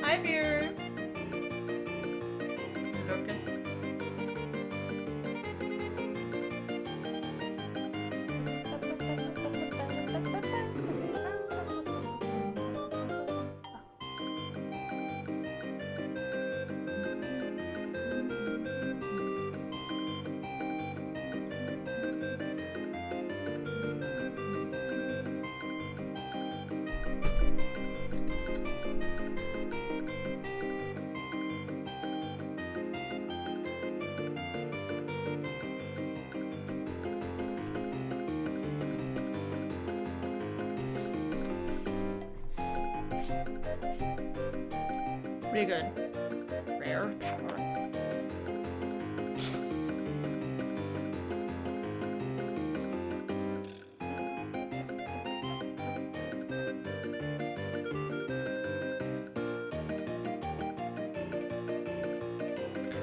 Hi, beer. Okay. Pretty good. Rare power.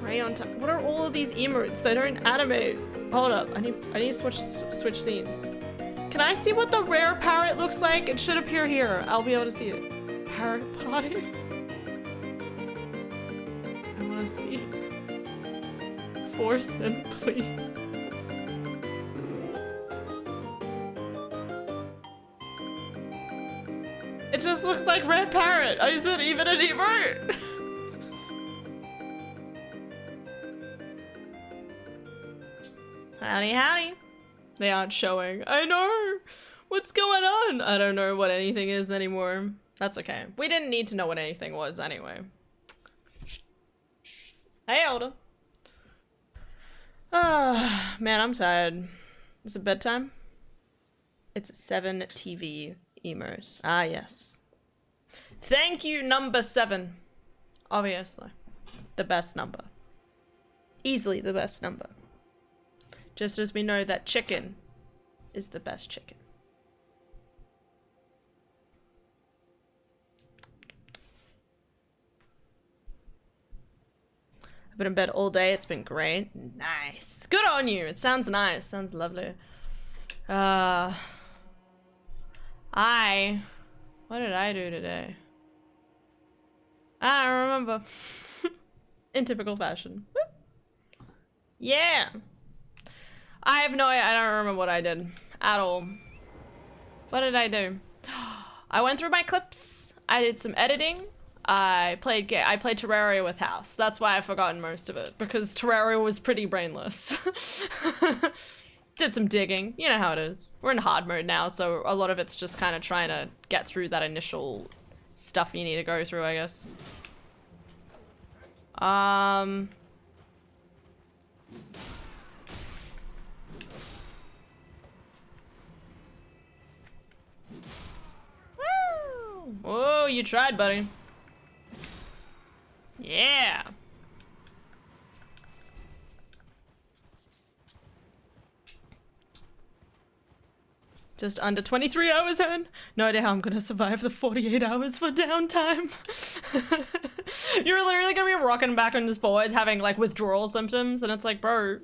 Crayon time. What are all of these emotes? They don't animate. Hold up. I need to switch scenes. Can I see what the rare parrot looks like? It should appear here. I'll be able to see it. Parrot potty. I want to see it. Force and please. It just looks like red parrot. Is it even an emote? Howdy, howdy. They aren't showing. I know. What's going on? I don't know what anything is anymore. That's okay. We didn't need to know what anything was anyway. Hey, Elden. Ah, man, I'm tired. Is it bedtime? It's 7 TV emos. Ah, yes. Thank you, number 7. Obviously. The best number. Easily the best number. Just as we know that chicken is the best chicken. I've been in bed all day. It's been great. Nice. Good on you. It sounds nice. Sounds lovely. What did I do today? I don't remember. In typical fashion. Yeah. I have no idea. I don't remember what I did at all. What did I do? I went through my clips. I did some editing. I played Terraria with House. That's why I've forgotten most of it, because Terraria was pretty brainless. Did some digging. You know how it is. We're in hard mode now, so a lot of it's just kind of trying to get through that initial stuff you need to go through, I guess. Whoa, you tried, buddy. Yeah. Just under 23 hours in. No idea how I'm gonna survive the 48 hours for downtime. You're literally gonna be rocking back on this board having like withdrawal symptoms, and it's like, bro,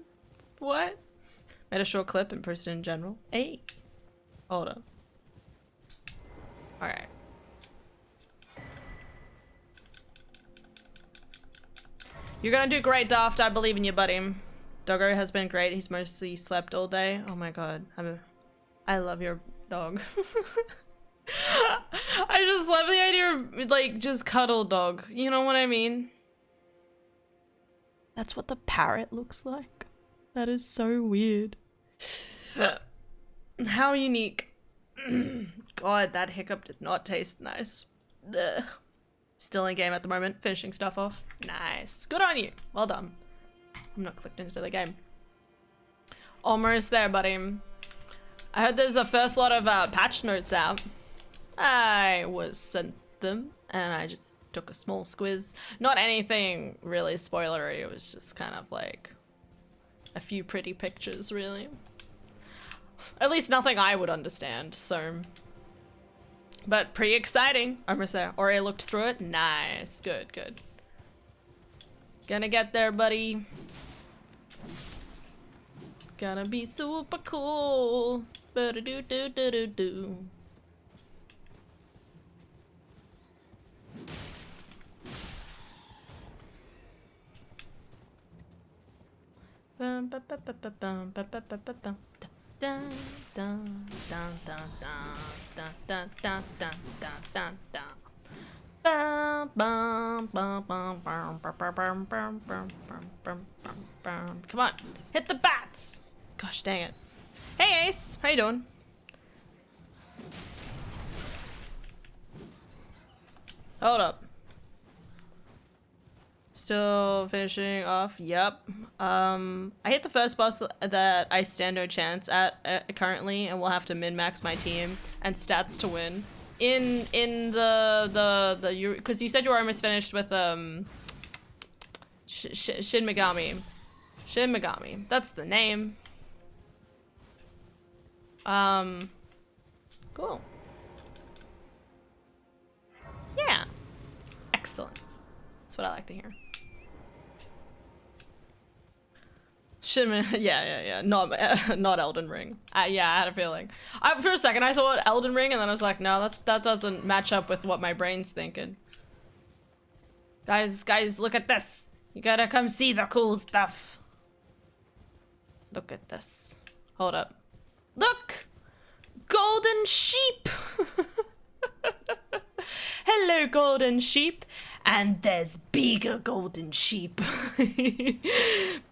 what? Made a short clip and posted in general. Hey. Hold up. Alright. You're gonna do great, Daft. I believe in you, buddy. Doggo has been great. He's mostly slept all day. Oh my god. I love your dog. I just love the idea of, like, just cuddle dog. You know what I mean? That's what the parrot looks like. That is so weird. How unique. God, that hiccup did not taste nice. Ugh. Still in game at the moment, finishing stuff off. Nice. Good on you. Well done. I'm not clicked into the game. Almost there, buddy. I heard there's a first lot of patch notes out. I was sent them, and I just took a small squiz. Not anything really spoilery, it was just kind of like a few pretty pictures, really. At least nothing I would understand, so. But pretty exciting. Almost there. Ori looked through it. Nice. Good, good. Gonna get there, buddy. Gonna be super cool. Ba-da-do-do-do-do-do. Bum ba ba ba ba bum ba ba ba ba bum. Dun dun dun dun dun dun dun dun dun dun dun. Bum bum bum bum bum bum bum bum bum bum bum bum bum. Come on, hit the bats! Gosh dang it. Hey Ace, how you doing? Hold up. Still finishing off, yep. I hit the first boss that I stand no chance at currently, and we'll have to min-max my team and stats to win. In the because you said you were almost finished with Shin Megami. Shin Megami, that's the name. Cool. Yeah. Excellent. That's what I like to hear. Yeah. Not Elden Ring. Yeah, I had a feeling. For a second, I thought Elden Ring, and then I was like, no, that doesn't match up with what my brain's thinking. Guys, look at this. You gotta come see the cool stuff. Look at this. Hold up. Look! Golden sheep! Hello, golden sheep. And there's bigger golden sheep.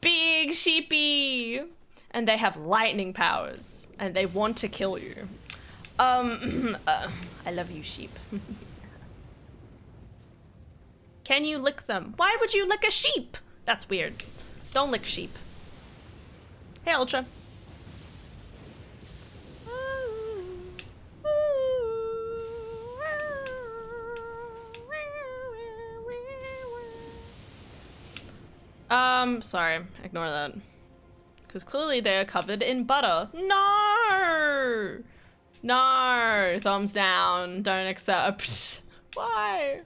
Big sheepy. And they have lightning powers. And they want to kill you. I love you, sheep. Can you lick them? Why would you lick a sheep? That's weird. Don't lick sheep. Hey, Ultra. Sorry, ignore that. Because clearly they are covered in butter. No! No! Thumbs down, don't accept. Why?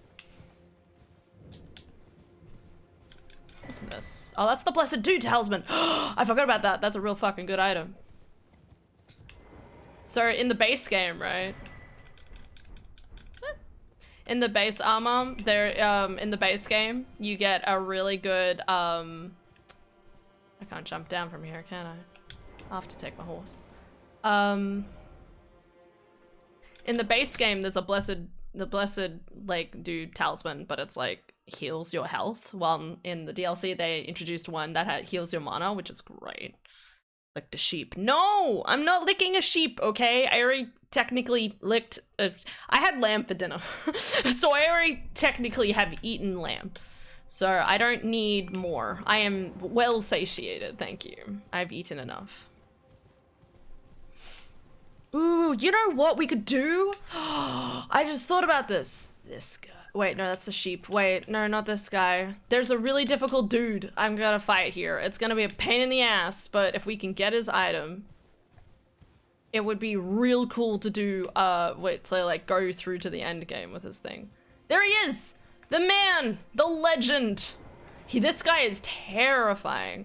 What's this? Oh, that's the Blessed Dude Talisman. I forgot about that. That's a real fucking good item. So, in the base game, right? In the base armor, in the base game, you get a really good, I can't jump down from here, can I? I'll have to take my horse. In the base game, there's the blessed, like, dude talisman, but it's like, heals your health. While in the DLC, they introduced one that heals your mana, which is great. Like the sheep. No! I'm not licking a sheep, okay? I already technically licked I had lamb for dinner. So I already technically have eaten lamb. So I don't need more. I am well satiated, thank you. I've eaten enough. Ooh, you know what we could do? I just thought about this. This guy. Wait, no, that's the sheep. Wait, no, not this guy. There's a really difficult dude I'm gonna fight here. It's gonna be a pain in the ass, but if we can get his item, it would be real cool to do, to like go through to the end game with his thing. There he is! The man! The legend! This guy is terrifying.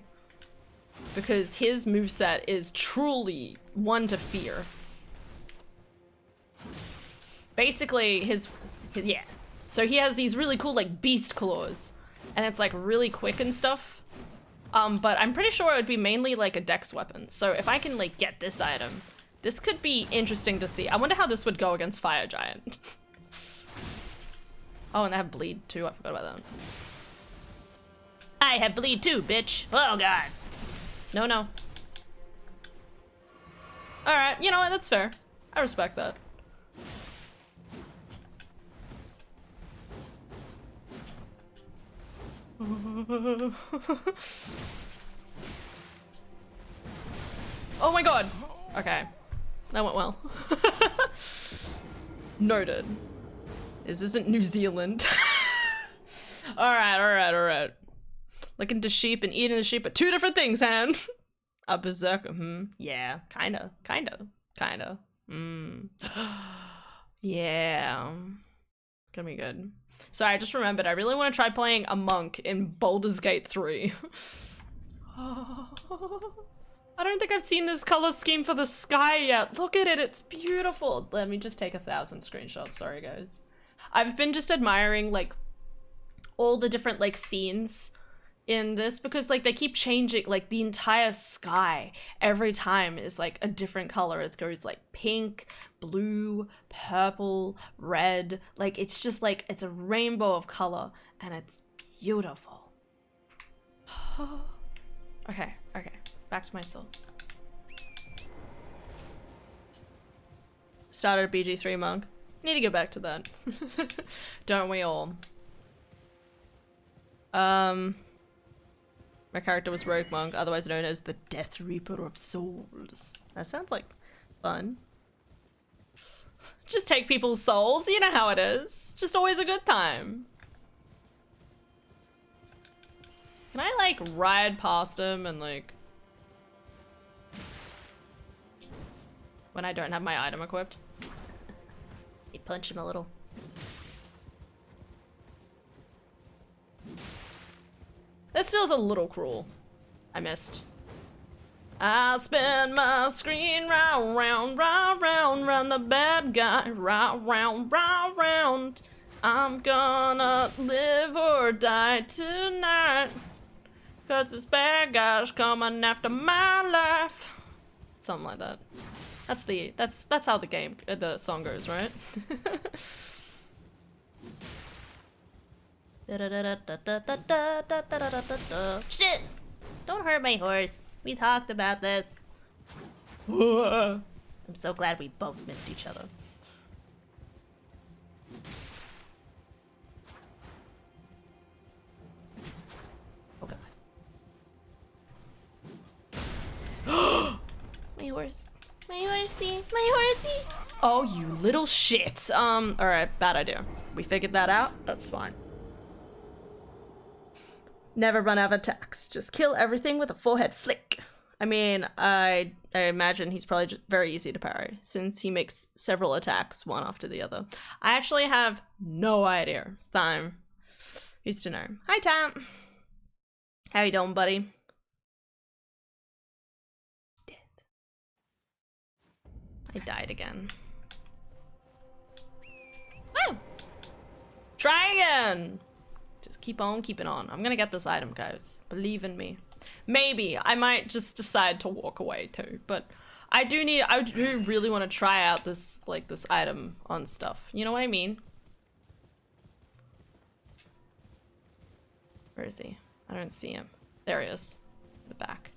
Because his moveset is truly one to fear. Basically, yeah. So he has these really cool, like, beast claws. And it's, like, really quick and stuff. But I'm pretty sure it would be mainly, like, a dex weapon. So if I can, like, get this item, this could be interesting to see. I wonder how this would go against Fire Giant. Oh, and they have bleed, too. I forgot about that. I have bleed, too, bitch. Oh, God. No, no. Alright, you know what? That's fair. I respect that. Oh my god. Okay. That went well. Noted. This isn't New Zealand. Alright. Looking to sheep and eating the sheep are two different things, Han. A berserker. Yeah. Kinda. Yeah. Gonna be good. Sorry, I just remembered. I really want to try playing a monk in Baldur's Gate 3. Oh, I don't think I've seen this color scheme for the sky yet. Look at it, it's beautiful. Let me just take 1,000 screenshots, sorry guys. I've been just admiring like all the different like scenes in this because like they keep changing, like the entire sky every time is like a different color. It goes like pink, blue, purple, red, like it's just like it's a rainbow of color and it's beautiful. Okay, back to my souls. Started a BG3 monk. Need to get back to that. Don't we all? My character was Rogue Monk, otherwise known as the Death Reaper of Souls. That sounds like fun. Just take people's souls, you know how it is. Just always a good time. Can I like ride past him and like... when I don't have my item equipped? You punch him a little. That still is a little cruel. I missed. I spin my screen round, round the bad guy, round. I'm gonna live or die tonight, 'cause this bad guy's coming after my life. Something like that. That's how the song goes, right? Shit! Don't hurt my horse. We talked about this. I'm so glad we both missed each other. Okay. My horse. My horsey. My horsey. Oh, you little shit. Alright, bad idea. We figured that out. That's fine. Never run out of attacks. Just kill everything with a forehead flick. I mean, I imagine he's probably just very easy to parry, since he makes several attacks one after the other. I actually have no idea. It's time. Used to know. Hi, Tam. How you doing, buddy? Dead. I died again. Oh! Try again! Just keep on keeping on. I'm gonna get this item, guys. Believe in me. Maybe I might just decide to walk away too, but I do really want to try out this item on stuff. You know what I mean? Where is he? I don't see him. There he is. In the back.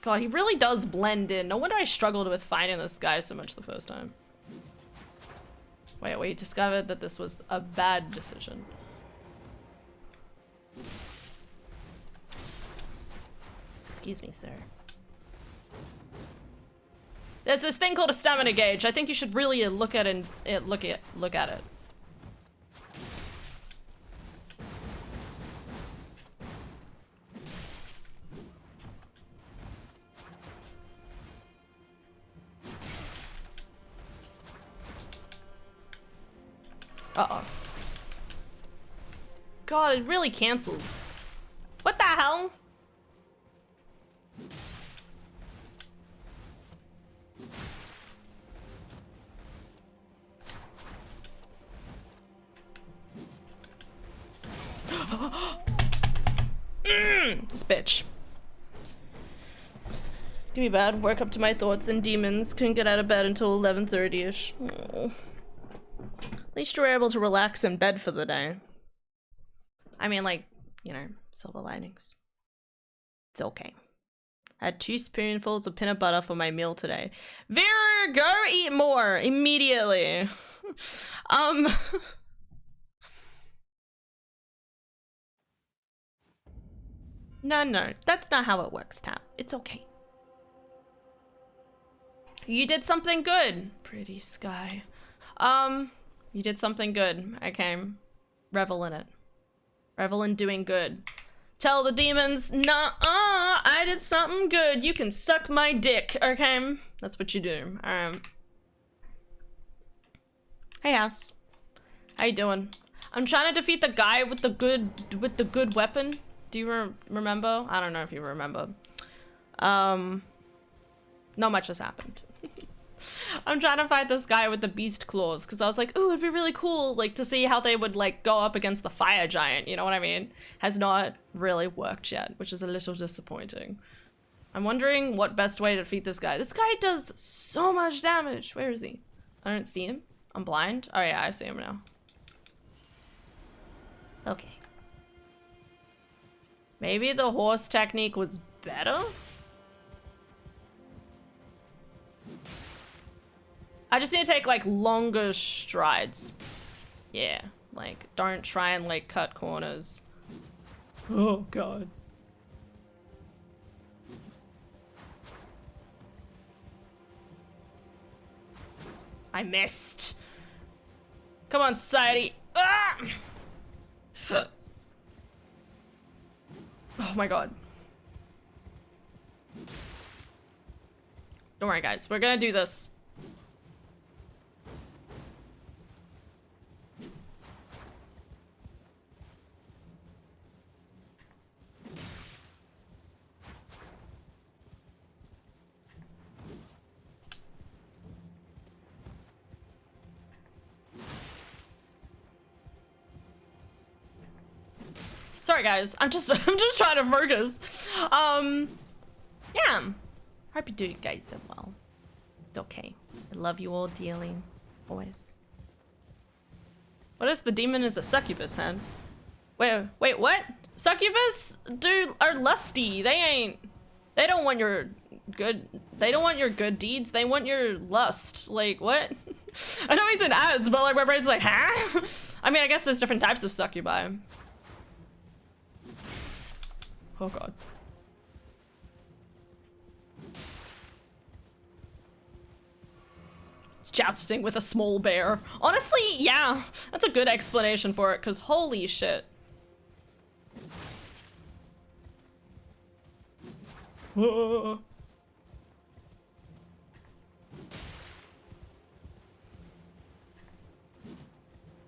God, he really does blend in. No wonder I struggled with finding this guy so much the first time. Wait, we discovered that this was a bad decision. Excuse me, sir. There's this thing called a stamina gauge. I think you should really look at it. Look at it. Uh-oh. God, it really cancels. What the hell? This bitch. Give me bad. Work up to my thoughts and demons. Couldn't get out of bed until 11:30ish. At least you were able to relax in bed for the day. I mean, like, you know, silver linings. It's okay. I had 2 spoonfuls of peanut butter for my meal today. Vera, go eat more immediately. No, that's not how it works, Tam. It's okay. You did something good, pretty sky. You did something good. Okay. Revel in it. Revel in doing good. Tell the demons, nah-uh, I did something good. You can suck my dick, okay? That's what you do. Hey, house. How you doing? I'm trying to defeat the guy with the good weapon. Do you remember? I don't know if you remember. Not much has happened. I'm trying to fight this guy with the beast claws because I was like, ooh, it'd be really cool, like, to see how they would, like, go up against the fire giant, you know what I mean? Has not really worked yet, which is a little disappointing. I'm wondering what best way to defeat this guy. This guy does so much damage. Where is he? I don't see him. I'm blind. Oh yeah, I see him now. Okay. Maybe the horse technique was better? I just need to take, like, longer strides. Yeah, like, don't try and, like, cut corners. Oh, God. I missed. Come on, society. Ah! Oh my God. Don't worry, guys. We're gonna do this. Sorry guys, I'm just trying to focus. Yeah. Hope you do guys so well. It's okay. I love you all dearly. Always. What if the demon is a succubus then? Wait, what? Succubus are lusty. They don't want your good deeds, they want your lust. Like, what? I know he's in ads, but like my brain's like, huh? I mean, I guess there's different types of succubi. Oh God. It's jousting with a small bear. Honestly, yeah, that's a good explanation for it, because holy shit.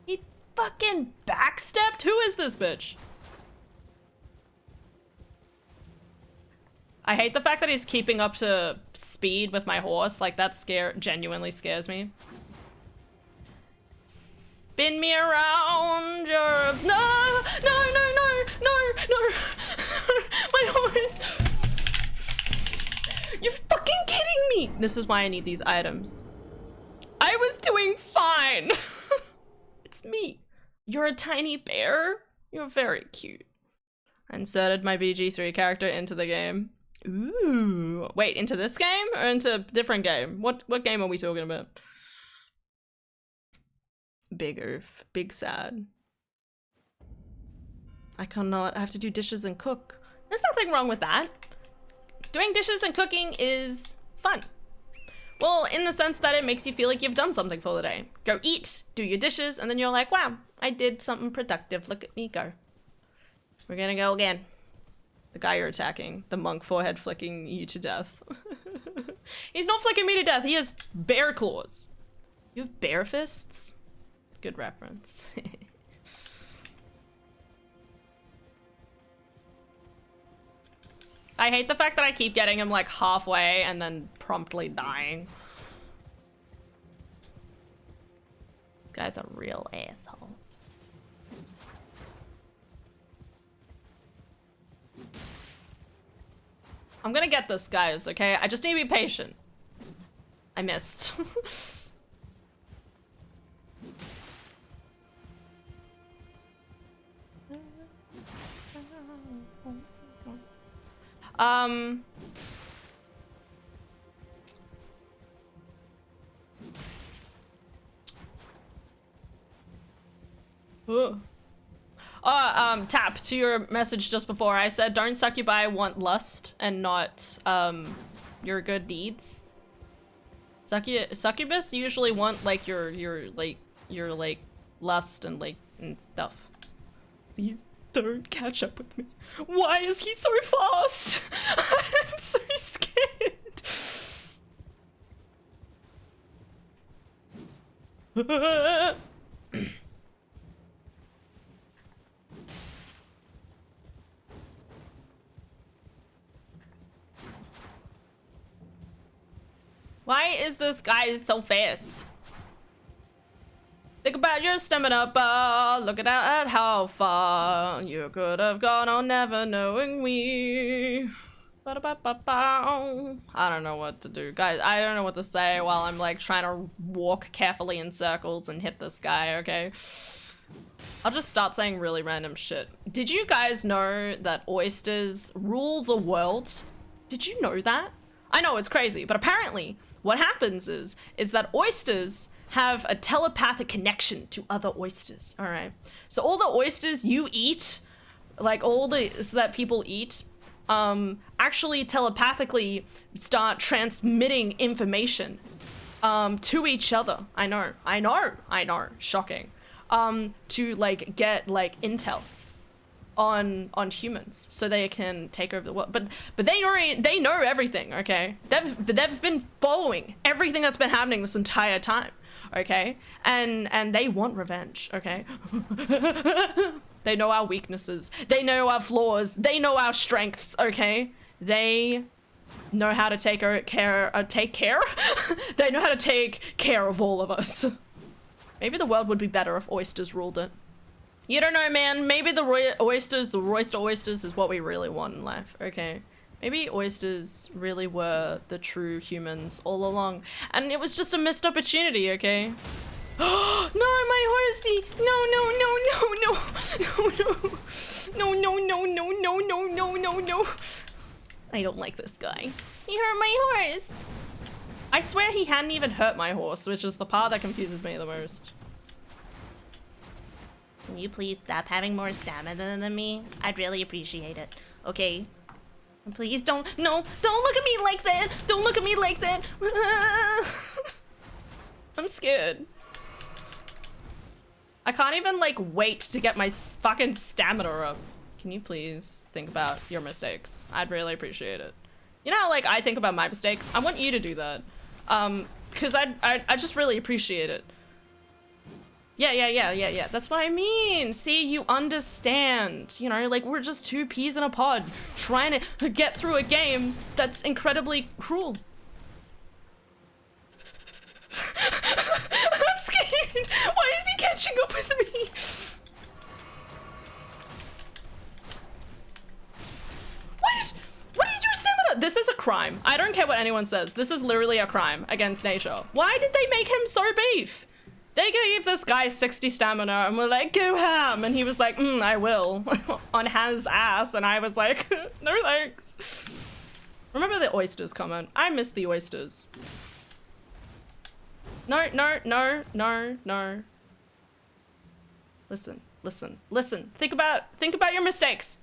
He fucking backstepped? Who is this bitch? I hate the fact that he's keeping up to speed with my horse. Like, that genuinely scares me. Spin me around your... No! My horse! You're fucking kidding me! This is why I need these items. I was doing fine! It's me. You're a tiny bear? You're very cute. I inserted my BG3 character into the game. Ooh. Wait, into this game or into a different game? What game are we talking about? Big Earth. Big sad. I have to do dishes and cook. There's nothing wrong with that. Doing dishes and cooking is fun. Well, in the sense that it makes you feel like you've done something for the day. Go eat, do your dishes, and then you're like, wow, I did something productive. Look at me go. We're gonna go again. The guy you're attacking, the monk forehead flicking you to death. He's not flicking me to death, he has bear claws. You have bear fists? Good reference. I hate the fact that I keep getting him like halfway and then promptly dying. This guy's a real asshole. I'm gonna get this, guys, okay? I just need to be patient. I missed. Tap, to your message just before, I said don't succubi want lust and not, your good deeds. Succubus usually want, like, your lust and, like, and stuff. Please don't catch up with me. Why is he so fast? I'm so scared. is this guy so fast? Think about your stamina bar, look at how far you could have gone on never knowing me. Ba-da-ba-ba-bow. I don't know what to do. Guys, I don't know what to say while I'm like trying to walk carefully in circles and hit this guy, okay? I'll just start saying really random shit. Did you guys know that oysters rule the world? Did you know that? I know it's crazy, but apparently what happens is that oysters have a telepathic connection to other oysters, all right? So all the oysters you eat, like all the that people eat, actually telepathically start transmitting information to each other. I know, shocking. To like get like intel on humans so they can take over the world. But they know everything, okay? They've been following everything that's been happening this entire time, okay? And they want revenge, okay? They know our weaknesses. They know our flaws. They know our strengths, okay? They know how to take care. They know how to take care of all of us. Maybe the world would be better if oysters ruled it. You don't know, man. Maybe the oysters is what we really want in life, okay? Maybe oysters really were the true humans all along, and it was just a missed opportunity, okay? No, my horsey! No. I don't like this guy. He hurt my horse. I swear he hadn't even hurt my horse, which is the part that confuses me the most. Can you please stop having more stamina than me? I'd really appreciate it. Okay? Please don't look at me like that! Don't look at me like that! I'm scared. I can't even like wait to get my fucking stamina up. Can you please think about your mistakes? I'd really appreciate it. You know how like I think about my mistakes? I want you to do that. Because I just really appreciate it. Yeah. That's what I mean. See, you understand. You know, like we're just two peas in a pod trying to get through a game that's incredibly cruel. I'm scared. Why is he catching up with me? What is your stamina? This is a crime. I don't care what anyone says. This is literally a crime against nature. Why did they make him so beef? They gave this guy 60 stamina and were like, go ham. And he was like, I will. On his ass. And I was like, no thanks. Remember the oysters comment? I miss the oysters. No. Listen. Think about your mistakes.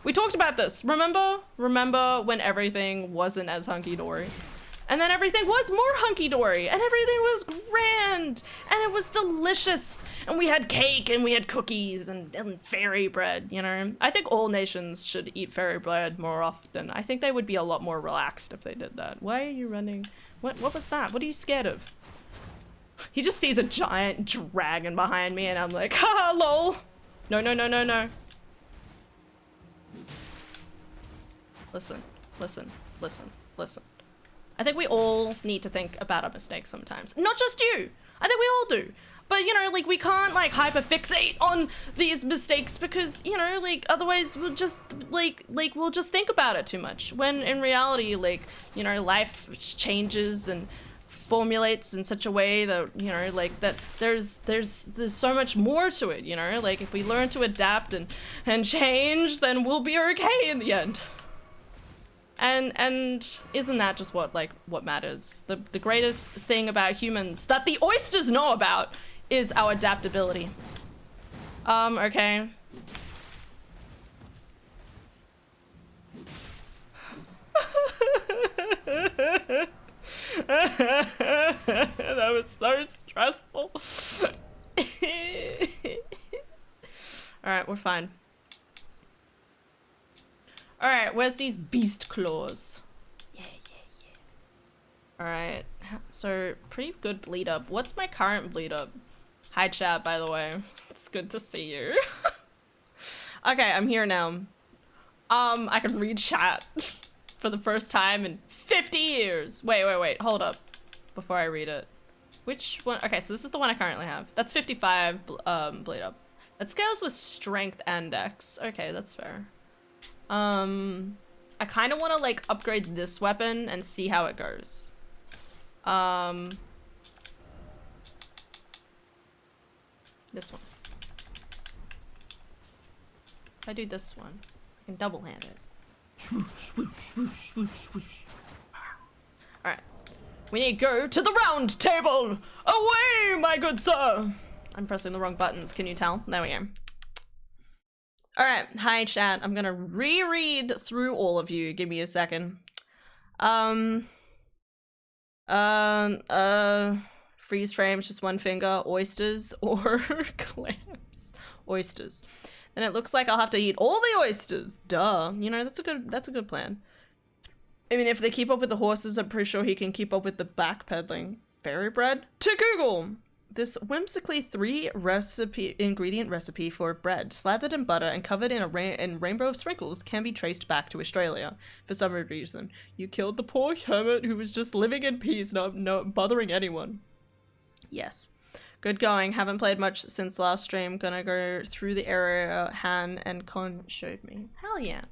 We talked about this. Remember when everything wasn't as hunky-dory? And then everything was more hunky-dory, and everything was grand, and it was delicious. And we had cake, and we had cookies, and fairy bread, you know? I think all nations should eat fairy bread more often. I think they would be a lot more relaxed if they did that. Why are you running? What was that? What are you scared of? He just sees a giant dragon behind me, and I'm like, ha, lol. No. Listen. I think we all need to think about our mistakes sometimes. Not just you. I think we all do. But, you know, like, we can't, like, hyperfixate on these mistakes because, you know, like, otherwise we'll just, we'll just think about it too much. When, in reality, like, you know, life changes and formulates in such a way that, you know, like, that there's so much more to it, you know? Like, if we learn to adapt and change, then we'll be okay in the end. And isn't that just what matters? The greatest thing about humans that the oysters know about is our adaptability. Okay. That was so stressful. Alright, we're fine. Alright, where's these beast claws? Yeah. Alright, so pretty good bleed up. What's my current bleed up? Hi chat, by the way. It's good to see you. Okay, I'm here now. I can read chat for the first time in 50 years. Wait, hold up. before I read it. Which one? Okay, so this is the one I currently have. That's 55 blade up. That scales with strength and dex. Okay, that's fair. I kind of want to like upgrade this weapon and see how it goes. This one. If I do this one, I can double hand it. Alright. We need to go to the round table! Away, my good sir! I'm pressing the wrong buttons, can you tell? There we go. Alright, hi chat. I'm gonna reread through all of you. Give me a second. Freeze frames, just one finger, oysters, or clams. Oysters. And it looks like I'll have to eat all the oysters. Duh. You know, that's a good plan. I mean, if they keep up with the horses, I'm pretty sure he can keep up with the backpedaling. Fairy bread? To Google! This whimsically 3-ingredient recipe for bread, slathered in butter and covered in a rainbow of sprinkles, can be traced back to Australia. For some reason, you killed the poor hermit who was just living in peace, not bothering anyone. Yes. Good going. Haven't played much since last stream. Gonna go through the area Han and Con showed me. Hell yeah.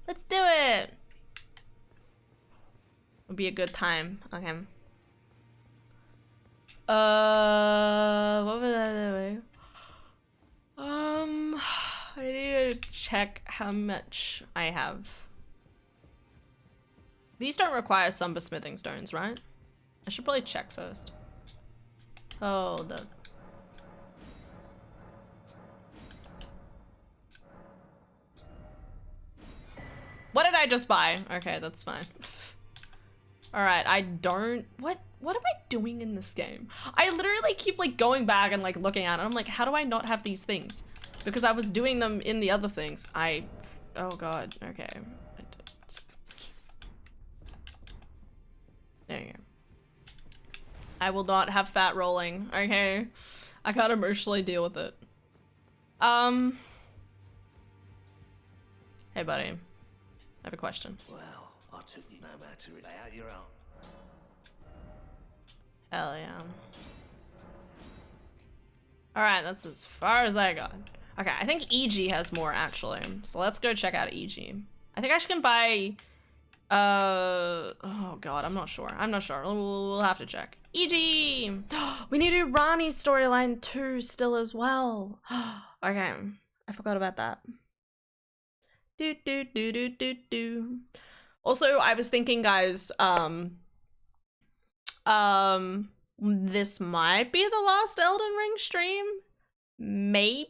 Let's do it! It'll be a good time. Okay. What was that anyway? I need to check how much I have. These don't require some besmithing stones, right? I should probably check first. Hold up. What did I just buy? Okay, that's fine. Alright, I don't... What am I doing in this game? I literally keep like going back and like looking at it. I'm like, how do I not have these things? Because I was doing them in the other things. Oh god, okay. There you go. I will not have fat rolling, okay? I can't emotionally deal with it. Hey buddy, I have a question. Well, I took you no matter it out your own. Hell yeah. Alright, that's as far as I got. Okay, I think EG has more actually. So let's go check out EG. I think I can buy oh god, I'm not sure. We'll have to check. EG! We need to do Rani's storyline 2 still as well. Okay, I forgot about that. Also, I was thinking, guys, this might be the last Elden Ring stream. Maybe?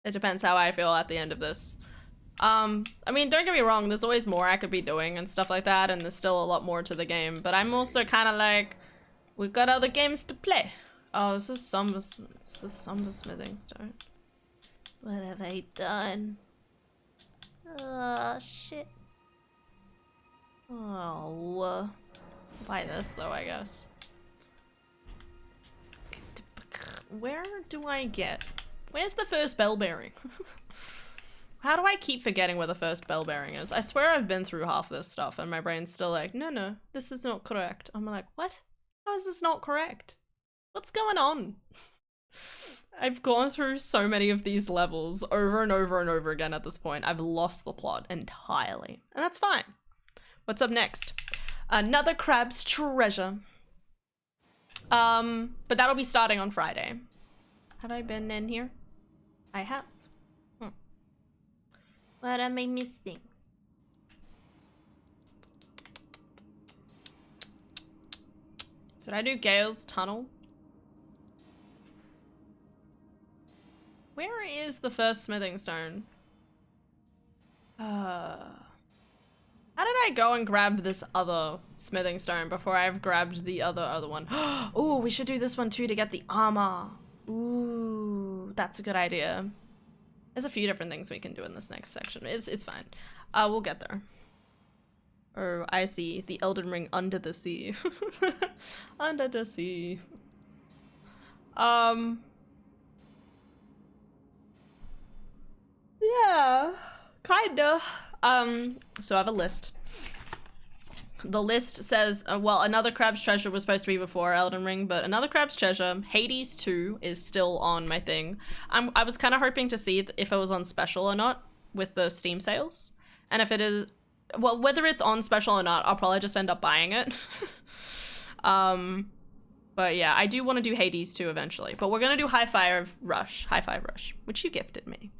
It depends how I feel at the end of this. I mean, don't get me wrong, there's always more I could be doing and stuff like that, and there's still a lot more to the game, but I'm also kind of like, we've got other games to play. Oh, this is some smithing stone. What have I done? Oh, shit. Oh, buy this though, I guess. Where do I get? Where's the first bell bearing? How do I keep forgetting where the first bell bearing is? I swear I've been through half this stuff and my brain's still like, no, this is not correct. I'm like, what? How is this not correct? What's going on? I've gone through so many of these levels over and over and over again at this point. I've lost the plot entirely, and that's fine. What's up next? Another crab's treasure. But that'll be starting on Friday. Have I been in here? I have. What am I missing? Did I do Gale's tunnel? Where is the first smithing stone? How did I go and grab this other smithing stone before I've grabbed the other one? Oh, we should do this one too to get the armor. Ooh, that's a good idea. There's a few different things we can do in this next section. It's fine. We'll get there. Oh, I see. The Elden Ring under the sea. Under the sea. Yeah, kinda. So I have a list. The list says, well, another Crab's Treasure was supposed to be before Elden Ring, but another Crab's Treasure, Hades 2 is still on my thing. I was kind of hoping to see if it was on special or not with the Steam sales. And if it is, well, whether it's on special or not, I'll probably just end up buying it. But yeah, I do want to do Hades 2 eventually. But we're going to do Hi-Fi Rush, which you gifted me.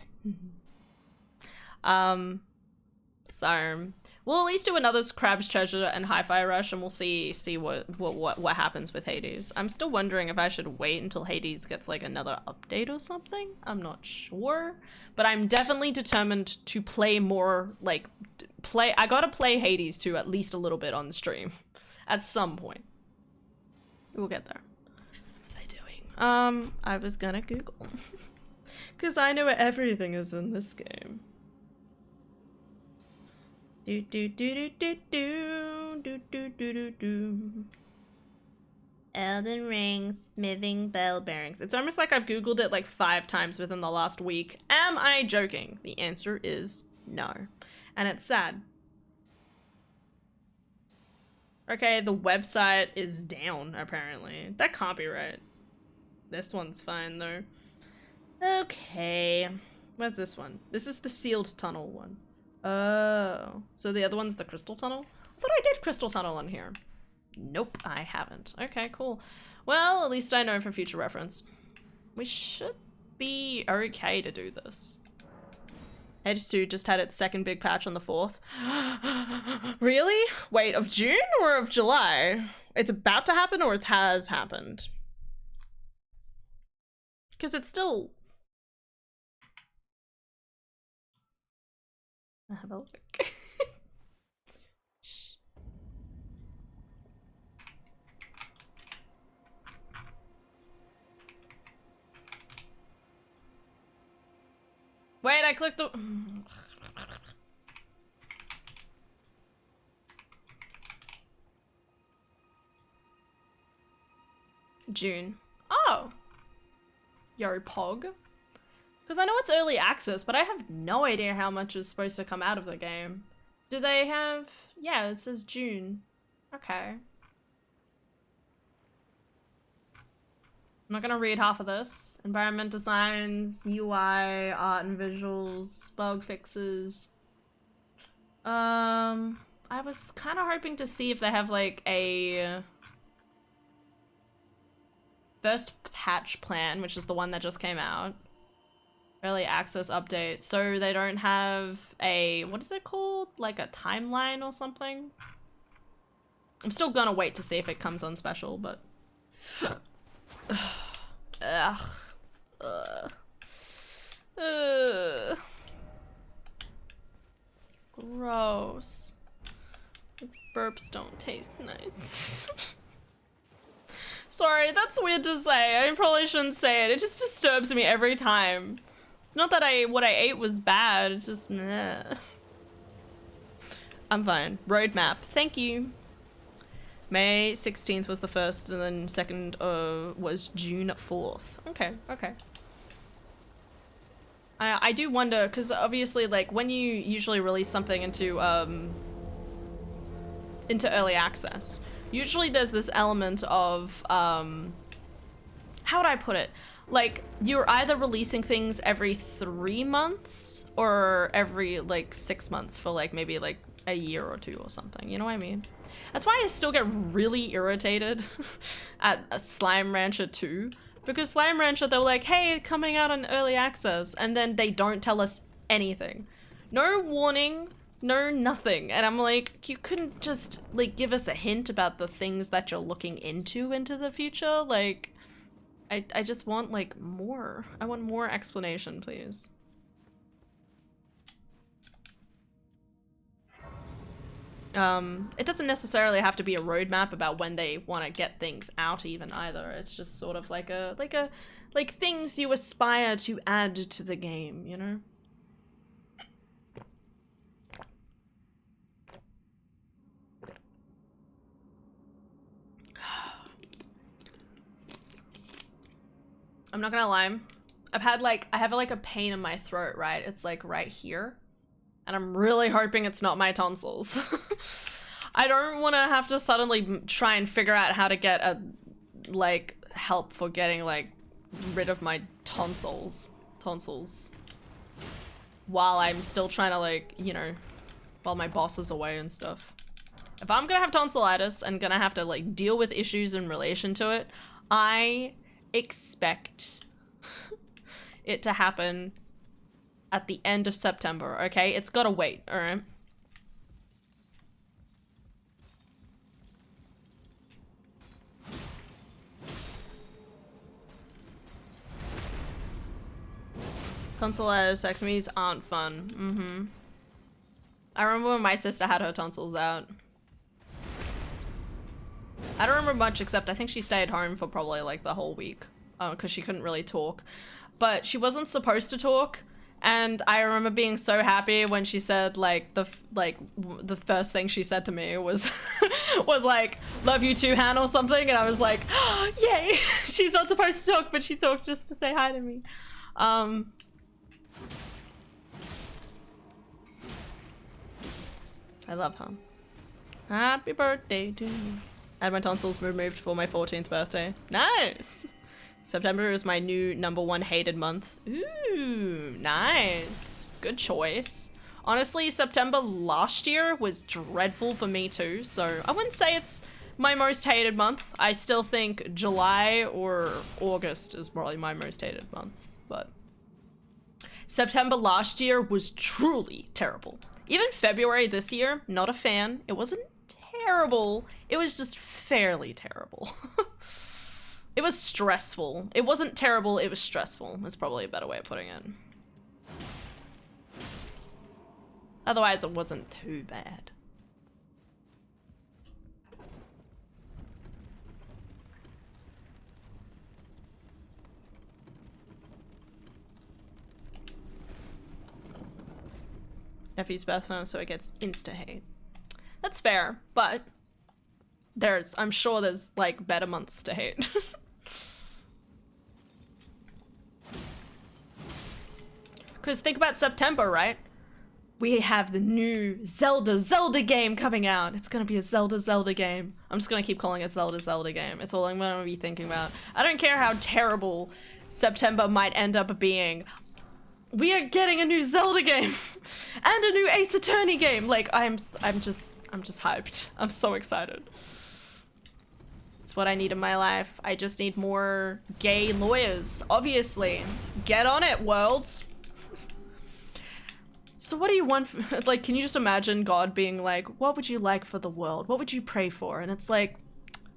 So we'll at least do another Crab's Treasure and Hi-Fi Rush, and we'll see what happens with Hades. I'm still wondering if I should wait until Hades gets like another update or something. I'm not sure, but I'm definitely determined to play more. Like, I gotta play Hades 2 at least a little bit on the stream at some point. We'll get there. What was I doing? I was gonna Google because I know where everything is in this game. Do do do do do do do do do do do. Elden Ring smithing bell bearings. It's almost like I've Googled it like 5 times within the last week. Am I joking? The answer is no. And it's sad. Okay, the website is down, apparently. That can't be right. This one's fine, though. Okay. Where's this one? This is the sealed tunnel one. Oh. So the other one's the crystal tunnel? I thought I did crystal tunnel on here. Nope, I haven't. Okay, cool. Well, at least I know for future reference. We should be okay to do this. Hades 2 just had its second big patch on the 4th. Really? Wait, of June or of July? It's about to happen or it has happened? Because it's still... I'll have a look. Wait, I clicked the... June. Oh. Yo, Pog. Because I know it's early access, but I have no idea how much is supposed to come out of the game. Do they have... Yeah, it says June. Okay. I'm not gonna read half of this. Environment designs, UI, art and visuals, bug fixes. I was kind of hoping to see if they have like a first patch plan, which is the one that just came out. Early access update. So they don't have a, what is it called? Like a timeline or something? I'm still gonna wait to see if it comes on special, but... Ugh. Gross. Burps don't taste nice. Sorry, that's weird to say. I probably shouldn't say it. It just disturbs me every time. Not that what I ate was bad, it's just meh. I'm fine. Roadmap. Thank you. May 16th was the first, and then second was June 4th. Okay, okay. I do wonder, because obviously, like, when you usually release something into early access, usually there's this element of, how would I put it? Like, you're either releasing things every 3 months, or every, like, 6 months for, like, maybe, like, a year or 2 or something, you know what I mean? That's why I still get really irritated at Slime Rancher 2. Because Slime Rancher, they were like, hey, coming out on early access. And then they don't tell us anything. No warning, no nothing. And I'm like, you couldn't just, like, give us a hint about the things that you're looking into the future? Like, I just want, like, more. I want more explanation, please. It doesn't necessarily have to be a roadmap about when they want to get things out even either. It's just sort of like like things you aspire to add to the game, you know? I'm not gonna lie. I have like a pain in my throat, right? It's like right here. And I'm really hoping it's not my tonsils. I don't want to have to suddenly try and figure out how to get a, like, help for getting, like, rid of my tonsils. While I'm still trying to, like, you know, while my boss is away and stuff. If I'm gonna have tonsillitis and gonna have to, like, deal with issues in relation to it, I expect it to happen at the end of September, okay? It's gotta wait, alright? Tonsillectomies aren't fun. I remember when my sister had her tonsils out. I don't remember much except I think she stayed home for probably like the whole week because she couldn't really talk. But she wasn't supposed to talk, and I remember being so happy when she said like the first thing she said to me was was like, "Love you too, Han," or something, and I was like, oh, "Yay!" She's not supposed to talk, but she talked just to say hi to me. I love her. Happy birthday to me. I had my tonsils removed for my 14th birthday. Nice! September is my new #1 hated month. Ooh, nice. Good choice. Honestly, September last year was dreadful for me too, so I wouldn't say it's my most hated month. I still think July or August is probably my most hated months, but September last year was truly terrible. Even February this year, not a fan. It wasn't terrible. It was just fairly terrible. It was stressful. It wasn't terrible, it was stressful. That's probably a better way of putting it. Otherwise, it wasn't too bad. Nephew's birthday, so it gets insta-hate. That's fair, but I'm sure there's like better months to hate. Because think about September, right? We have the new Zelda game coming out. It's gonna be a Zelda game. I'm just gonna keep calling it Zelda game. It's all I'm gonna be thinking about. I don't care how terrible September might end up being. We are getting a new Zelda game and a new Ace Attorney game. Like I'm just hyped. I'm so excited. It's what I need in my life. I just need more gay lawyers, obviously. Get on it, world. So what do you want? Like, can you just imagine God being like, what would you like for the world? What would you pray for? And it's like,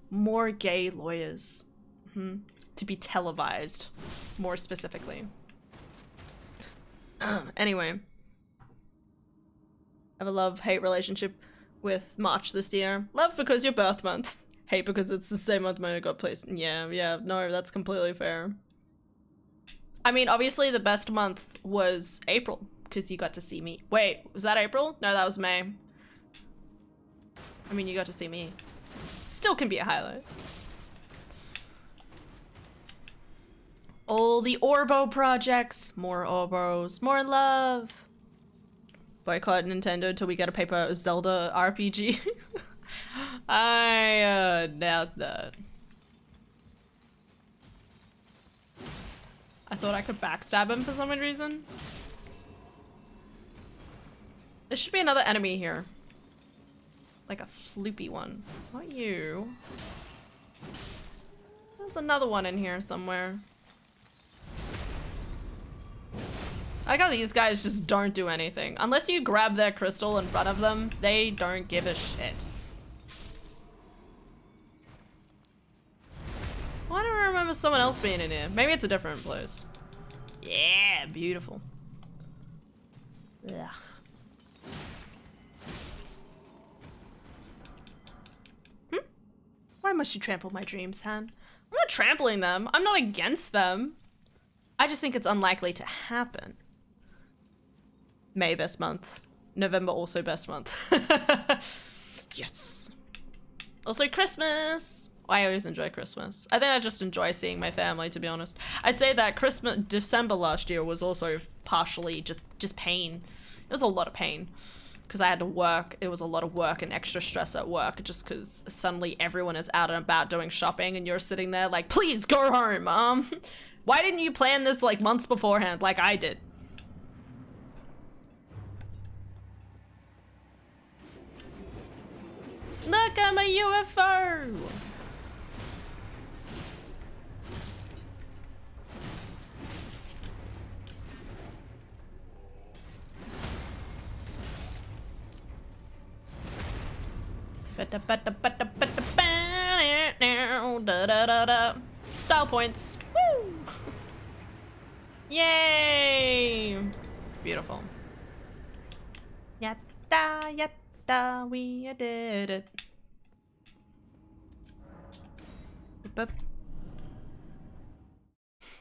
more gay lawyers. To be televised, more specifically. Anyway. I have a love-hate relationship with March this year. Love because your birth month. Hate because it's the same month when I got placed. Yeah, no, that's completely fair. I mean, obviously the best month was April, because you got to see me. Wait, was that April? No, that was May. I mean, you got to see me. Still can be a highlight. All the Orbo projects. More Orbos. More love. Boycott Nintendo till we get a paper Zelda RPG. I doubt that. I thought I could backstab him for some reason. There should be another enemy here. Like a floopy one. Not you. There's another one in here somewhere. I like how these guys just don't do anything. Unless you grab their crystal in front of them, they don't give a shit. Why do I remember someone else being in here? Maybe it's a different place. Yeah, beautiful. Ugh. Why must you trample my dreams, Han? I'm not trampling them. I'm not against them. I just think it's unlikely to happen. May, best month. November, also best month. Yes. Also Christmas. I always enjoy Christmas. I think I just enjoy seeing my family, to be honest. I'd say that December last year was also partially just pain. It was a lot of pain. because I had to work. It was a lot of work and extra stress at work just because suddenly everyone is out and about doing shopping and you're sitting there like, please go home. Why didn't you plan this like months beforehand like I did? Look, I'm a UFO! Style points. Woo! Yay! Beautiful. Yatta, yatta, we did it. Boop.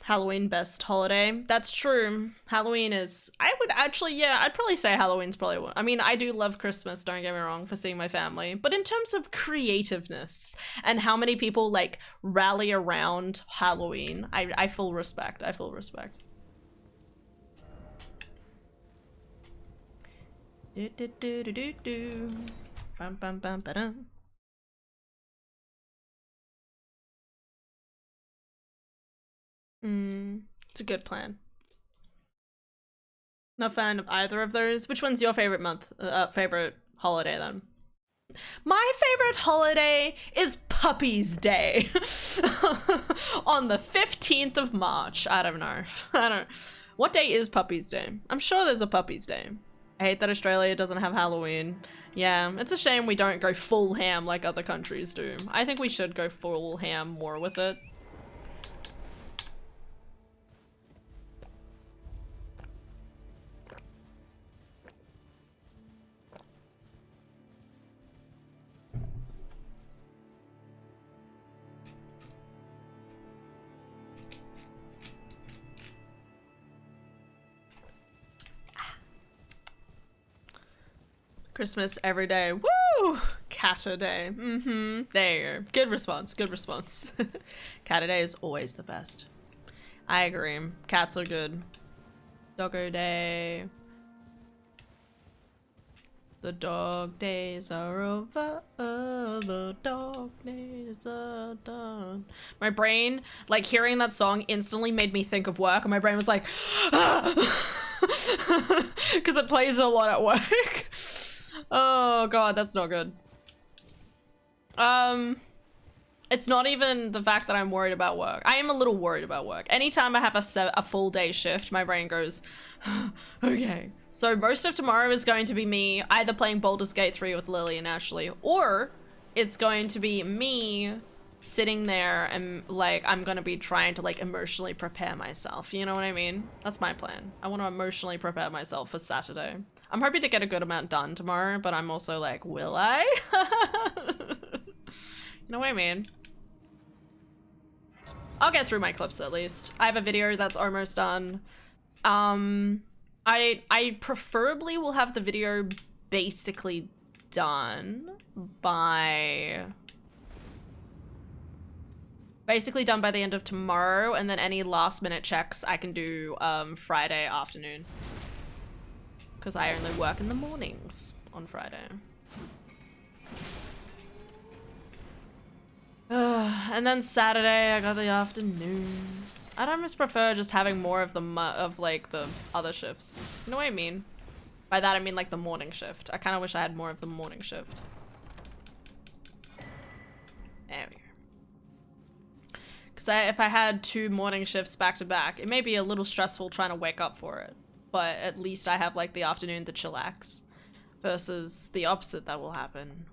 Halloween best holiday. That's true. Halloween is, I would actually, yeah, I'd probably say Halloween's probably one. I mean, I do love Christmas, don't get me wrong, for seeing my family. But in terms of creativeness and how many people like rally around Halloween, I full respect. I full respect. Do do do do do do. Bum bum bum ba-dum. It's a good plan. Not fan of either of those. Which one's your favorite favorite holiday then? My favorite holiday is Puppies Day. On the 15th of March. I don't know. What day is Puppies Day? I'm sure there's a Puppies Day. I hate that Australia doesn't have Halloween. Yeah, it's a shame we don't go full ham like other countries do. I think we should go full ham more with it. Christmas every day. Woo! Catter day. There you go. Good response. Good response. Catter day is always the best. I agree. Cats are good. Doggo day. The dog days are over. The dog days are done. My brain, like hearing that song instantly made me think of work and my brain was like, because it plays a lot at work. Oh god, that's not good. It's not even the fact that I'm worried about work. I am a little worried about work. Anytime I have a full day shift, my brain goes, okay. So most of tomorrow is going to be me either playing Baldur's Gate 3 with Lily and Ashley, or it's going to be me sitting there and like I'm gonna be trying to like emotionally prepare myself. You know what I mean? That's my plan. I want to emotionally prepare myself for Saturday. I'm hoping to get a good amount done tomorrow, but I'm also like, will I? You know what I mean? I'll get through my clips at least. I have a video that's almost done. I preferably will have the video basically done by the end of tomorrow, and then any last minute checks I can do Friday afternoon. Because I only work in the mornings on Friday. And then Saturday I got the afternoon. I'd almost prefer just having more of the like the other shifts. You know what I mean? By that I mean like the morning shift. I kind of wish I had more of the morning shift. There we go. Because if I had 2 morning shifts back to back, it may be a little stressful trying to wake up for it. But at least I have like the afternoon to chillax. Versus the opposite that will happen.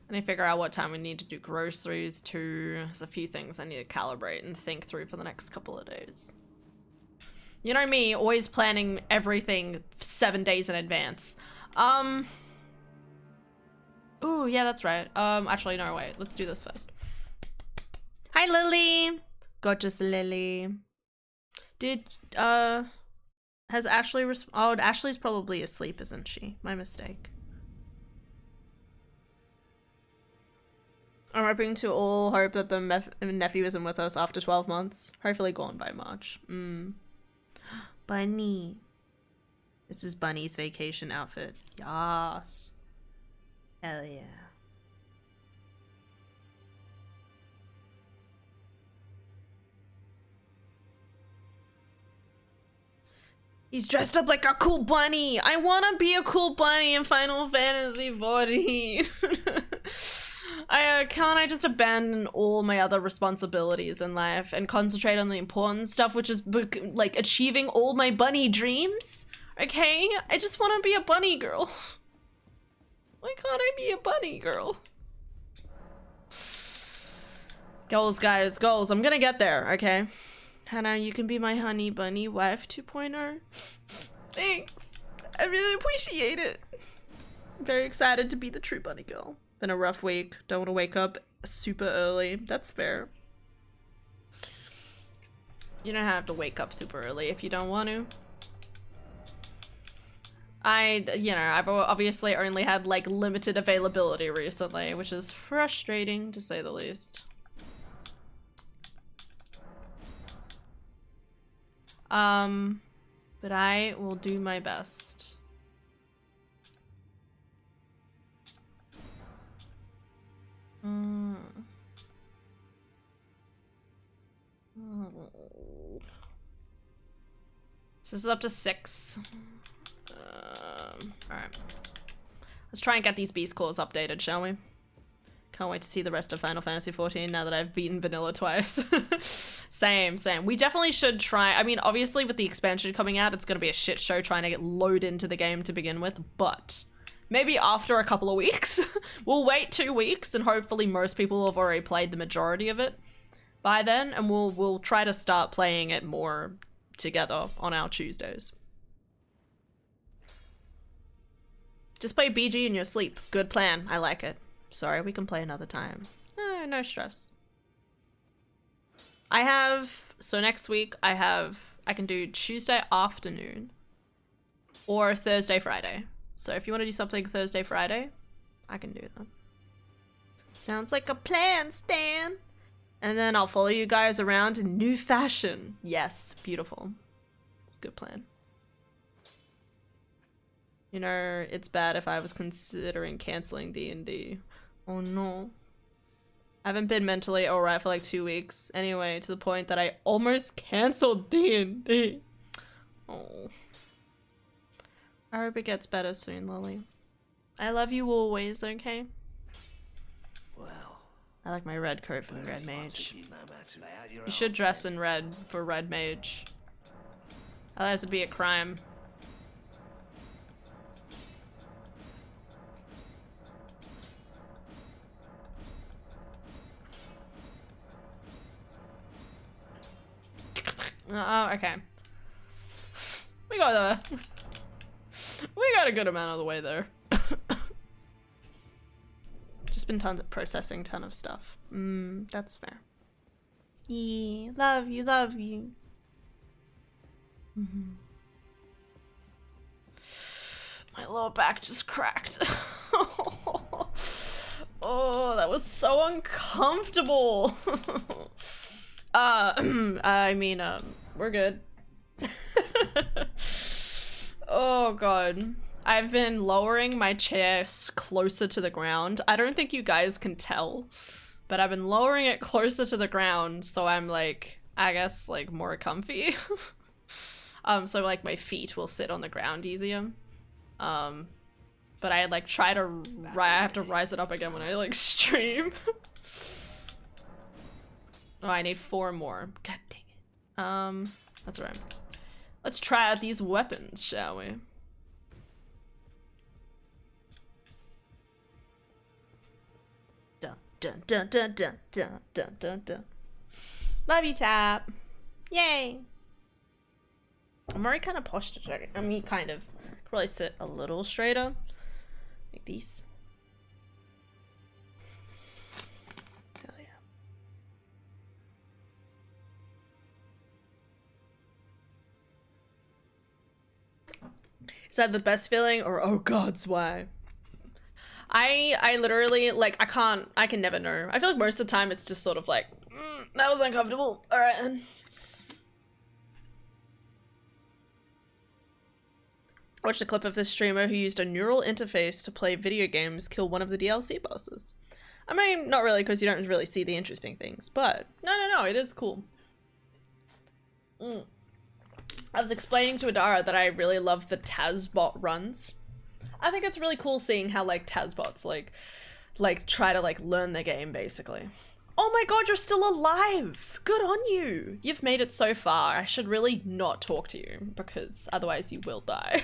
I need to figure out what time we need to do groceries too. There's a few things I need to calibrate and think through for the next couple of days. You know me, always planning everything 7 days in advance. Ooh, yeah, that's right. Actually, no, wait. Let's do this first. Hi, Lily. Gorgeous Lily. Has Ashley oh, Ashley's probably asleep, isn't she? My mistake. I'm hoping to all hope that the nephew isn't with us after 12 months. Hopefully gone by March. Bunny. This is Bunny's vacation outfit. Yas. Hell yeah. He's dressed up like a cool bunny. I want to be a cool bunny in Final Fantasy XIV. Can't I just abandon all my other responsibilities in life and concentrate on the important stuff, which is like achieving all my bunny dreams? Okay, I just want to be a bunny girl. Why can't I be a bunny girl? Goals, guys, goals. I'm gonna get there, okay? Hannah, you can be my honey bunny wife 2.0. Thanks. I really appreciate it. I'm very excited to be the true bunny girl. Been a rough week. Don't want to wake up super early. That's fair. You don't have to wake up super early if you don't want to. I've obviously only had like limited availability recently, which is frustrating to say the least. But I will do my best. So this is up to 6. Alright. Let's try and get these beast claws updated, shall we? Can't wait to see the rest of Final Fantasy XIV now that I've beaten vanilla twice. Same. We definitely should try. I mean, obviously with the expansion coming out, it's going to be a shit show trying to get load into the game to begin with, but maybe after a couple of weeks. We'll wait 2 weeks and hopefully most people have already played the majority of it by then, and we'll try to start playing it more together on our Tuesdays. Just play BG in your sleep. Good plan. I like it. Sorry, we can play another time. No stress. So next week I can do Tuesday afternoon or Thursday, Friday. So if you want to do something Thursday, Friday, I can do that. Sounds like a plan, Stan. And then I'll follow you guys around in new fashion. Yes, beautiful. It's a good plan. You know, it's bad if I was considering canceling D&D. Oh no. I haven't been mentally alright for like 2 weeks. Anyway, to the point that I almost canceled D&D. Oh. I hope it gets better soon, Lily. I love you always, okay? Well, I like my red coat from the Red Mage. You should dress in red for Red Mage. Otherwise it'd be a crime. Oh, okay. We got a good amount of the way there. Just been processing ton of stuff. That's fair. Yeah, love you. My lower back just cracked. Oh, that was so uncomfortable. I mean, we're good. Oh god. I've been lowering my chair closer to the ground. I don't think you guys can tell, but I've been lowering it closer to the ground so I'm like, I guess like more comfy. So like my feet will sit on the ground easier. But I like try to, I have to rise it up again when I like stream. Oh, I need 4 more. God dang it. That's alright. Let's try out these weapons, shall we? Dun dun dun dun dun dun dun dun dun. Love you, Tap. Yay. I'm already kind of posture checking. I mean, kind of. Could probably sit a little straighter. Like these. Hell yeah. Is that the best feeling or oh gods why? I literally like I can never know. I feel like most of the time it's just sort of like that was uncomfortable. All right then. Watched a clip of this streamer who used a neural interface to play video games kill one of the DLC bosses. I mean, not really, because you don't really see the interesting things, but no, it is cool. I was explaining to Adara that I really love the Tazbot runs. I think it's really cool seeing how, like, Tazbots, like try to, like, learn the game, basically. Oh my god, you're still alive! Good on you! You've made it so far. I should really not talk to you, because otherwise you will die.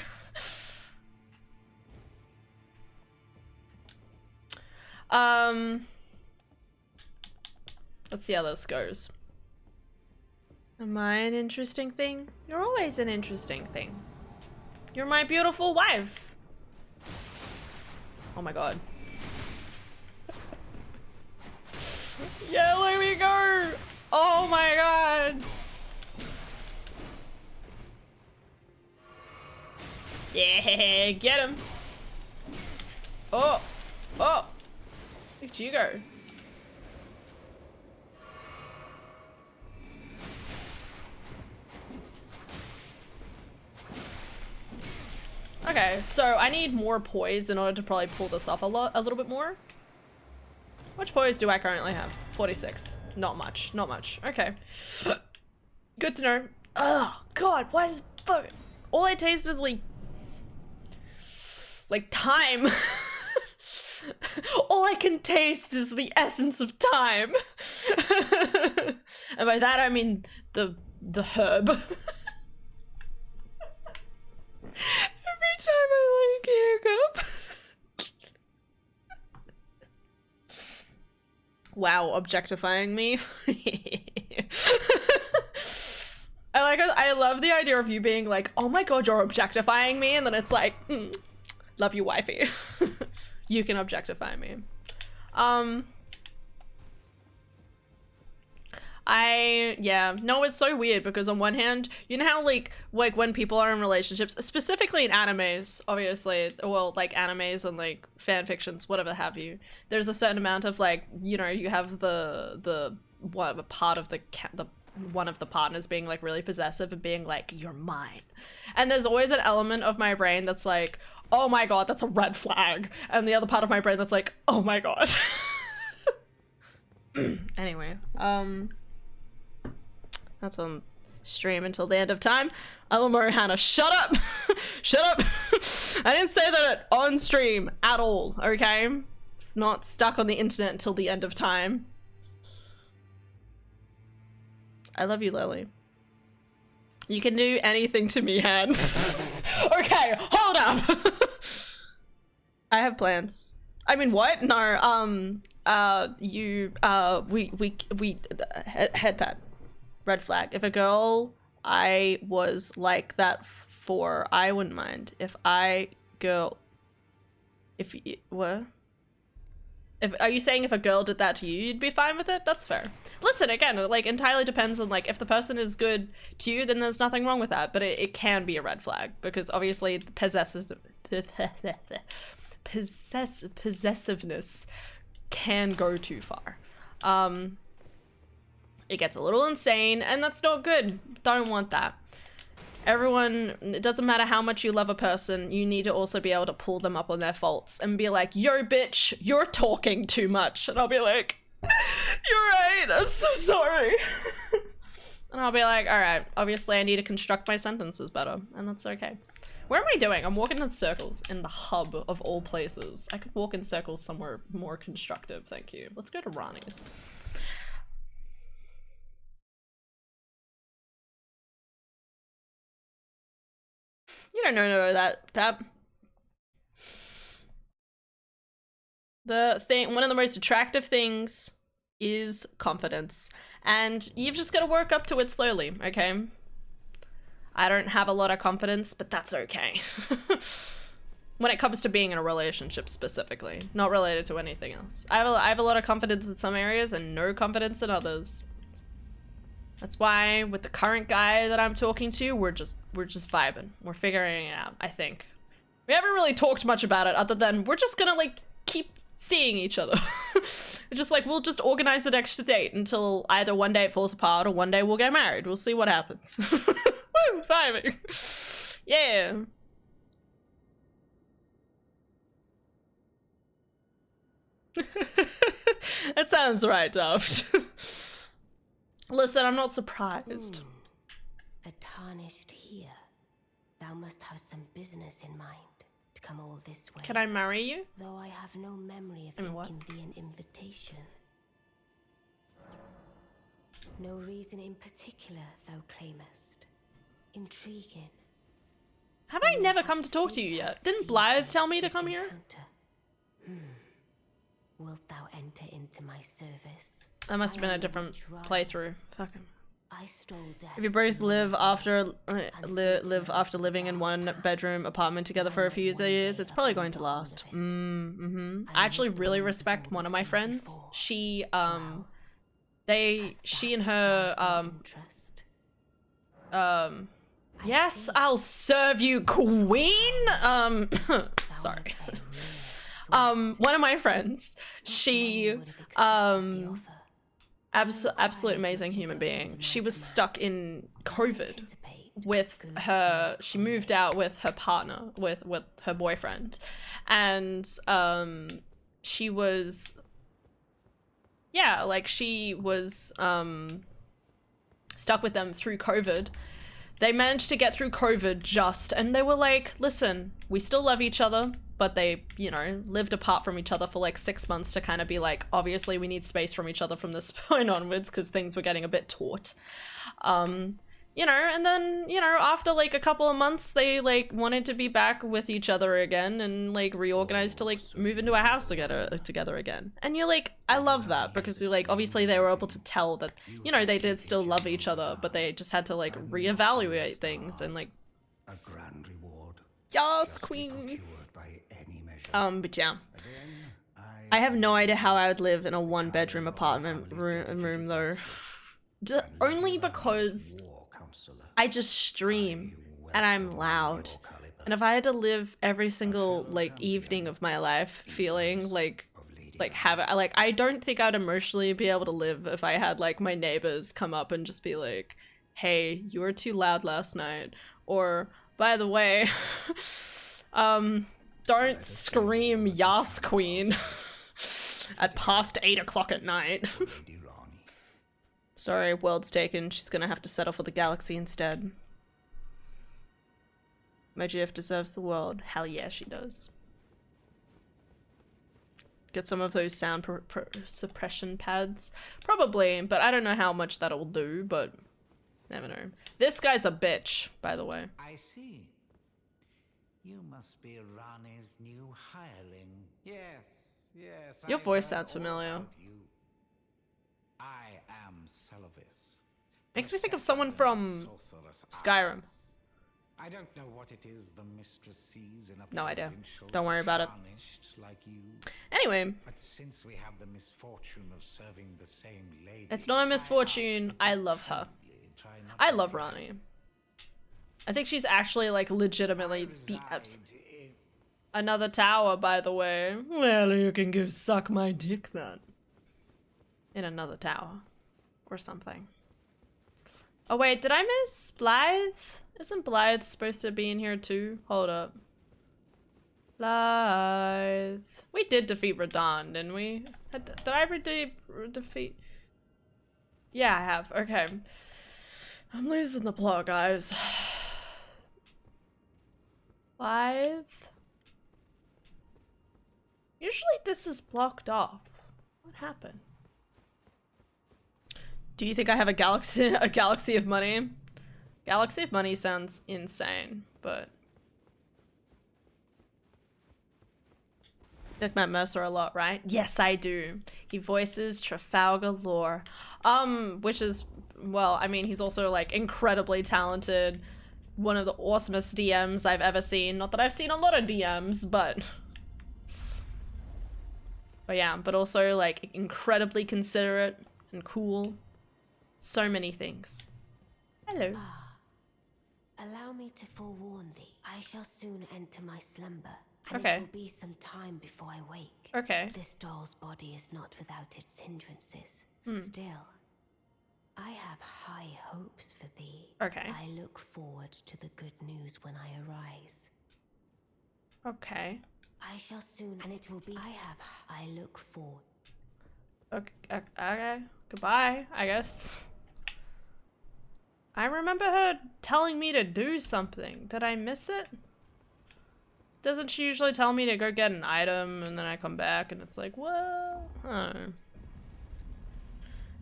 Let's see how this goes. Am I an interesting thing? You're always an interesting thing. You're my beautiful wife. Oh my god. Yeah, let me go! Oh my god! Yeah, get him! Oh! Oh! Where'd you go? Okay, so I need more poise in order to probably pull this off a little bit more. Which poise do I currently have? 46. Not much, not much. Okay. Good to know. Oh god, why does fuck all I taste is like time. All I can taste is the essence of time. And by that I mean the herb. Every time I hiccup. Wow, objectifying me. I love the idea of you being like, oh my god, you're objectifying me, and then it's like, love you, wifey. You can objectify me. No, it's so weird because on one hand, you know how like when people are in relationships, specifically in animes, obviously, well, like animes and like fan fictions, whatever have you, there's a certain amount of like, you know, you have the part of one of the partners being like really possessive and being like, you're mine. And there's always an element of my brain that's like, oh my god, that's a red flag. And the other part of my brain that's like, oh my god. Anyway, that's on stream until the end of time. Alamo Hannah, shut up! Shut up! I didn't say that on stream at all, okay? It's not stuck on the internet until the end of time. I love you, Lily. You can do anything to me, Han. Okay, hold up! I have plans. I mean, what? No, head pat. Red flag. If a girl I was like that for, I wouldn't mind. Are you saying if a girl did that to you, you'd be fine with it? That's fair. Listen, again, like, entirely depends on, like, if the person is good to you, then there's nothing wrong with that, but it can be a red flag, because obviously possessiveness can go too far. It gets a little insane, and that's not good. Don't want that. Everyone, it doesn't matter how much you love a person, you need to also be able to pull them up on their faults and be like, yo bitch, you're talking too much. And I'll be like, you're right, I'm so sorry. And I'll be like, all right, obviously I need to construct my sentences better, and that's okay. Where am I doing? I'm walking in circles in the hub of all places. I could walk in circles somewhere more constructive, thank you. Let's go to Rani's. You don't know that. One of the most attractive things is confidence, and you've just got to work up to it slowly, okay? I don't have a lot of confidence, but that's okay. When it comes to being in a relationship specifically, not related to anything else. I have a lot of confidence in some areas and no confidence in others. That's why with the current guy that I'm talking to, we're just vibing. We're figuring it out, I think. We haven't really talked much about it other than we're just gonna like keep seeing each other. It's just like, we'll just organize the next date until either one day it falls apart or one day we'll get married. We'll see what happens. Woo, vibing. Yeah. That sounds right, Daft. Listen, I'm not surprised. A tarnished here. Thou must have some business in mind to come all this way. Can I marry you? Though I have no memory of making thee an invitation. No reason in particular thou claimest. Intriguing. Have I never come to talk to you yet? Didn't Blythe tell me to come here? Wilt thou enter into my service? That must have been a different playthrough. Fuck him. I stole death. If you both live after living in one bedroom apartment together for a few years, it's probably going to last. I actually really respect one of my friends. She and her yes, I'll serve you, queen. Sorry. One of my friends, she absolute amazing human being. She was stuck in COVID with her, she moved out with her partner, with her boyfriend, and she was, yeah, like she was stuck with them through COVID. They managed to get through COVID and they were like, listen, we still love each other, but they, you know, lived apart from each other for like 6 months to kind of be like, obviously we need space from each other from this point onwards because things were getting a bit taut. You know, and then, you know, after like a couple of months, they like wanted to be back with each other again and like reorganized to like move into a house together again. And you're like, I love that because you're like, obviously they were able to tell that, you know, they did still love each other, but they just had to like reevaluate things and like, a grand reward. Yes, queen. But yeah. I have no idea how I would live in a one-bedroom apartment room though. Only because I just stream and I'm loud. And if I had to live every single like evening of my life feeling like I don't think I'd emotionally be able to live if I had like my neighbors come up and just be like, hey, you were too loud last night. Or, by the way, don't scream Yas Queen at past 8 o'clock at night. Sorry, world's taken. She's gonna have to settle for the galaxy instead. Mojif deserves the world. Hell yeah, she does. Get some of those sound suppression pads? Probably, but I don't know how much that'll do, but never know. This guy's a bitch, by the way. I see. You must be Rani's new hireling. Yes. Your voice sounds familiar. I am Celovis. Makes me think of someone from Skyrim. I don't know what it is the mistress sees in a No idea. provincial Don't worry about it. tarnished like you. Anyway, But since we have the misfortune of serving the same lady, it's not a misfortune. I love her. I love Rani. I think she's actually like legitimately the another tower, by the way. Well, you can go suck my dick then. In another tower. Or something. Oh wait, did I miss Blythe? Isn't Blythe supposed to be in here too? Hold up. Blythe. We did defeat Radon, didn't we? Did I ever defeat? Yeah, I have. Okay. I'm losing the plot, guys. Blythe. Usually this is blocked off. What happened? Do you think I have a galaxy of money? Galaxy of money sounds insane, but you like Matt Mercer a lot, right? Yes, I do. He voices Trafalgar Law. Which is, well, I mean, he's also like incredibly talented. One of the awesomest DMs I've ever seen. Not that I've seen a lot of DMs, but yeah, but also like incredibly considerate and cool. So many things. Hello. Allow me to forewarn thee. I shall soon enter my slumber, and Okay. it will be some time before I wake. Okay. This doll's body is not without its hindrances. Still, I have high hopes for thee. Okay. I look forward to the good news when I arise. Okay. I shall soon, and it will be. I look forward. Okay. Goodbye, I guess. I remember her telling me to do something. Did I miss it? Doesn't she usually tell me to go get an item and then I come back and it's like, well, huh.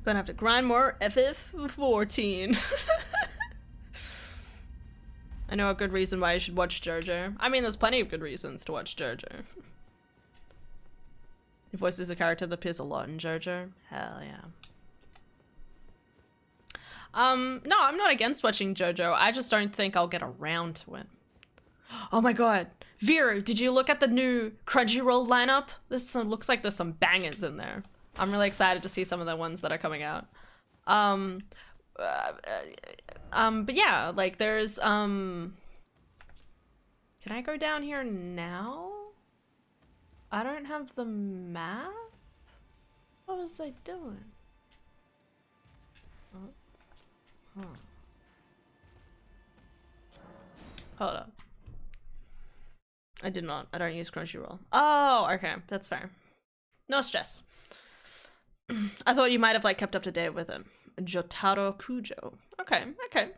Gonna have to grind more FF14. I know a good reason why you should watch JoJo. I mean, there's plenty of good reasons to watch JoJo. He voices a character that appears a lot in JoJo. Hell yeah. No, I'm not against watching JoJo. I just don't think I'll get around to it. Oh my god. Vera, did you look at the new Crunchyroll lineup? This looks like there's some bangers in there. I'm really excited to see some of the ones that are coming out. But yeah, like there's, can I go down here now? I don't have the map? What was I doing? Oh. Huh. Hold up. I did not. I don't use Crunchyroll. Oh, okay. That's fair. No stress. I thought you might have like kept up to date with him. Jotaro Kujo. Okay, okay.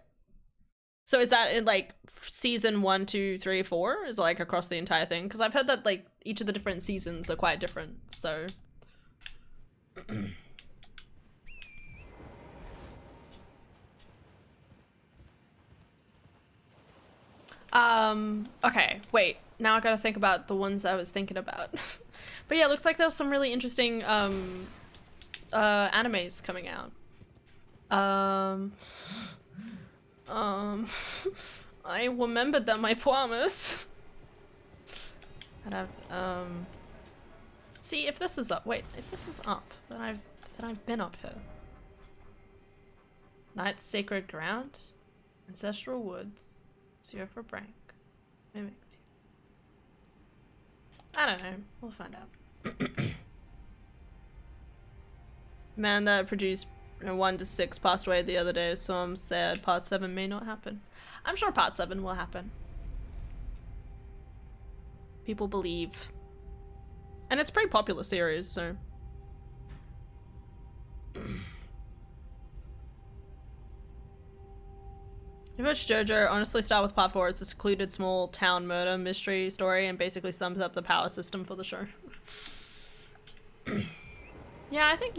So is that in like season 1, 2, 3, 4? Is it like across the entire thing? Because I've heard that like each of the different seasons are quite different, so. Okay, wait. Now I gotta think about the ones I was thinking about. But yeah, it looks like there's some really interesting animes coming out. I remembered them, I promise. I'd have, see if this is up. Wait, if this is up, then I've been up here. Night's Sacred Ground, Ancestral Woods, Zero for Brank, Mimic. I don't know. We'll find out. Man that produced 1 to 6 passed away the other day, so I'm sad part 7 may not happen. I'm sure part 7 will happen. People believe. And it's a pretty popular series, so. You watch JoJo, honestly start with part 4. It's a secluded small town murder mystery story and basically sums up the power system for the show. Yeah, I think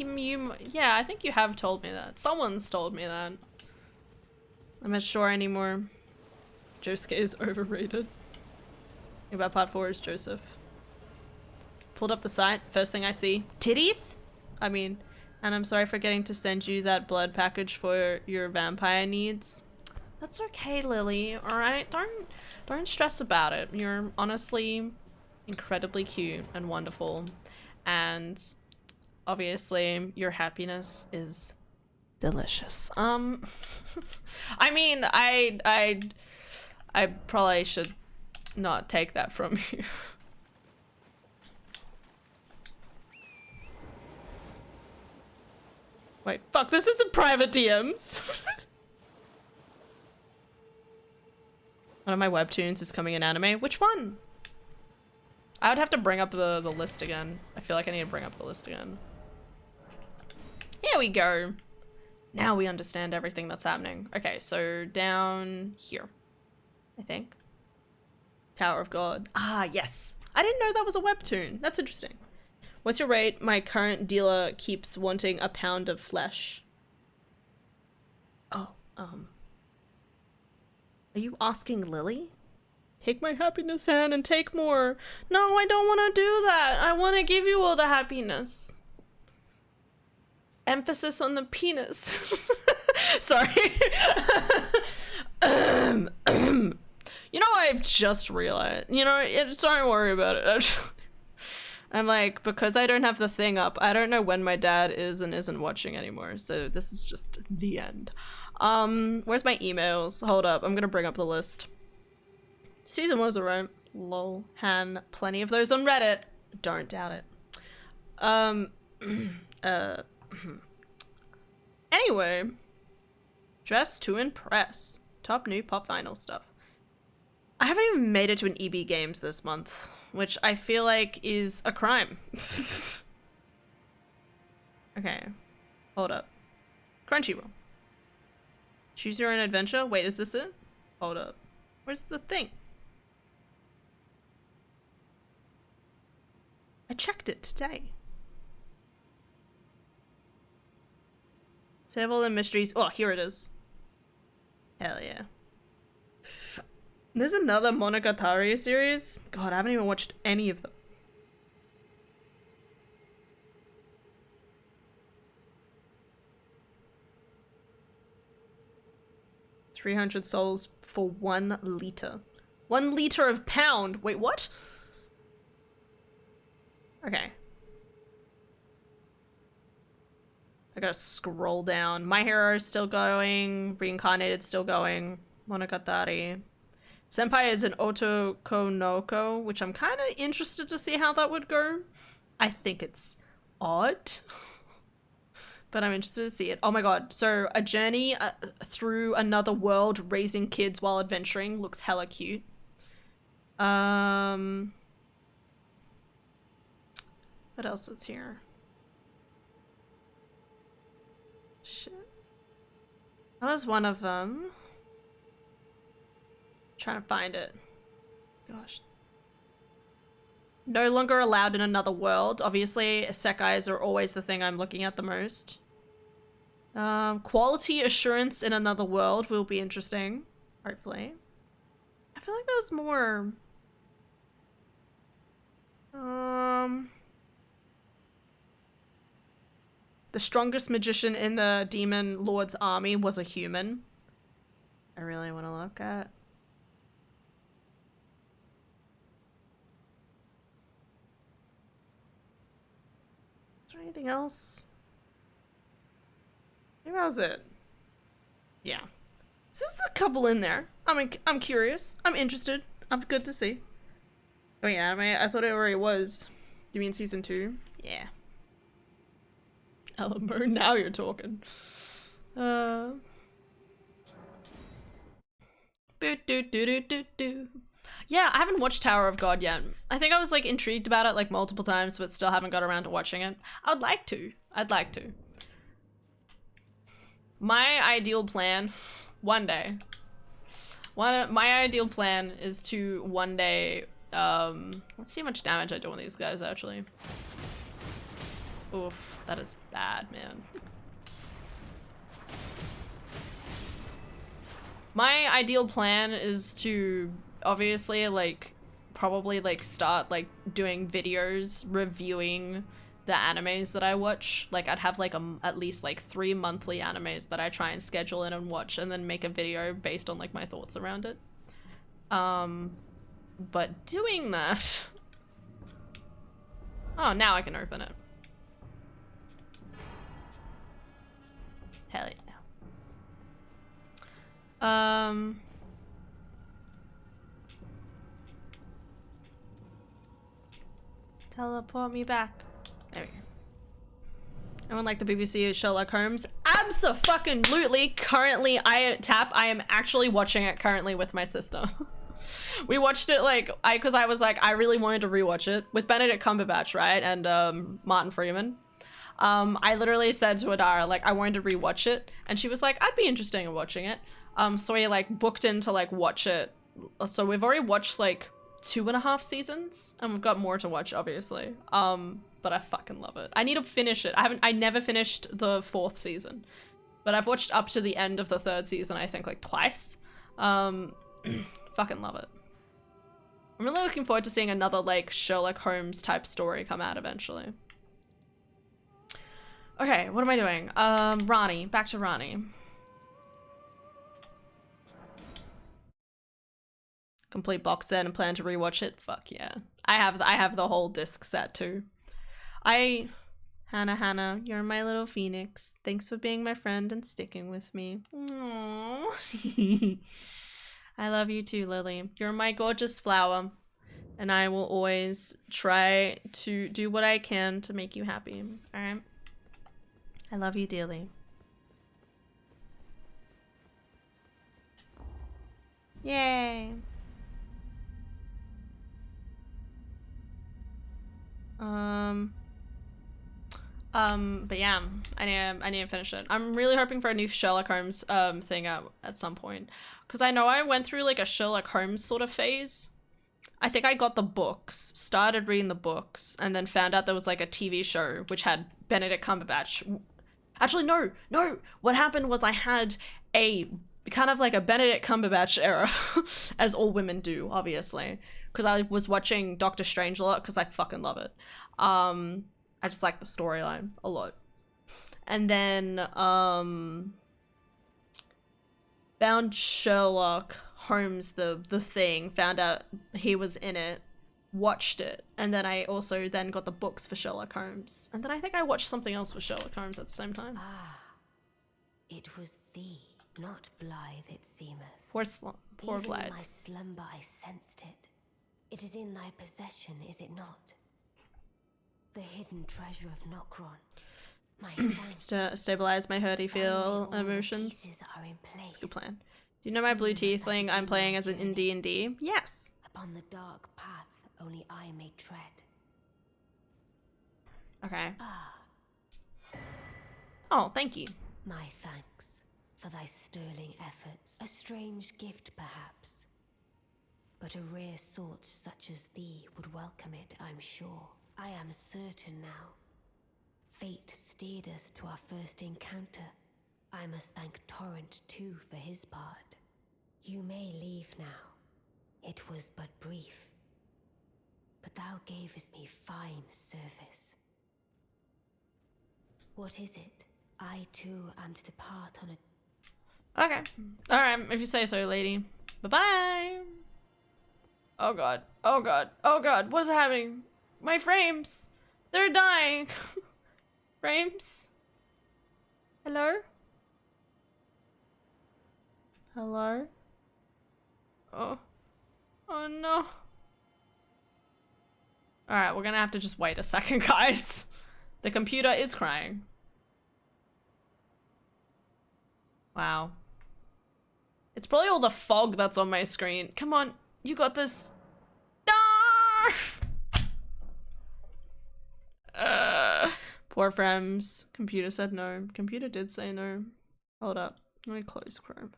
yeah, I think you have told me that. Someone's told me that. I'm not sure anymore. Josuke is overrated. About part 4 is Joseph. Pulled up the site, first thing I see, titties? I mean, and I'm sorry for getting to send you that blood package for your vampire needs. That's okay, Lily, alright? Don't stress about it. You're honestly incredibly cute and wonderful. And obviously your happiness is delicious. I mean, I probably should not take that from you. Wait, fuck, this isn't private DMs. One of my webtoons is coming in anime. Which one? I would have to bring up the list again. I feel like I need to bring up the list again. Here we go. Now we understand everything that's happening. Okay, so down here, I think. Tower of God. Ah, yes. I didn't know that was a webtoon. That's interesting. What's your rate? My current dealer keeps wanting a pound of flesh. Oh, are you asking Lily? Take my happiness hand and take more. No, I don't want to do that. I want to give you all the happiness. Emphasis on the penis. Sorry. You know, I've just realized, you know, don't worry about it. I'm like, because I don't have the thing up, I don't know when my dad is and isn't watching anymore. So this is just the end. Where's my emails? Hold up, I'm gonna bring up the list. Season 1 was alright. Lol. Han, plenty of those on Reddit. Don't doubt it. Anyway. Dress to impress. Top new pop vinyl stuff. I haven't even made it to an EB Games this month, which I feel like is a crime. Okay. Hold up. Crunchyroll. Choose your own adventure? Wait, is this it? Hold up. Where's the thing? I checked it today. Save all the mysteries. Oh, here it is. Hell yeah. There's another Monogatari series. God, I haven't even watched any of them. $300 souls for 1 liter. 1 liter of pound. Wait, what? Okay. I gotta scroll down. My Hero is still going. Reincarnated still going. Monogatari. Senpai is an Otokonoko, which I'm kind of interested to see how that would go. I think it's odd. But I'm interested to see it. Oh my god. So a journey through another world raising kids while adventuring looks hella cute. What else is here? Shit. That was one of them. Trying to find it. Gosh. No longer allowed in another world. Obviously, isekais are always the thing I'm looking at the most. Quality assurance in another world will be interesting. Hopefully. I feel like there was more. The strongest magician in the demon lord's army was a human. I really want to look at. Is there anything else? Maybe that was it. Yeah. So there's a couple in there. I'm curious. I'm interested. I'm good to see. Oh yeah, I thought it already was. You mean season 2? Yeah. Alamo, now you're talking. Yeah, I haven't watched Tower of God yet. I think I was like intrigued about it like multiple times, but still haven't got around to watching it. I'd like to. I'd like to. My ideal plan, one day. My ideal plan is to one day, let's see how much damage I do on these guys actually. Oof, that is bad, man. My ideal plan is to obviously like probably like start like doing videos reviewing the animes that I watch. Like I'd have like at least like 3 monthly animes that I try and schedule in and watch and then make a video based on like my thoughts around it. But doing that. Oh, now I can open it. Hell yeah. Teleport me back. There we go. Anyone like the BBC Sherlock Holmes? Abso-fucking-lutely. Currently, I am actually watching it currently with my sister. We watched it like, cause I was like, I really wanted to rewatch it with Benedict Cumberbatch, right? And Martin Freeman. I literally said to Adara, like, I wanted to rewatch it. And she was like, I'd be interested in watching it. So we like booked in to like watch it. So we've already watched like 2.5 seasons and we've got more to watch obviously. But I fucking love it. I need to finish it. I never finished the 4th season, but I've watched up to the end of the 3rd season, I think like twice. Fucking love it. I'm really looking forward to seeing another like Sherlock Holmes type story come out eventually. Okay, what am I doing? Rani, back to Rani. Complete box set and plan to rewatch it. Fuck yeah. I have the whole disc set too. Hannah, you're my little phoenix. Thanks for being my friend and sticking with me. Aww. I love you too, Lily. You're my gorgeous flower. And I will always try to do what I can to make you happy. Alright? I love you dearly. Yay. But yeah, I need to finish it. I'm really hoping for a new Sherlock Holmes thing at some point, because I know I went through like a Sherlock Holmes sort of phase. I think I got the books, started reading the books, and then found out there was like a TV show which had Benedict Cumberbatch. Actually, no. What happened was I had a kind of like a Benedict Cumberbatch era, as all women do, obviously, because I was watching Doctor Strange a lot because I fucking love it. I just like the storyline a lot. And then found Sherlock Holmes, the thing, found out he was in it, watched it, and then I also then got the books for Sherlock Holmes. And then I think I watched something else with Sherlock Holmes at the same time. Ah, it was thee, not Blythe it seemeth. Poor Even Blythe. in my slumber I sensed it. It is in thy possession, is it not? The hidden treasure of Nokron. My thanks. Stabilize my hurty feel Finally, all the emotions. pieces are in place. That's a good plan. Do you know my blue tiefling I'm playing as an in D&D? Yes. Upon the dark path only I may tread. Okay. Ah, Oh, thank you. my thanks for thy sterling efforts. A strange gift, perhaps, but a rare sort such as thee would welcome it, I'm sure. I am certain now. Fate steered us to our first encounter. I must thank Torrent too for his part. You may leave now. It was but brief, but thou gavest me fine service. What is it? I too am to depart on a... Okay. Alright, if you say so, lady. Bye-bye. Oh god. Oh god. Oh god. What is happening? My frames! They're dying! Frames? Hello? Hello? Oh. Oh no. Alright, we're gonna have to just wait a second, guys. The computer is crying. Wow. It's probably all the fog that's on my screen. Come on, you got this. Poor frames. Computer said no. Computer did say no. Hold up. Let me close Chrome.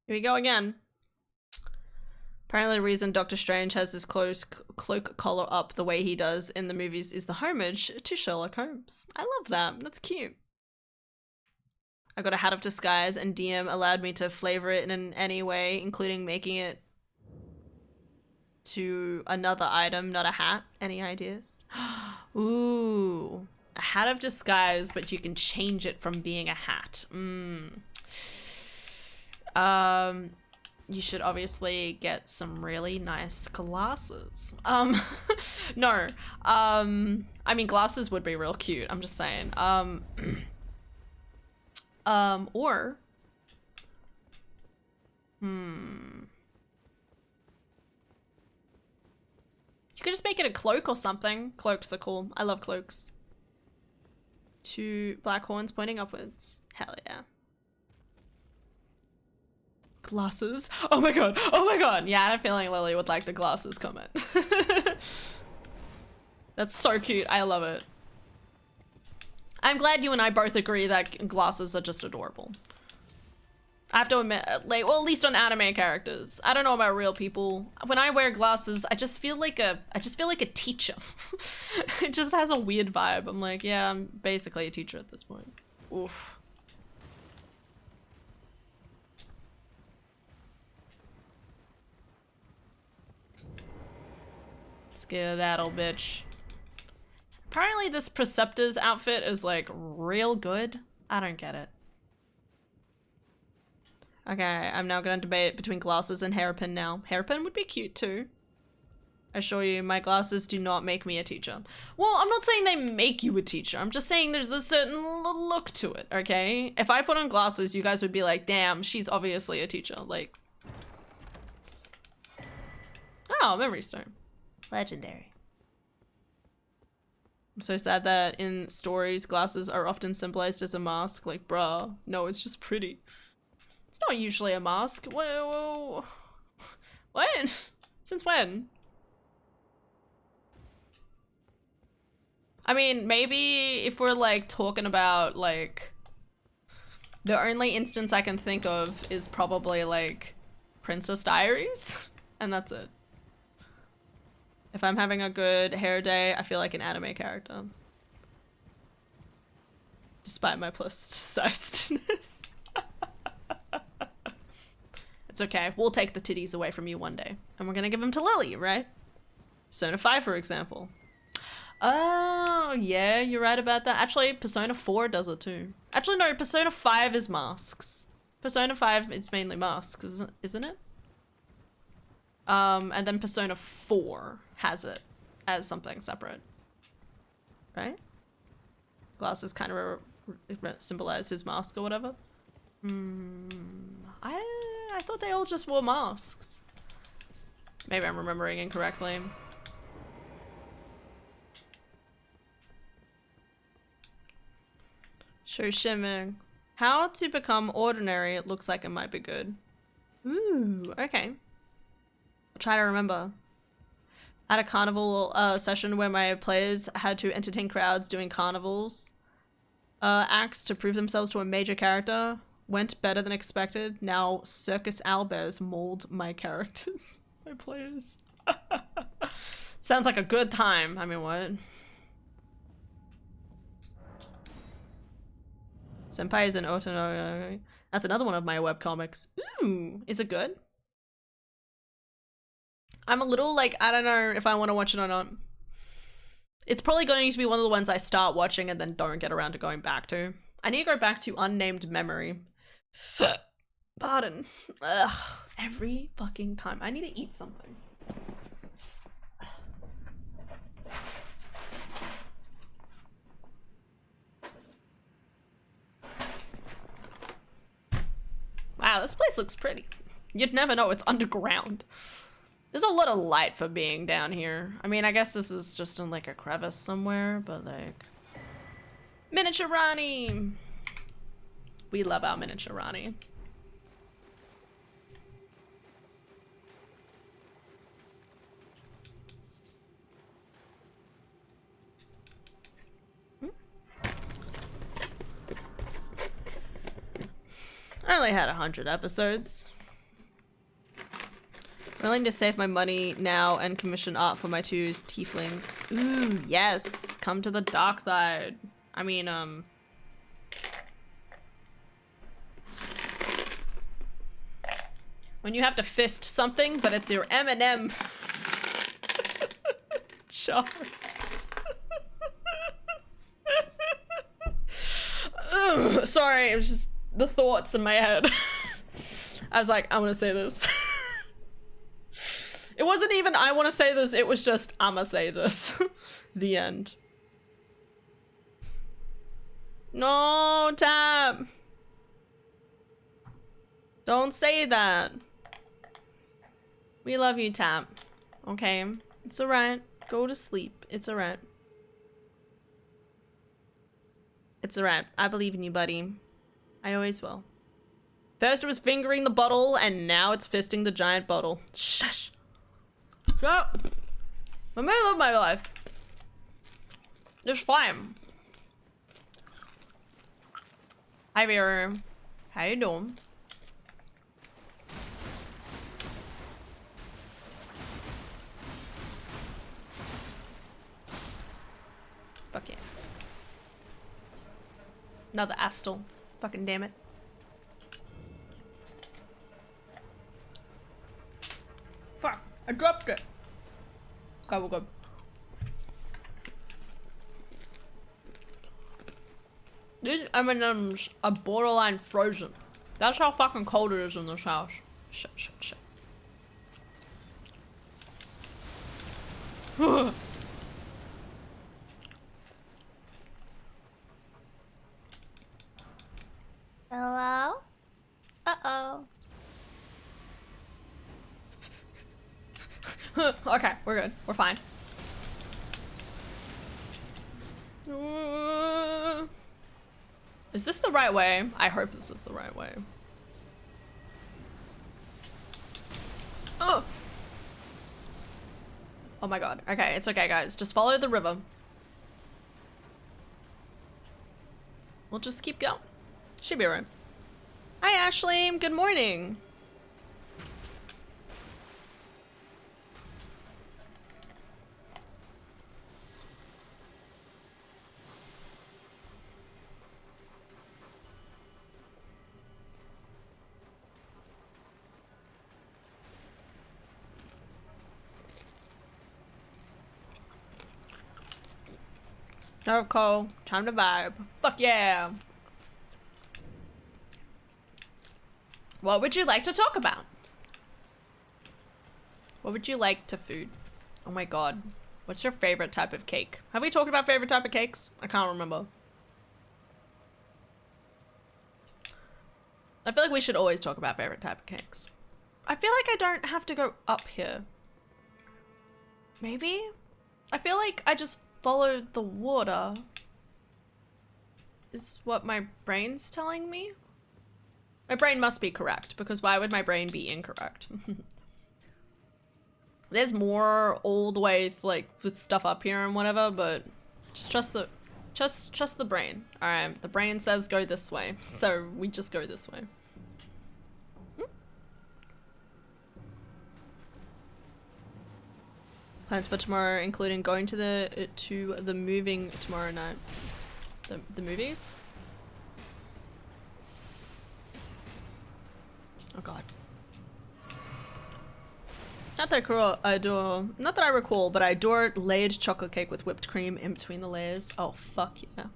Here we go again. Apparently the reason Doctor Strange has his cloak collar up the way he does in the movies is the homage to Sherlock Holmes. I love that. That's cute. I got a hat of disguise and DM allowed me to flavor it in any way, including making it to another item, not a hat. Any ideas? Ooh. A hat of disguise, but you can change it from being a hat. You should obviously get some really nice glasses. No. I mean, glasses would be real cute. I'm just saying. Or... You could just make it a cloak or something. Cloaks are cool. I love cloaks. 2 black horns pointing upwards. Hell yeah. Glasses. Oh my god. Oh my god. Yeah, I had a feeling Lily would like the glasses comment. That's so cute. I love it. I'm glad you and I both agree that glasses are just adorable. I have to admit, like, well, at least on anime characters. I don't know about real people. When I wear glasses, I just feel like a teacher. It just has a weird vibe. I'm like, yeah, I'm basically a teacher at this point. Oof. Skedaddle, bitch. Apparently this Preceptor's outfit is like real good. I don't get it. Okay, I'm now gonna debate between glasses and hairpin now. Hairpin would be cute too. I assure you, my glasses do not make me a teacher. Well, I'm not saying they make you a teacher. I'm just saying there's a certain look to it, okay? If I put on glasses, you guys would be like, damn, she's obviously a teacher. Like... Oh, memory stone. Legendary. I'm so sad that in stories, glasses are often symbolized as a mask. Like, bruh, no, it's just pretty. It's not usually a mask. Whoa. When? Since when? I mean, maybe if we're like talking about like the only instance I can think of is probably like Princess Diaries, and that's it. If I'm having a good hair day, I feel like an anime character. Despite my plus sizedness. It's okay, we'll take the titties away from you one day. And we're gonna give them to Lily, right? Persona 5, for example. Oh, yeah, you're right about that. Actually, Persona 4 does it too. Actually, no, Persona 5 is masks. Persona 5 is mainly masks, isn't it? And then Persona 4 has it as something separate. Right? Glasses kind of symbolize his mask or whatever. I thought they all just wore masks. Maybe I'm remembering incorrectly. Show shimming. How to become ordinary. It looks like it might be good. Ooh, okay. I'll try to remember. At a carnival session where my players had to entertain crowds doing carnivals acts to prove themselves to a major character. Went better than expected. Now circus owlbears mold my characters. My players. Sounds like a good time. I mean, what? Senpai is an Otono. That's another one of my webcomics. Ooh, is it good? I'm a little like, I don't know if I want to watch it or not. It's probably going to be one of the ones I start watching and then don't get around to going back to. I need to go back to Unnamed Memory. Pardon. Ugh, every fucking time. I need to eat something. Wow, this place looks pretty. You'd never know it's underground. There's a lot of light for being down here. I mean, I guess this is just in like a crevice somewhere, but like... Miniature Rani! We love our miniature Rani. I only had 100 episodes. Willing to save my money now and commission art for my 2 tieflings. Ooh, yes. Come to the dark side. I mean, when you have to fist something, but it's your M&M jar. Ugh, sorry, it was just the thoughts in my head. I was like, I want to say this. It wasn't even, I want to say this, it was just, I'ma say this. The end. No, Tap. Don't say that. We love you, Tap. Okay, it's alright. Go to sleep. It's alright. It's alright. I believe in you, buddy. I always will. First it was fingering the bottle, and now it's fisting the giant bottle. Shush. Shut up. I may live my life. It's fine. Hi, Vera. How you doing? Fuck yeah. Another Astal. Fucking damn it. Fuck. I dropped it. Okay, we're good. These M&Ms are borderline frozen. That's how fucking cold it is in this house. Shit, shit, shit. Hello? Uh-oh. Okay, we're good. We're fine. right way? I hope this is the right way. Oh! Oh my god. Okay, it's okay, guys. Just follow the river. We'll just keep going. Should be right. Hi, Ashley. Good morning. Oh, Cole. Time to vibe. Fuck yeah. What would you like to talk about? What would you like to food? Oh my god. What's your favorite type of cake? Have we talked about favorite type of cakes? I can't remember. I feel like we should always talk about favorite type of cakes. I feel like I don't have to go up here. Maybe? I feel like I just followed the water. Is what my brain's telling me? My brain must be correct, because why would my brain be incorrect? There's more all the way like with stuff up here and whatever, but just trust the brain. Alright, the brain says go this way, so we just go this way. Plans for tomorrow, including going to the moving tomorrow night. The movies? Oh god. Not that I recall, but I adore layered chocolate cake with whipped cream in between the layers. Oh fuck yeah.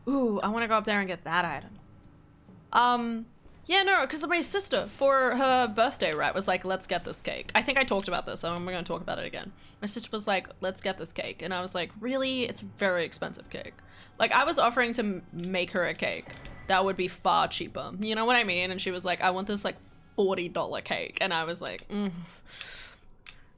Ooh, I want to go up there and get that item. Yeah, no, because my sister, for her birthday, right, was like, let's get this cake. I think I talked about this, so I'm gonna talk about it again. My sister was like, let's get this cake. And I was like, really? It's a very expensive cake. Like, I was offering to make her a cake that would be far cheaper. You know what I mean? And she was like, I want this, like, $40 cake. And I was like,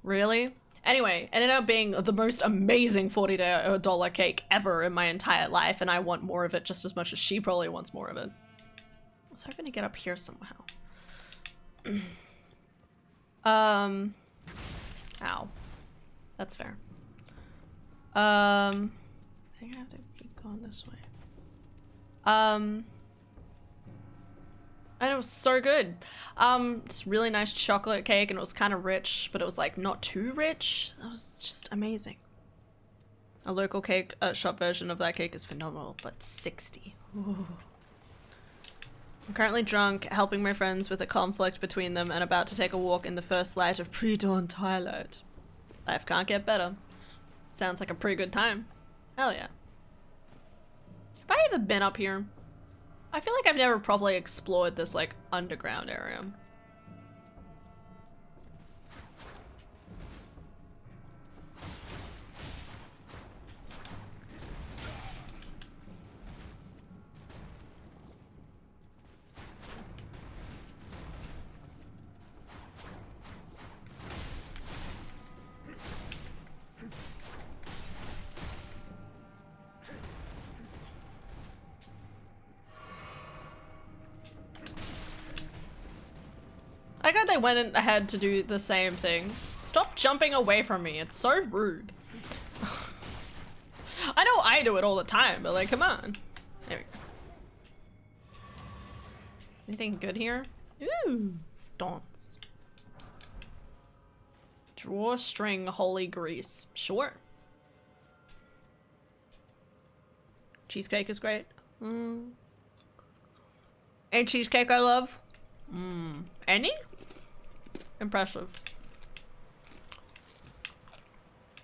really? Anyway, it ended up being the most amazing $40 cake ever in my entire life, and I want more of it just as much as she probably wants more of it. I was hoping to get up here somehow. Ow. That's fair. I think I have to keep going this way. And it was so good. It's really nice chocolate cake, and it was kind of rich, but it was like not too rich. That was just amazing. A local cake shop version of that cake is phenomenal, but 60. Ooh. I'm currently drunk, helping my friends with a conflict between them, and about to take a walk in the first light of pre-dawn twilight. Life can't get better. Sounds like a pretty good time. Hell yeah. Have I ever been up here? I feel like I've never properly explored this, like, underground area. I got they went ahead to do the same thing. Stop jumping away from me, it's so rude. I know I do it all the time, but like, come on. There we go. Anything good here? Ooh, stonks. Drawstring holy grease. Sure. Cheesecake is great. And cheesecake I love. Any? Impressive.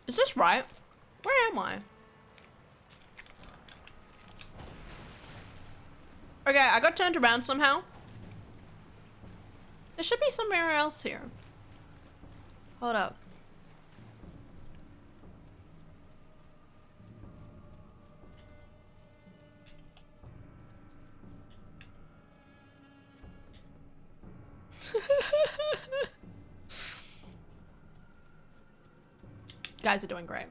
Is this right? Where am I? Okay, I got turned around somehow. There should be somewhere else here. Hold up. Guys are doing great.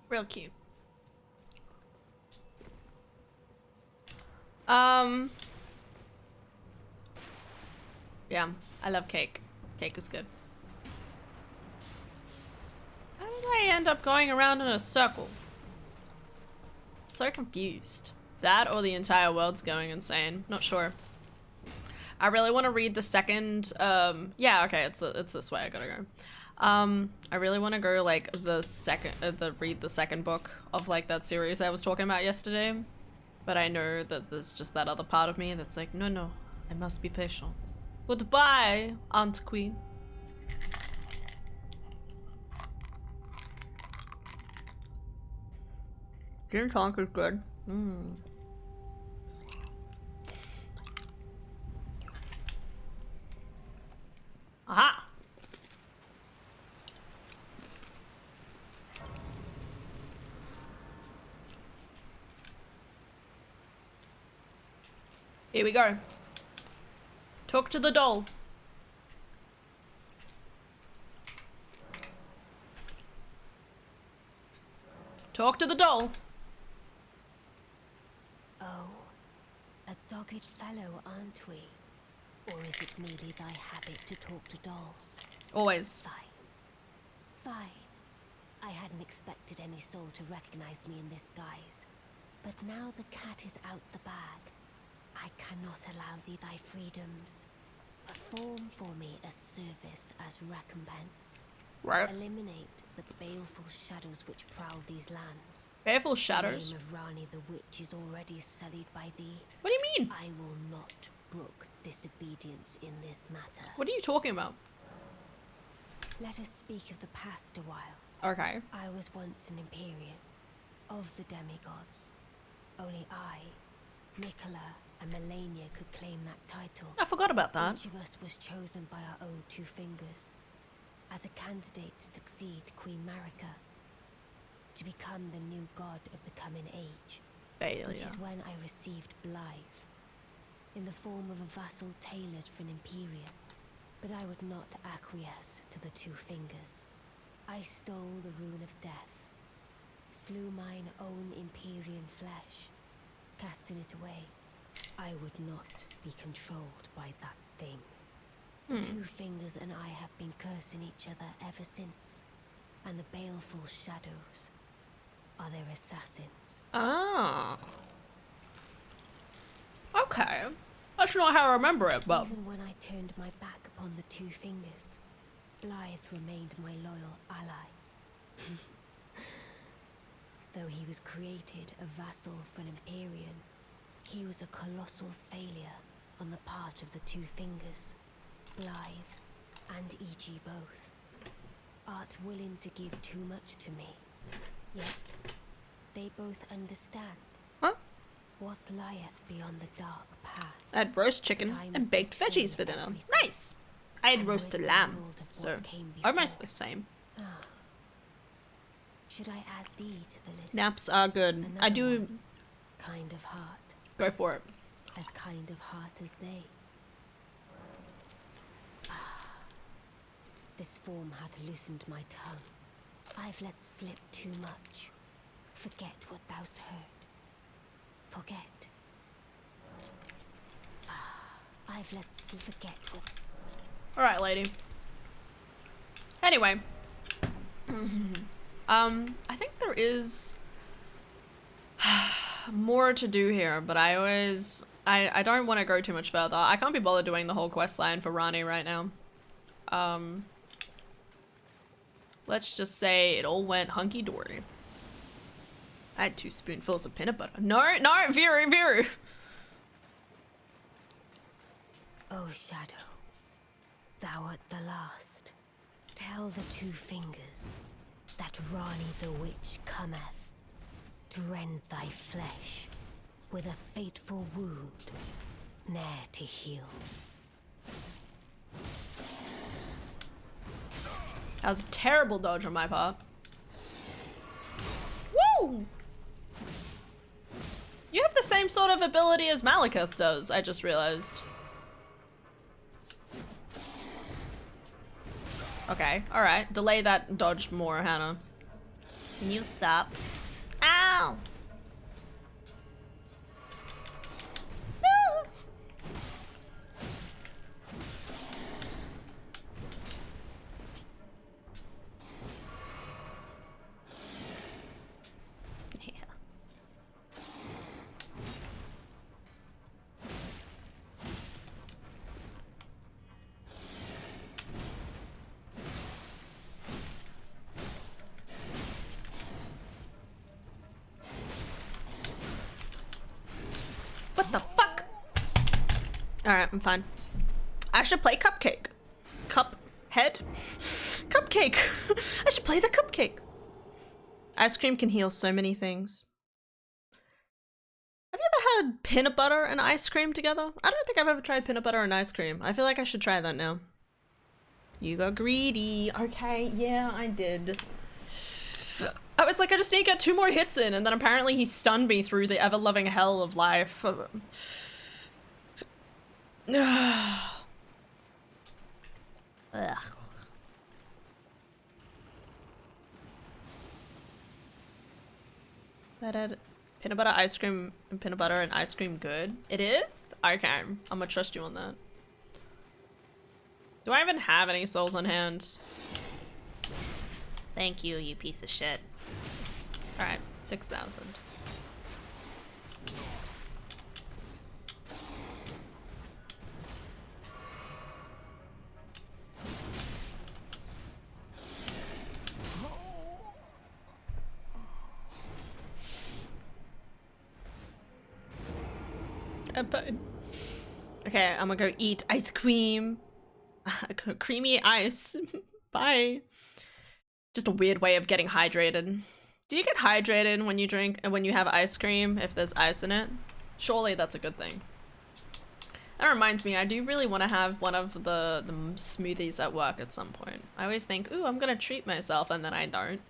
Real cute. Yeah, I love cake. Cake is good. How did I end up going around in a circle? I'm so confused. That or the entire world's going insane. Not sure. I really want to read the second, yeah, okay, it's this way I gotta go. I really want to go, like, read the second book of, like, that series I was talking about yesterday. But I know that there's just that other part of me that's like, no, I must be patient. Goodbye, Aunt Queen. Gin tonic is good. Aha! Here we go. Talk to the doll. Talk to the doll. Oh, a dogged fellow, aren't we? Or is it merely thy habit to talk to dolls? Always. Fine. I hadn't expected any soul to recognize me in this guise. But now the cat is out the bag, I cannot allow thee thy freedoms. Perform for me a service as recompense. Right. Eliminate the baleful shadows which prowl these lands. Baleful shadows? The name of Rani the Witch is already sullied by thee. What do you mean? I will not brook disobedience in this matter. What are you talking about? Let us speak of the past a while. Okay. I was once an Empyrean of the demigods. Only I, Nicola, and Melania could claim that title. I forgot about that. Each of us was chosen by our own two fingers as a candidate to succeed Queen Marika, to become the new god of the coming age. Which is when I received Blythe, in the form of a vassal tailored for an Empyrean. But I would not acquiesce to the two fingers. I stole the rune of death, slew mine own Empyrean flesh, casting it away. I would not be controlled by that thing. The two fingers and I have been cursing each other ever since, and the baleful shadows are their assassins. Ah. Okay. That's not how I remember it, but... Even when I turned my back upon the two fingers, Blythe remained my loyal ally. Though he was created a vassal for an Empyrean, he was a colossal failure on the part of the two fingers. Blythe and E.G. both. Art willing to give too much to me, yet they both understand. Huh? What lieth beyond the dark path. I had roast chicken and baked veggies for dinner. Nice! I had roasted lamb, so almost the same. Should I add thee to the list? Naps are good. I do... One. Kind of heart. Go for it. As kind of heart as they. This form hath loosened my tongue. I've let slip too much. Forget what thou'st heard. Forget. I've let slip. Forget what... Alright, lady. Anyway. I think there is more to do here, but I don't want to go too much further. I can't be bothered doing the whole quest line for Rani right now. Let's just say it all went hunky-dory. I had 2 spoonfuls of peanut butter. No, Viru! Oh, Shadow, thou art the last. Tell the two fingers that Rani the Witch cometh to rend thy flesh with a fateful wound, ne'er to heal. That was a terrible dodge on my part. Woo! You have the same sort of ability as Malekith does, I just realized. Okay, alright. Delay that dodge more, Hannah. Can you stop? Ow! Alright, I'm fine. I should play Cupcake. Cuphead? Cupcake! I should play the Cupcake. Ice cream can heal so many things. Have you ever had peanut butter and ice cream together? I don't think I've ever tried peanut butter and ice cream. I feel like I should try that now. You got greedy. Okay, yeah, I did. I was like, I just need to get 2 more hits in, and then apparently he stunned me through the ever-loving hell of life. Ugh. That had peanut butter ice cream and peanut butter and ice cream good? It is? Okay, I'm gonna trust you on that. Do I even have any souls on hand? Thank you, you piece of shit. Alright, 6,000. Okay, I'm gonna go eat ice cream. Creamy ice. Bye. Just a weird way of getting hydrated. Do you get hydrated when you drink and when you have ice cream if there's ice in it? Surely that's a good thing. That reminds me, I do really want to have one of the smoothies at work at some point. I always think, ooh, I'm gonna treat myself, and then I don't.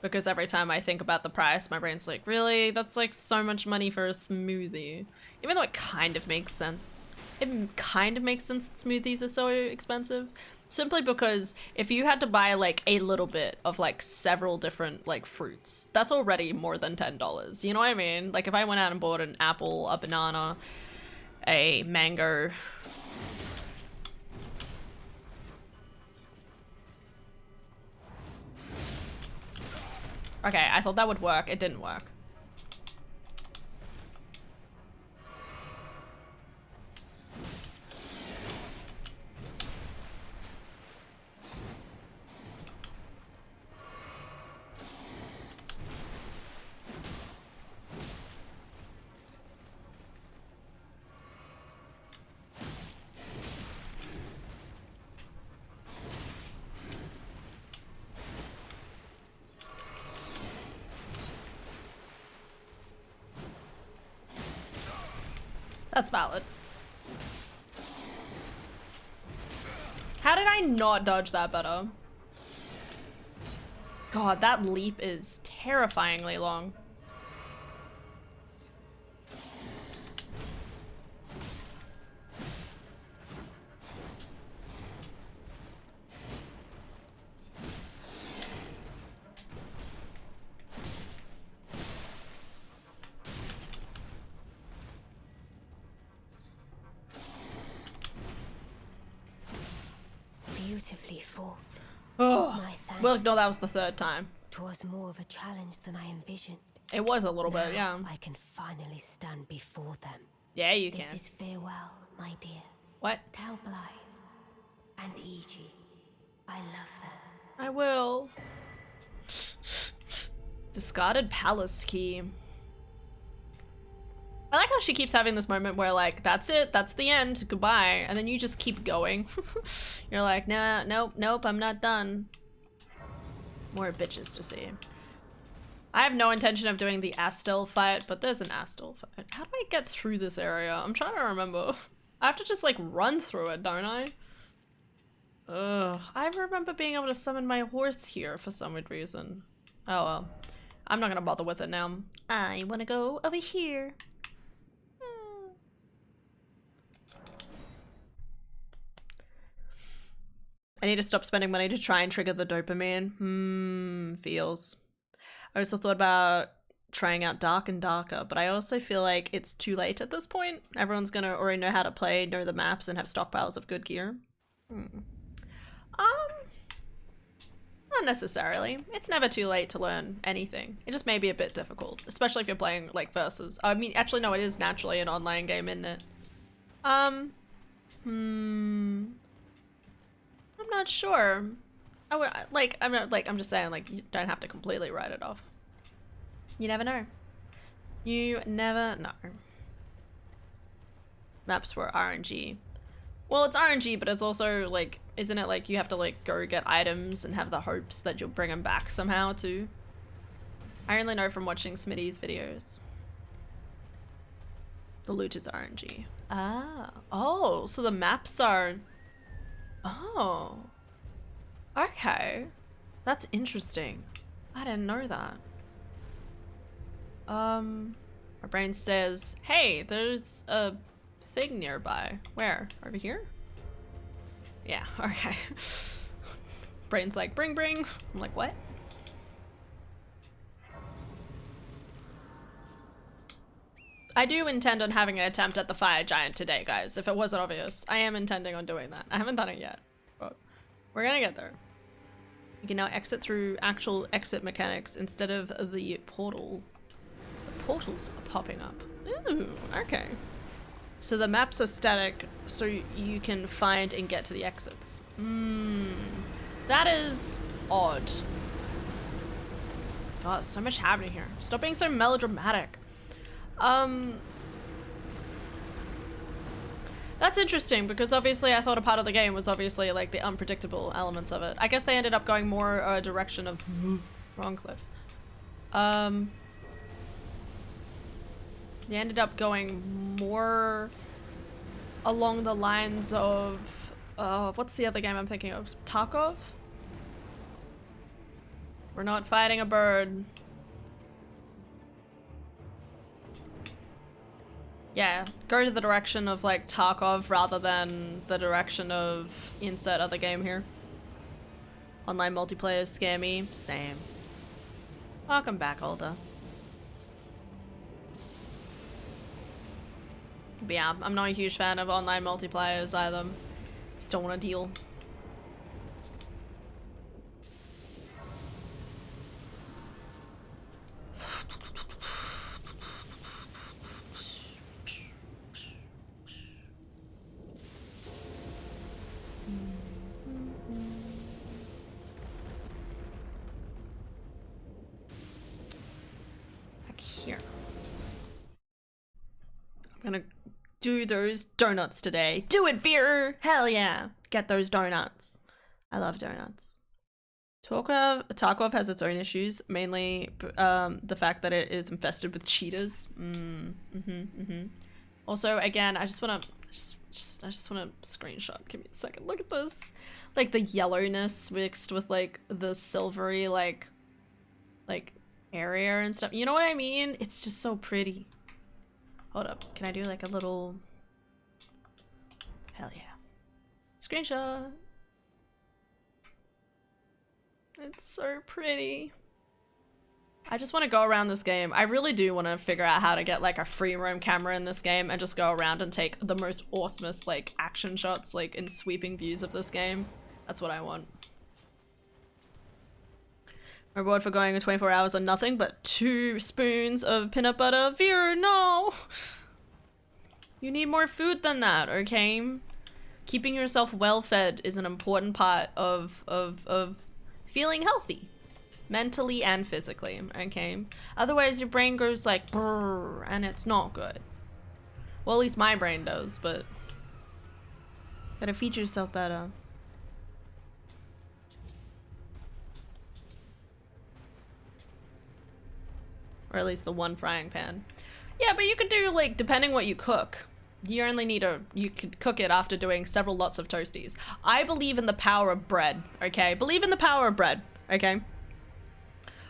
Because every time I think about the price, my brain's like, really? That's like so much money for a smoothie. Even though it kind of makes sense. It kind of makes sense that smoothies are so expensive. Simply because if you had to buy like a little bit of like several different like fruits, that's already more than $10. You know what I mean? Like if I went out and bought an apple, a banana, a mango. Okay, I thought that would work. It didn't work. That's valid. How did I not dodge that better? God, that leap is terrifyingly long. Beautifully fought. Oh, My thanks. well, no, that was the 3rd time. 'Twas more of a challenge than I envisioned. It was a little bit, yeah. I can finally stand before them. Yeah, you This can. is farewell, my dear. What? Tell Blythe and Eg I love them. I will. Discarded palace key. I like how she keeps having this moment where like, that's it, that's the end, goodbye, and then you just keep going. You're like, nah, nope, I'm not done. More bitches to see. I have no intention of doing the Astel fight, but there's an Astel fight. How do I get through this area? I'm trying to remember. I have to just like run through it, don't I? Ugh, I remember being able to summon my horse here for some weird reason. Oh well. I'm not gonna bother with it now. I wanna go over here. I need to stop spending money to try and trigger the dopamine. Feels. I also thought about trying out Dark and Darker, but I also feel like it's too late at this point. Everyone's gonna already know how to play, know the maps, and have stockpiles of good gear. Not necessarily. It's never too late to learn anything. It just may be a bit difficult, especially if you're playing like versus. I mean, actually, no, it is naturally an online game, isn't it? I'm not sure. I would like. I'm just saying, like, you don't have to completely write it off. You never know. You never know. Maps were RNG. Well, it's RNG, but it's also like, isn't it like you have to like go get items and have the hopes that you'll bring them back somehow too? I only know from watching Smitty's videos. The loot is RNG. Ah. Oh, so the maps are... Oh. Okay. That's interesting. I didn't know that. My brain says, hey, there's a thing nearby. Where? Over here? Yeah, okay. Brain's like, bring. I'm like, what? I do intend on having an attempt at the fire giant today, guys, if it wasn't obvious. I am intending on doing that. I haven't done it yet, but we're gonna get there. You can now exit through actual exit mechanics instead of the portal. The portals are popping up. Ooh, okay. So the maps are static, so you can find and get to the exits. That is odd. God, so much happening here. Stop being so melodramatic. That's interesting because obviously I thought a part of the game was obviously like the unpredictable elements of it. I guess they ended up going more a direction of wrong clips. They ended up going more along the lines of what's the other game I'm thinking of? Tarkov? We're not fighting a bird. Yeah, go to the direction of like Tarkov rather than the direction of insert other game here. Online multiplayer scare me. Same. Welcome back, Alda. But yeah, I'm not a huge fan of online multiplayers either. Just don't want to deal. I'm gonna do those donuts today. Do it, Veer! Hell yeah! Get those donuts. I love donuts. Tarkov has its own issues, mainly the fact that it is infested with cheaters. Also, again, I just wanna screenshot. Give me a second. Look at this. Like the yellowness mixed with like the silvery like area and stuff. You know what I mean? It's just so pretty. Hold up, can I do like a little... Hell yeah. Screenshot. It's so pretty. I just want to go around this game. I really do want to figure out how to get like a free roam camera in this game and just go around and take the most awesomest like action shots like in sweeping views of this game. That's what I want. Reward for going 24 hours on nothing but 2 spoons of peanut butter. Veer, no! You need more food than that, okay? Keeping yourself well fed is an important part of feeling healthy. Mentally and physically, okay? Otherwise your brain goes like brrr, and it's not good. Well, at least my brain does, but gotta feed yourself better. Or at least the one frying pan. Yeah, but you could do like, depending what you cook, you only need you could cook it after doing several lots of toasties. I believe in the power of bread, okay? Believe in the power of bread, okay?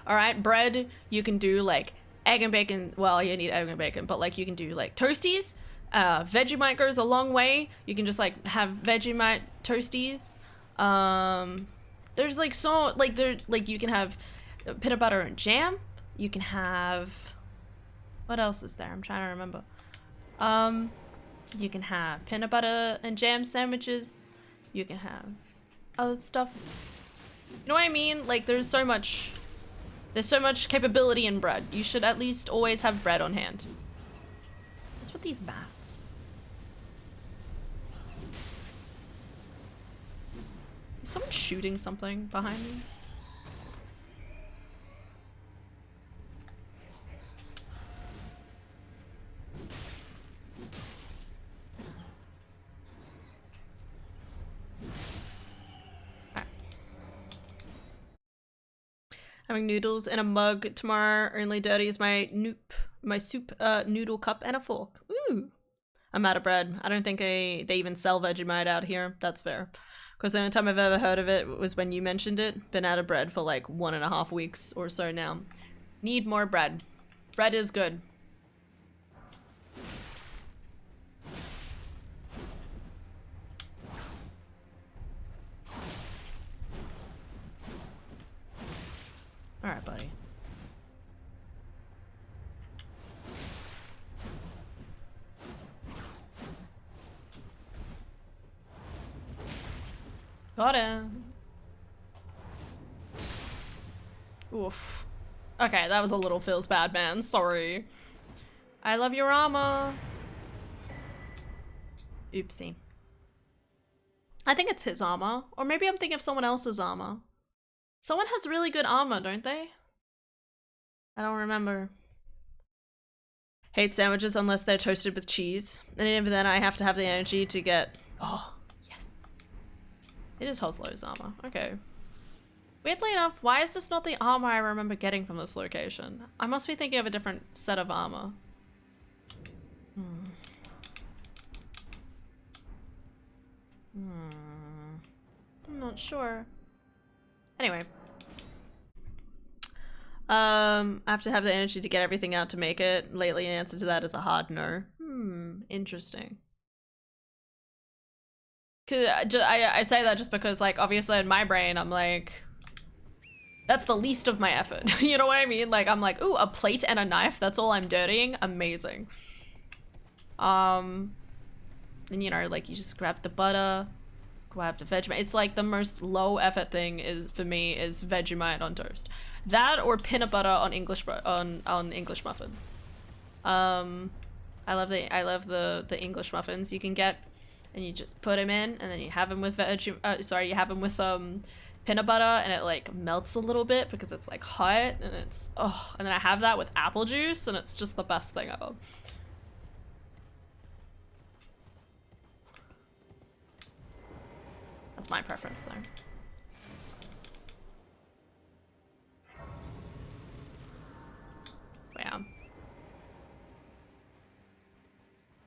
Alright, bread, you can do like egg and bacon. Well, you need egg and bacon, but like you can do like toasties. Vegemite goes a long way. You can just like have Vegemite toasties. There's like so, like you can have peanut butter and jam. You can have, what else is there? I'm trying to remember. You can have peanut butter and jam sandwiches. You can have other stuff. You know what I mean? Like there's so much capability in bread. You should at least always have bread on hand. What's with these bats? Is someone shooting something behind me? Having noodles in a mug tomorrow. Only dirty is my soup noodle cup and a fork. Ooh. I'm out of bread. I don't think they even sell Vegemite out here. That's fair. Because the only time I've ever heard of it was when you mentioned it. Been out of bread for like 1.5 weeks or so now. Need more bread. Bread is good. Alright, buddy. Got him. Oof. Okay, that was a little feels bad, man. Sorry. I love your armor. Oopsie. I think it's his armor. Or maybe I'm thinking of someone else's armor. Someone has really good armor, don't they? I don't remember. Hate sandwiches unless they're toasted with cheese. And even then I have to have the energy to get... Oh, yes. It is Hoslow's armor. Okay. Weirdly enough, why is this not the armor I remember getting from this location? I must be thinking of a different set of armor. I'm not sure. Anyway. I have to have the energy to get everything out to make it. Lately, the answer to that is a hard no. Interesting. Cause I say that just because, like, obviously in my brain, I'm like, that's the least of my effort. You know what I mean? Like, I'm like, ooh, a plate and a knife. That's all I'm dirtying. Amazing. And you know, like, you just grab the butter, grab the Vegemite. It's like the most low effort thing is for me is Vegemite on toast. That or peanut butter on English muffins. I love the English muffins you can get, and you just put them in, and then you have them with you have them with peanut butter, and it like melts a little bit because it's like hot, and it's and then I have that with apple juice, and it's just the best thing ever. That's my preference though. Yeah.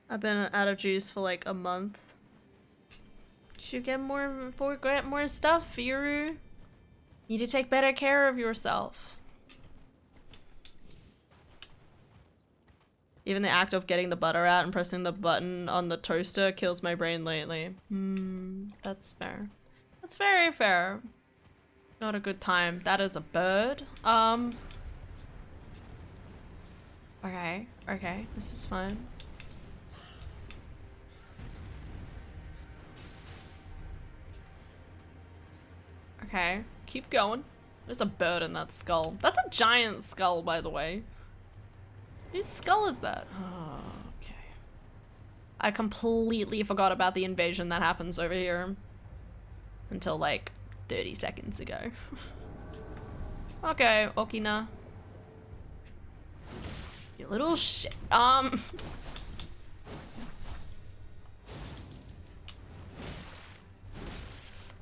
I've been out of juice for like a month. Should get more stuff, Firu. Need to take better care of yourself. Even the act of getting the butter out and pressing the button on the toaster kills my brain lately. That's fair. That's very fair. Not a good time. That is a bird. Okay, this is fine. Okay, keep going. There's a bird in that skull. That's a giant skull, by the way. Whose skull is that? Oh, okay. I completely forgot about the invasion that happens over here. Until like 30 seconds ago. Okay, Okina. You little shit.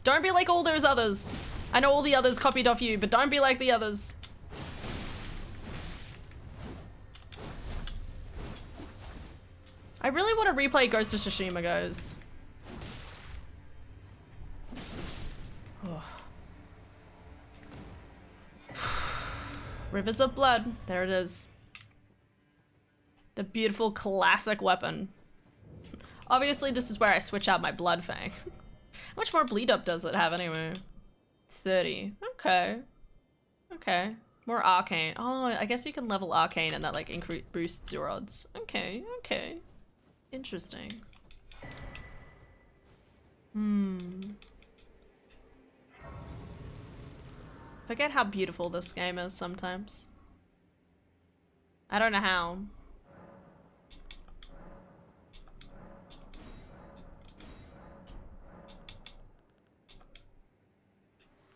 Don't be like all those others. I know all the others copied off you, but don't be like the others. I really want to replay Ghost of Tsushima, guys. Oh. Rivers of Blood. There it is. The beautiful classic weapon. Obviously, this is where I switch out my Blood Fang. How much more bleed up does it have anyway? 30. Okay. Okay. More arcane. Oh, I guess you can level arcane and that like boosts your odds. Okay, okay. Interesting. Forget how beautiful this game is sometimes. I don't know how.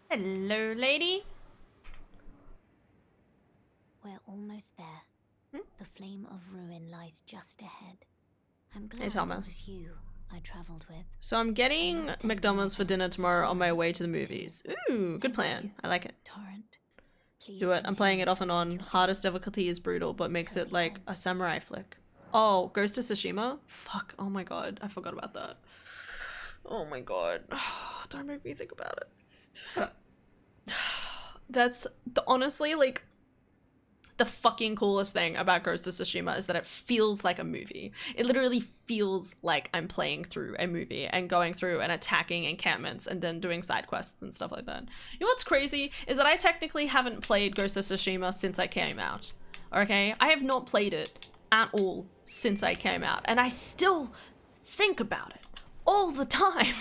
Hello, lady. We're almost there. The flame of ruin lies just ahead. I'm glad Hey, it Thomas. was you I traveled with. So I'm getting McDonald's for dinner tomorrow on my way to the movies. Ooh, good plan. I like it. Torrent. Please Do it. I'm playing continue it off to and on. enjoy. Hardest difficulty is brutal, but makes it like a samurai flick. Oh, Ghost of Tsushima? Fuck. Oh my god. I forgot about that. Oh my god. Don't make me think about it. That's honestly like the fucking coolest thing about Ghost of Tsushima is that it feels like a movie. It literally feels like I'm playing through a movie and going through and attacking encampments and then doing side quests and stuff like that. You know what's crazy is that I technically haven't played Ghost of Tsushima since I came out. Okay? I have not played it at all since I came out, and I still think about it all the time.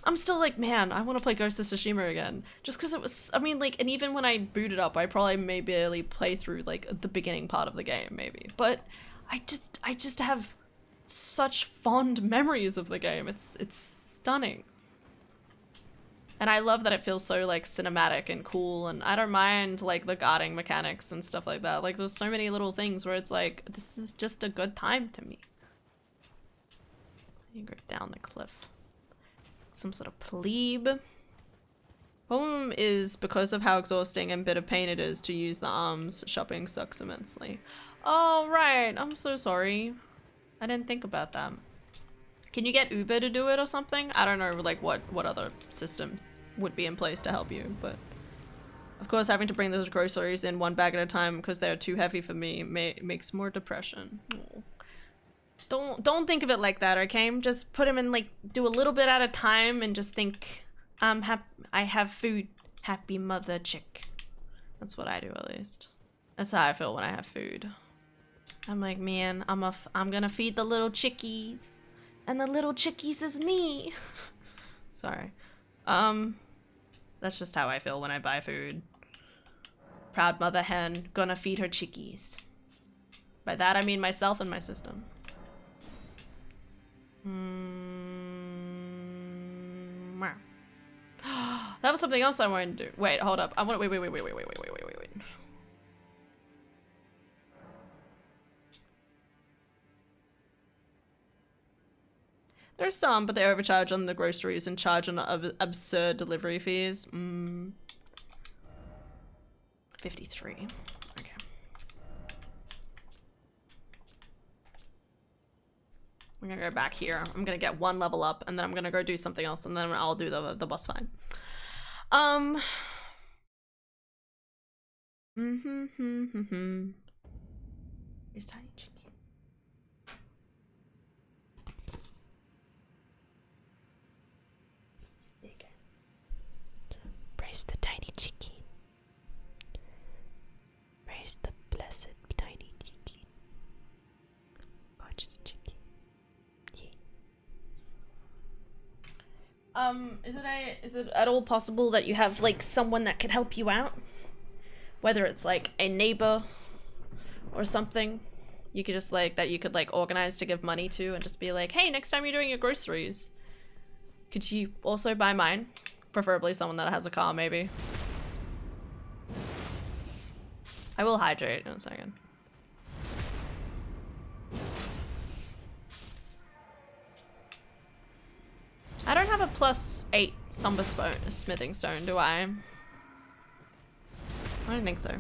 I'm still like, man, I want to play Ghost of Tsushima again. Just because it was, I mean, like, and even when I booted up, I probably may barely play through, like, the beginning part of the game, maybe. But I just have such fond memories of the game. It's stunning. And I love that it feels so, like, cinematic and cool, and I don't mind, like, the guarding mechanics and stuff like that. Like, there's so many little things where it's like, this is just a good time to me. You go down the cliff. Some sort of plebe. Problem is, because of how exhausting and bit of pain it is to use the arms, shopping sucks immensely. Oh, right. I'm so sorry. I didn't think about that. Can you get Uber to do it or something? I don't know, like, what other systems would be in place to help you, but... Of course, having to bring those groceries in one bag at a time because they're too heavy for me makes more depression. Oh. Don't think of it like that, okay? Just put them in, like, do a little bit at a time and just think, I have food. Happy mother chick. That's what I do, at least. That's how I feel when I have food. I'm like, man, I'm gonna feed the little chickies. And the little chickies is me. Sorry. That's just how I feel when I buy food. Proud mother hen, gonna feed her chickies. By that I mean myself and my system. That was something else I wanted to do. Wait, hold up. I want wait. There's some, but they overcharge on the groceries and charge on absurd delivery fees. 53. Okay. I'm gonna go back here. I'm gonna get one level up, and then I'm gonna go do something else, and then I'll do the boss fight. Here's Tiny Chicken. There you go. Praise the tiny chicken. Praise the blessed tiny chicken. Gorgeous chicken. Yeah. Is it at all possible that you have, like, someone that could help you out? Whether it's, like, a neighbor or something you could just, like, that you could, like, organize to give money to and just be like, hey, next time you're doing your groceries, could you also buy mine? Preferably someone that has a car, maybe. I will hydrate in a second. I don't have a +8 smithing stone, do I? I don't think so.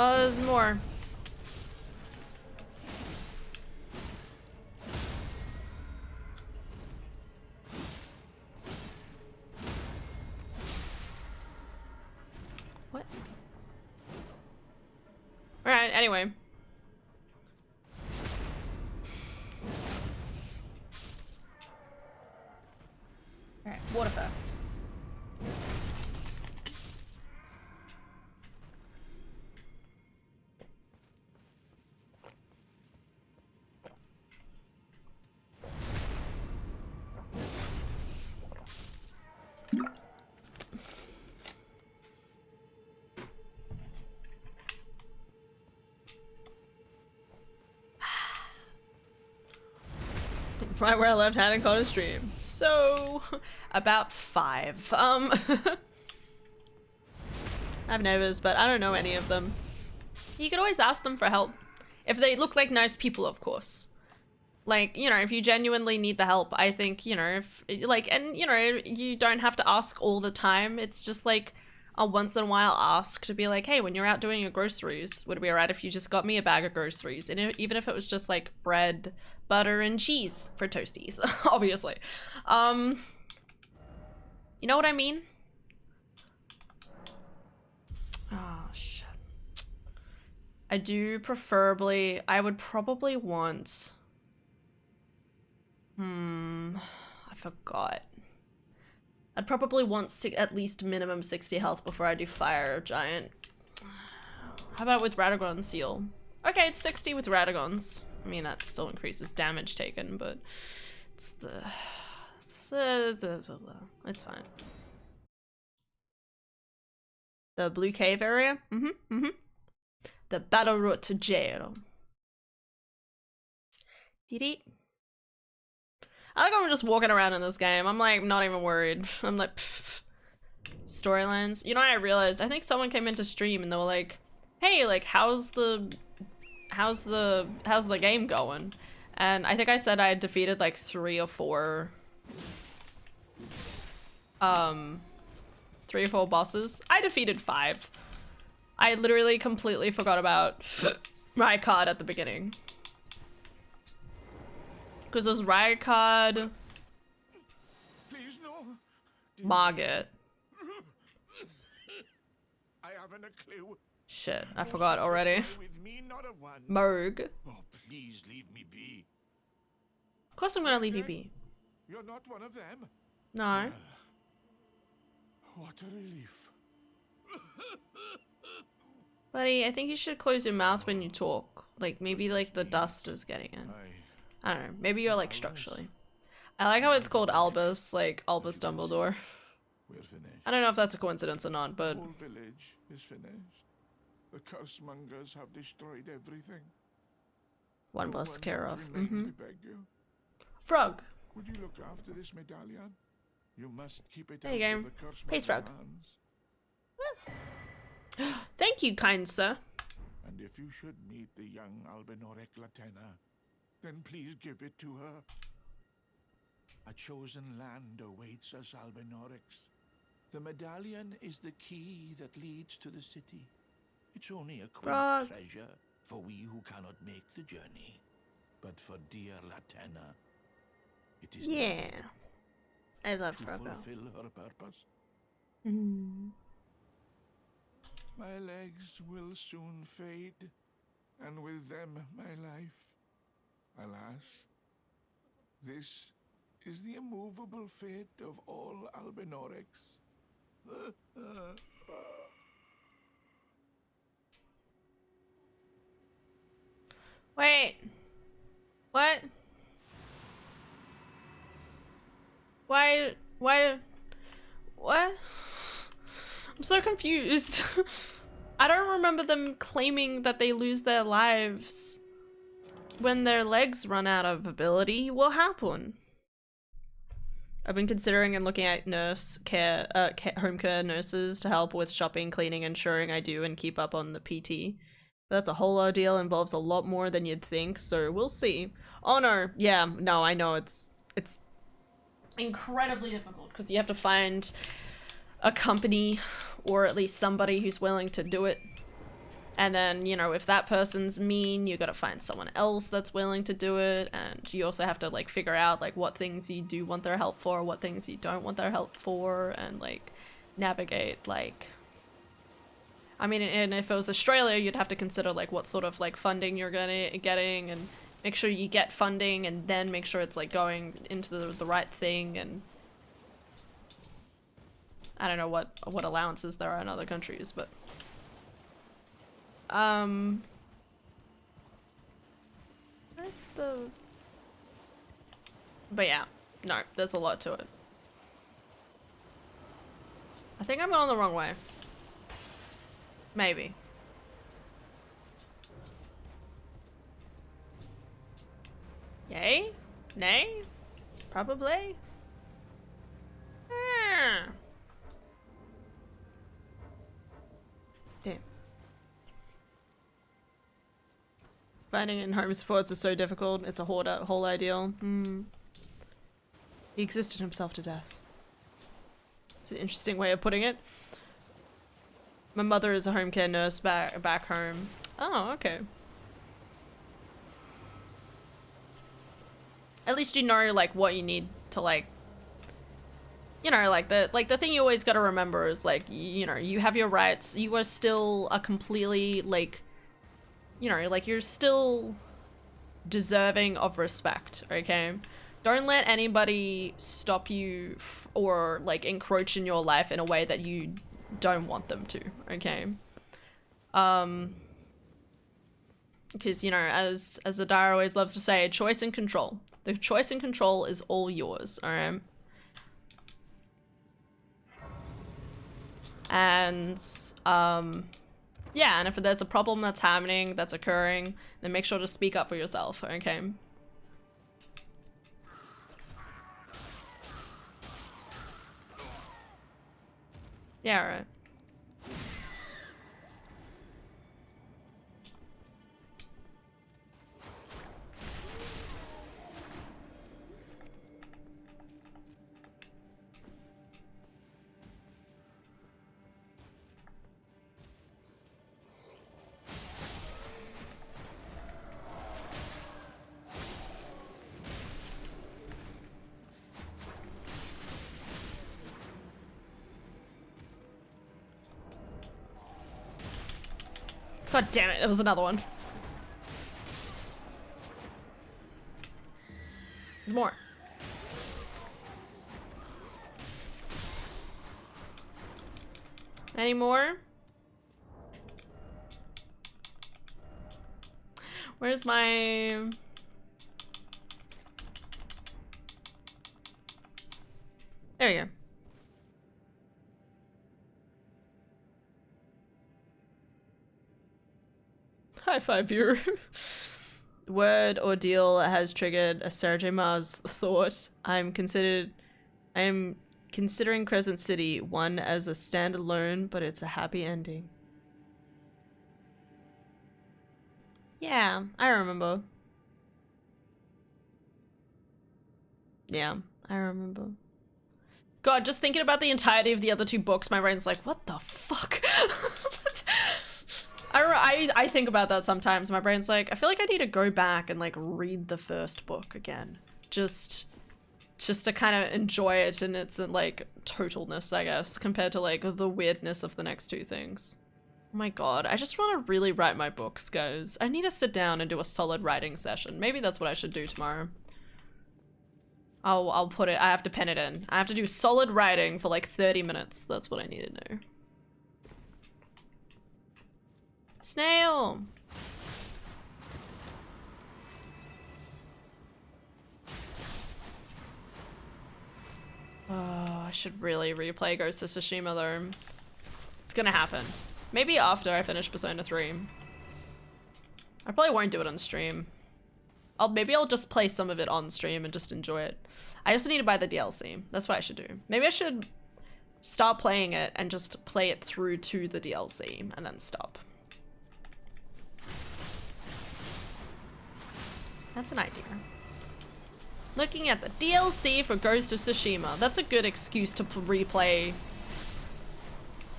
Oh, there's more. What? Alright, anyway. Alright, water first. Right where I left Hannah Connor stream. So, about 5. I have neighbors, but I don't know any of them. You could always ask them for help. If they look like nice people, of course. Like, you know, if you genuinely need the help, I think, you know, if, like, and, you know, you don't have to ask all the time. It's just, like, a once in a while ask to be like, hey, when you're out doing your groceries, would it be alright if you just got me a bag of groceries? And even if it was just, like, bread, butter, and cheese for toasties, obviously. You know what I mean? Oh, shit. I would probably want... I forgot. I'd probably want at least minimum 60 health before I do Fire Giant. How about with Radagon's Seal? Okay, it's 60 with Radagon's. I mean, that still increases damage taken, but it's it's fine. The Blue Cave area? The Battle Route to Jail. I like how I'm just walking around in this game. I'm like, not even worried. I'm like, pfft. Storylines. You know what I realized? I think someone came into stream and they were like, hey, like, how's the game going? And I think I said I had defeated like 3 or 4 bosses. I defeated 5. I literally completely forgot about my card at the beginning. Because it was Riotcard, No. Margit. I haven't a clue. Shit, I forgot already. With me, not a one. Moog. Oh, please leave me be. Of course I'm gonna leave you be. You're not one of them. No. What a relief. Buddy, I think you should close your mouth when you talk. Like, maybe like the dust is getting in. I don't know, maybe you're like structurally. I like how it's called Albus, like Albus Dumbledore. We're finished. I don't know if that's a coincidence or not, but... The whole village is finished. The cursemongers have destroyed everything. One plus care of. I beg you. Frog. Would you look after this medallion? You must keep it There you out go. of the cursemonger Praise frog. hands. Thank you, kind sir. And if you should meet the young Albinorek Latena, then please give it to her. A chosen land awaits us Albinorics. The medallion is the key that leads to the city. It's only a quaint treasure for we who cannot make the journey. But for dear Latena, it is needed I love to Frogo. fulfill her purpose. My legs will soon fade, and with them my life. Alas, this is the immovable fate of all Albinorics. Wait. What? Why? What? I'm so confused. I don't remember them claiming that they lose their lives when their legs run out of ability. What happened? I've been considering and looking at home care nurses to help with shopping, cleaning, ensuring I do and keep up on the PT. But that's a whole ordeal, involves a lot more than you'd think, so we'll see. Oh no, yeah, no, I know it's incredibly difficult because you have to find a company or at least somebody who's willing to do it. And then, you know, if that person's mean, you gotta find someone else that's willing to do it. And you also have to, like, figure out, like, what things you do want their help for, what things you don't want their help for, and, like, navigate, like... I mean, and if it was Australia, you'd have to consider, like, what sort of, like, funding you're getting, and make sure you get funding, and then make sure it's, like, going into the right thing, and... I don't know what allowances there are in other countries, but... Where's the... But yeah, no, there's a lot to it. I think I'm going the wrong way. Maybe. Yay? Nay? Probably? Damn. Finding in home supports is so difficult. It's a whole ideal. He existed himself to death. It's an interesting way of putting it. My mother is a home care nurse back home. Oh, okay. At least you know, like, what you need to, like, you know, like the thing you always gotta remember is, like, you know, you have your rights. You are still a completely, like, you know, like, you're still deserving of respect, okay? Don't let anybody stop you or, like, encroach in your life in a way that you don't want them to, okay? Because, you know, as Adara always loves to say, choice and control. The choice and control is all yours, alright? And, yeah, and if there's a problem that's happening, that's occurring, then make sure to speak up for yourself, okay? Yeah, alright. God damn it, there was another one. There's more. Any more? Where's my... There you go. High five, viewer. Word ordeal has triggered a Sarah Mars thought. I am considering Crescent City one as a standalone, but it's a happy ending. Yeah, I remember. Yeah, I remember. God, just thinking about the entirety of the other two books, my brain's like, what the fuck? I think about that sometimes. My brain's like, I feel like I need to go back and, like, read the first book again. Just to kind of enjoy it in its, like, totalness, I guess, compared to, like, the weirdness of the next two things. Oh my god, I just want to really write my books, guys. I need to sit down and do a solid writing session. Maybe that's what I should do tomorrow. I'll put it, I have to pen it in. I have to do solid writing for, like, 30 minutes. That's what I need to do. Snail! Oh, I should really replay Ghost of Tsushima though. It's gonna happen. Maybe after I finish Persona 3. I probably won't do it on stream. Maybe I'll just play some of it on stream and just enjoy it. I also need to buy the DLC. That's what I should do. Maybe I should start playing it and just play it through to the DLC and then stop. That's an idea. Looking at the DLC for Ghost of Tsushima. That's a good excuse to replay.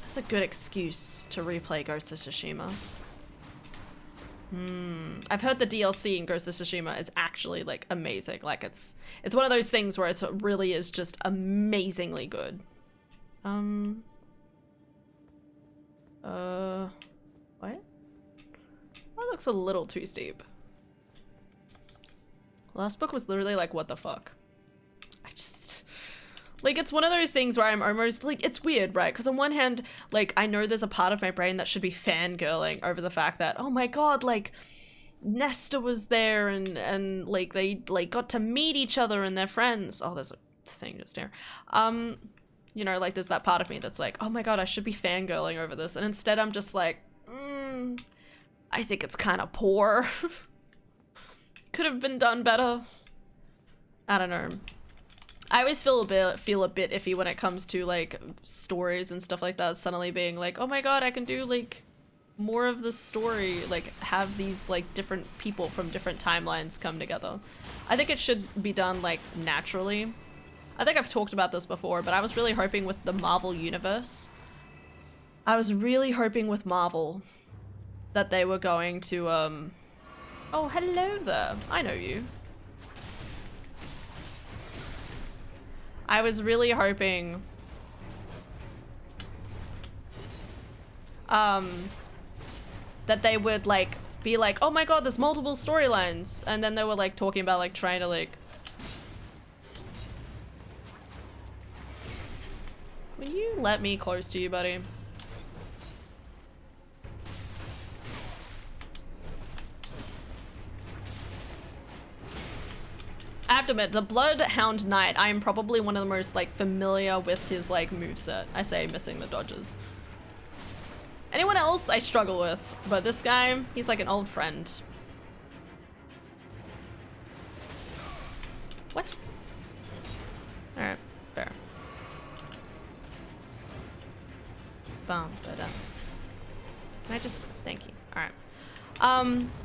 That's a good excuse to replay Ghost of Tsushima. I've heard the DLC in Ghost of Tsushima is actually, like, amazing. Like, it's one of those things where it really is just amazingly good. What? That looks a little too steep. Last book was literally like, what the fuck? I just... Like, it's one of those things where I'm almost, like, it's weird, right? Because on one hand, like, I know there's a part of my brain that should be fangirling over the fact that, oh my god, like, Nesta was there and like, they, like, got to meet each other and they're friends. Oh, there's a thing just here. You know, like, there's that part of me that's like, oh my god, I should be fangirling over this. And instead I'm just like, I think it's kind of poor. Could have been done better. I don't know. I always feel a bit iffy when it comes to like stories and stuff like that, suddenly being like, oh my god, I can do like more of the story, like have these like different people from different timelines come together. I think it should be done like naturally. I think I've talked about this before, but I was really hoping with the Marvel universe, I was really hoping with Marvel that they were going to oh, hello there. I know you. I was really hoping that they would like be like, oh my god, there's multiple storylines, and then they were like talking about like trying to like, will you let me close to you, buddy? I have to admit, the Bloodhound Knight, I am probably one of the most like familiar with his like moveset. I say missing the dodges. Anyone else I struggle with, but this guy, he's like an old friend. What? Alright, fair. Bum, ba-dum. Can I just, thank you. Alright.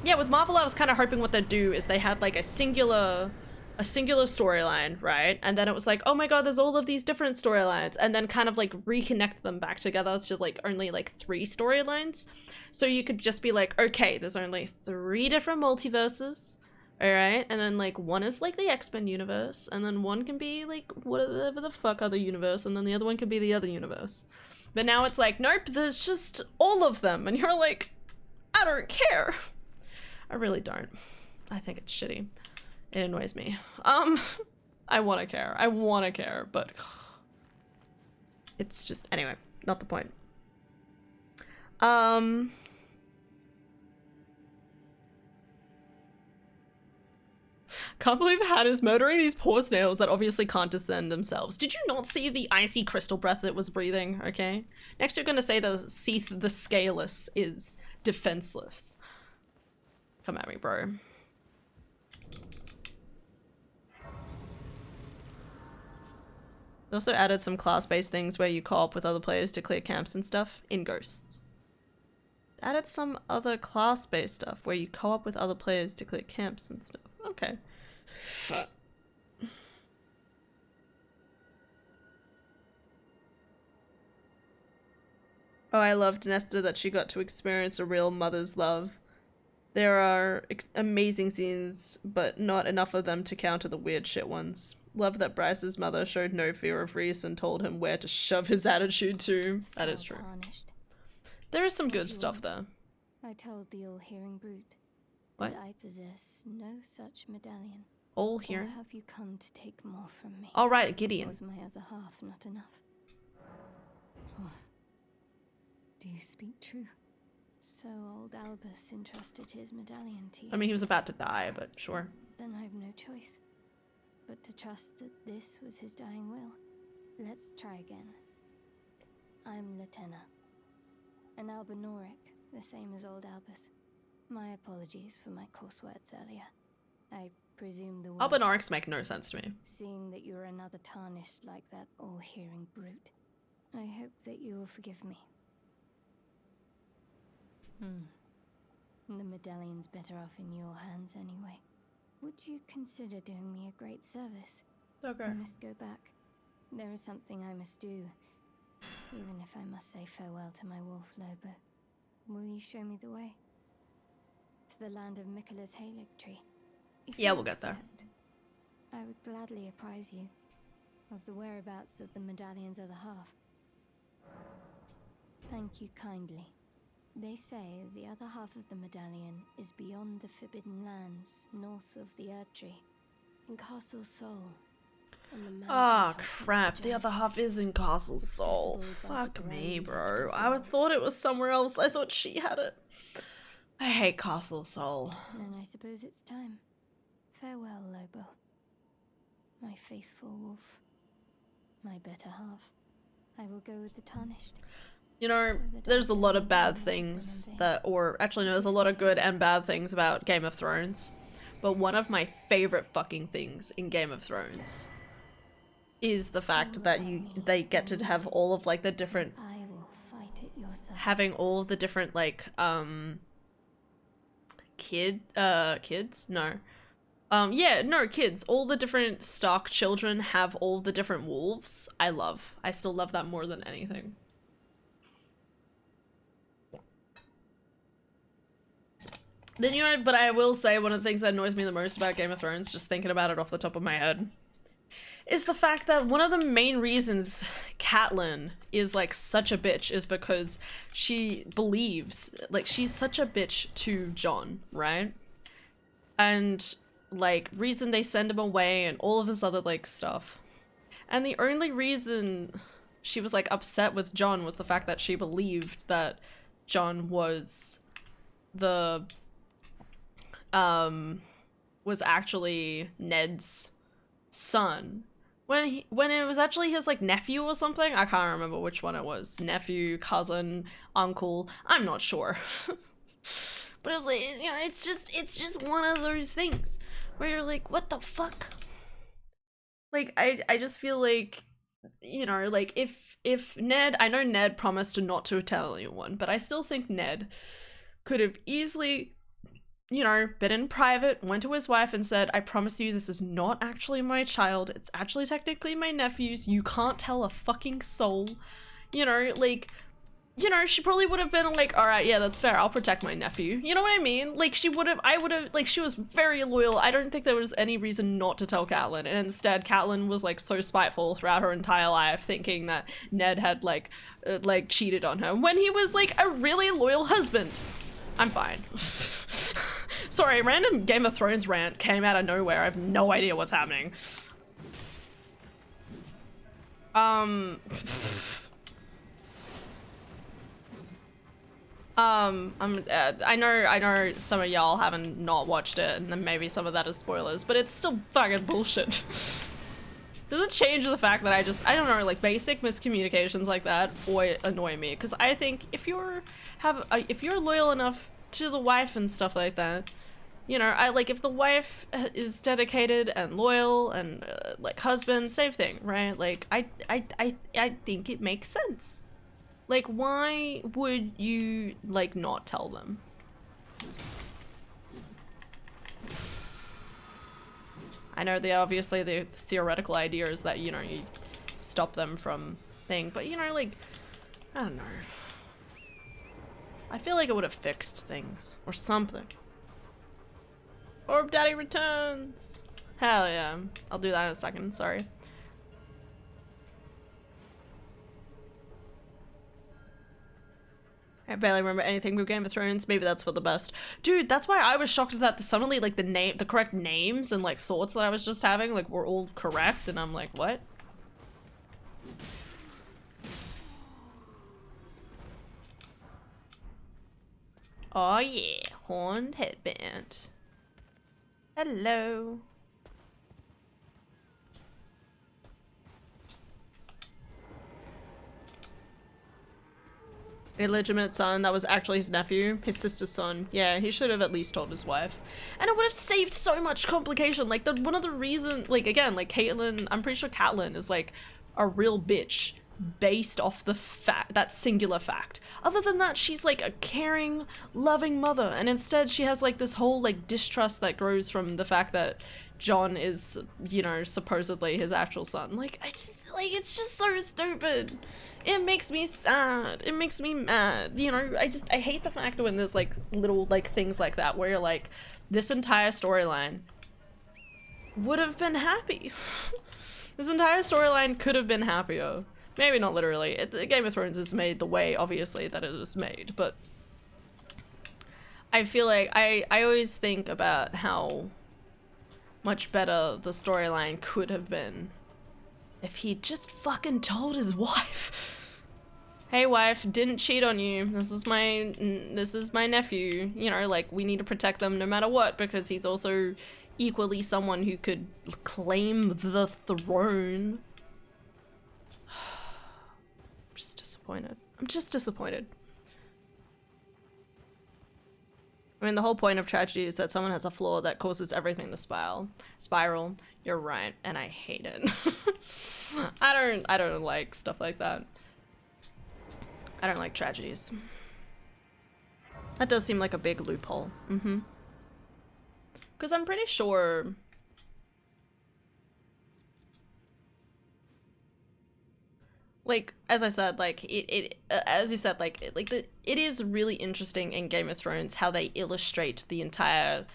Yeah, with Marvel I was kind of hoping what they'd do is they had like a singular storyline, right? And then it was like, oh my god, there's all of these different storylines, and then kind of like reconnect them back together to like only like 3 storylines. So you could just be like, okay, there's only 3 different multiverses, all right? And then like one is like the X-Men universe, and then one can be like whatever the fuck other universe, and then the other one could be the other universe. But now it's like, nope, there's just all of them, and you're like, I don't care. I really don't. I think it's shitty. It annoys me. I want to care, but it's just, anyway, not the point. Can't believe Hannah's murdering these poor snails that obviously can't discern themselves. Did you not see the icy crystal breath it was breathing? Okay. Next you're gonna say the Seath the Scaleless is defenseless. Come at me, bro. They also added some class-based things where you co-op with other players to clear camps and stuff in Ghosts. Added some other class-based stuff where you co-op with other players to clear camps and stuff. Okay. Oh, I loved Nesta that she got to experience a real mother's love. There are amazing scenes, but not enough of them to counter the weird shit ones. Love that Bryce's mother showed no fear of Reese and told him where to shove his attitude to. That is true. There is some good stuff there. I told the all-hearing brute what? that I possess no such medallion. All-hearing? Or have you come to take more from me? All right, Gideon. Was my other half not enough? Oh. Do you speak true? So old Albus entrusted his medallion to you. I mean, he was about to die, but sure. Then I have no choice but to trust that this was his dying will. Let's try again. I'm Latena, an Albinoric, the same as old Albus. My apologies for my coarse words earlier. I presume the worst, Albinorics make no sense to me. seeing that you're another tarnished like that all-hearing brute. I hope that you will forgive me. The medallion's better off in your hands anyway. Would you consider doing me a great service? Okay. I must go back. There is something I must do, even if I must say farewell to my wolf Lobo. Will you show me the way? To the land of Miquella's Halig tree. If Yeah, you we'll get there. accept, I would gladly apprise you of the whereabouts of the medallion's other half. Thank you kindly. They say the other half of the medallion is beyond the Forbidden Lands, north of the Erdtree, in Castle Sol. Ah, crap. The other half is in Castle Sol. Fuck me, bro. I thought it was somewhere else. I thought she had it. I hate Castle Sol. Then I suppose it's time. Farewell, Lobo. My faithful wolf. My better half. I will go with the Tarnished. You know, there's a lot of bad things that, or actually no, there's a lot of good and bad things about Game of Thrones. but one of my favorite fucking things in Game of Thrones is the fact that they get to have all of like the different I will fight it yourself. having all of the different like kids? No. Yeah, no, kids. All the different Stark children have all the different wolves. I still love that more than anything. Then, you know, but I will say one of the things that annoys me the most about Game of Thrones, just thinking about it off the top of my head, is the fact that one of the main reasons Catelyn is like such a bitch is because she believes, like, she's such a bitch to Jon, right? And like reason they send him away and all of this other like stuff. And the only reason she was like upset with Jon was the fact that she believed that Jon was was actually Ned's son. When it was actually his like nephew or something. I can't remember which one it was. Nephew, cousin, uncle. I'm not sure. But it was like, you know, it's just one of those things where you're like, what the fuck? Like, I just feel like, you know, like if Ned, I know Ned promised not to tell anyone, but I still think Ned could have easily, you know, been in private, went to his wife and said, I promise you this is not actually my child, it's actually technically my nephew's, you can't tell a fucking soul. You know, like, you know, she probably would have been like, all right, yeah, that's fair, I'll protect my nephew. You know what I mean? Like, I would have, like, she was very loyal. I don't think there was any reason not to tell Catelyn, and instead Catelyn was, like, so spiteful throughout her entire life, thinking that Ned had, like, cheated on her, when he was, like, a really loyal husband. I'm fine. Sorry, random Game of Thrones rant came out of nowhere. I have no idea what's happening. I know some of y'all haven't not watched it, and then maybe some of that is spoilers, but it's still fucking bullshit. Doesn't change the fact that I don't know, like, basic miscommunications like that annoy me, because I think if you're loyal enough to the wife and stuff like that, you know, if the wife is dedicated and loyal and like husband, same thing, right? Like, I think it makes sense. Like, why would you, like, not tell them? I know obviously the theoretical idea is that, you know, you stop them from thing, but, you know, like, I don't know. I feel like it would have fixed things or something. Orb Daddy returns! Hell yeah. I'll do that in a second, sorry. I barely remember anything from Game of Thrones. Maybe that's for the best. Dude, that's why I was shocked that suddenly, like, the correct names and, like, thoughts that I was just having, like, were all correct, and I'm like, what? Oh yeah, horned headband. Hello. Illegitimate son, that was actually his nephew, his sister's son. Yeah, he should have at least told his wife. And it would have saved so much complication. Like, one of the reasons, like, again, like, Caitlyn, I'm pretty sure Catelyn is, like, a real bitch based off the fact, that singular fact. Other than that, she's, like, a caring, loving mother, and instead she has, like, this whole, like, distrust that grows from the fact that Jon is, you know, supposedly his actual son. Like, it's just so stupid. It makes me sad. It makes me mad. You know, I hate the fact when there's, like, little, like, things like that where you're like, this entire storyline would have been happy. This entire storyline could have been happier. Maybe not literally. Game of Thrones is made the way, obviously, that it is made, but I feel like I always think about how much better the storyline could have been if he just fucking told his wife, hey wife, didn't cheat on you, this is my nephew, you know, like, we need to protect them no matter what, because he's also equally someone who could claim the throne. I'm just disappointed. I'm just disappointed. I mean, the whole point of tragedy is that someone has a flaw that causes everything to spiral. You're right, and I hate it. I don't like stuff like that. I don't like tragedies. That does seem like a big loophole. Mm-hmm. Because I'm pretty sure... Like, as I said, like, as you said, like, it is really interesting in Game of Thrones how they illustrate the entire,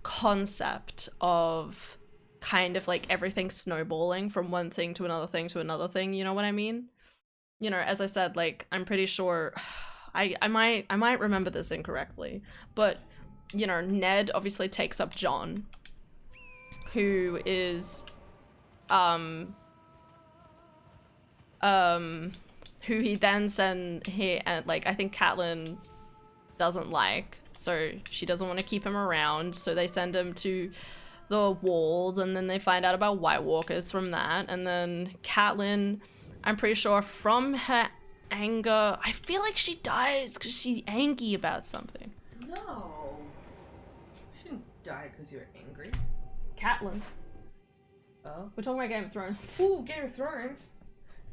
concept of kind of, like, everything snowballing from one thing to another thing to another thing, you know what I mean? You know, as I said, like, I'm pretty sure, I might remember this incorrectly, but, you know, Ned obviously takes up Jon, who is, who he then and like, I think Catelyn doesn't like, so she doesn't want to keep him around, so they send him to the Walled, and then they find out about White Walkers from that, and then Catelyn, I'm pretty sure from her anger, I feel like she dies because she's angry about something. No. You shouldn't die because you're angry. Catelyn. Oh. We're talking about Game of Thrones. Ooh, Game of Thrones.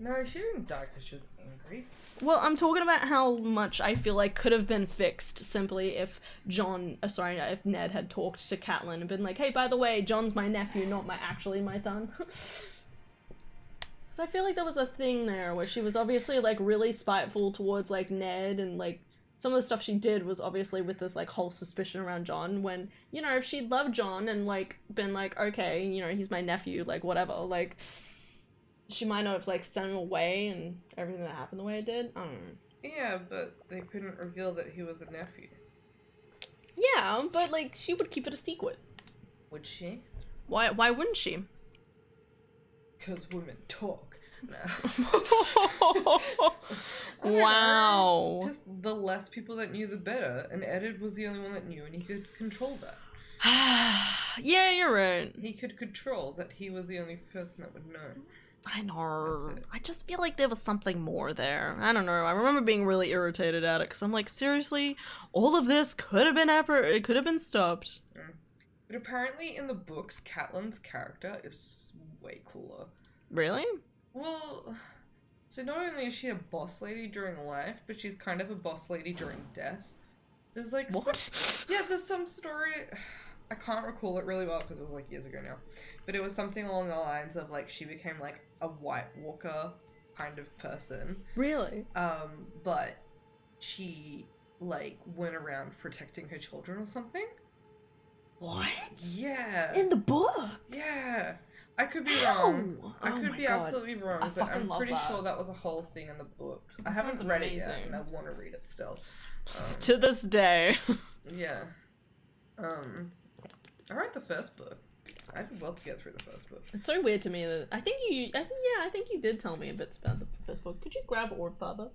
No, she didn't die because she was angry. Well, I'm talking about how much I feel like could have been fixed simply if if Ned had talked to Catelyn and been like, hey, by the way, Jon's my nephew, not actually my son. Because I feel like there was a thing there where she was obviously, like, really spiteful towards, like, Ned, and, like, some of the stuff she did was obviously with this, like, whole suspicion around Jon, when, you know, if she'd loved Jon and, like, been like, okay, you know, he's my nephew, like, whatever, like... She might not have, like, sent him away and everything that happened the way it did. I don't know. Yeah, but they couldn't reveal that he was a nephew. Yeah, but, like, she would keep it a secret. Would she? Why wouldn't she? Because women talk. No. Wow. Just the less people that knew, the better. And Eddard was the only one that knew, and he could control that. Yeah, you're right. He could control that he was the only person that would know. I know. I just feel like there was something more there. I don't know. I remember being really irritated at it because I'm like, seriously, all of this could have been it could have been stopped. But apparently in the books, Catelyn's character is way cooler. Really? Well, so not only is she a boss lady during life, but she's kind of a boss lady during death. There's like there's some story. I can't recall it really well because it was like years ago now, but it was something along the lines of like she became like a White Walker kind of person. Really? But she like went around protecting her children or something. What? Yeah. In the book? Yeah. I could be wrong. I could be God. absolutely wrong, but I'm pretty sure that was a whole thing in the books. I haven't read it yet, and I want to read it still. To this day. Yeah. I read the first book. I did well to get through the first book. It's so weird to me that I think you did tell me a bit about the first book. Could you grab Orb Father?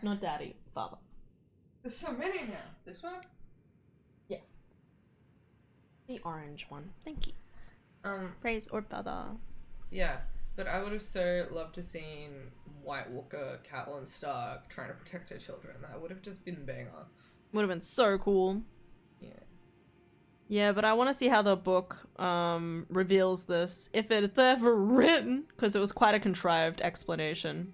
Not Daddy, Father. There's so many now. This one? Yes. The orange one. Thank you. Praise Orb Father. Yeah, but I would have so loved to seen White Walker Catelyn Stark trying to protect her children. That would have just been banger. Would have been so cool. Yeah. Yeah, but I want to see how the book reveals this, if it's ever written, because it was quite a contrived explanation.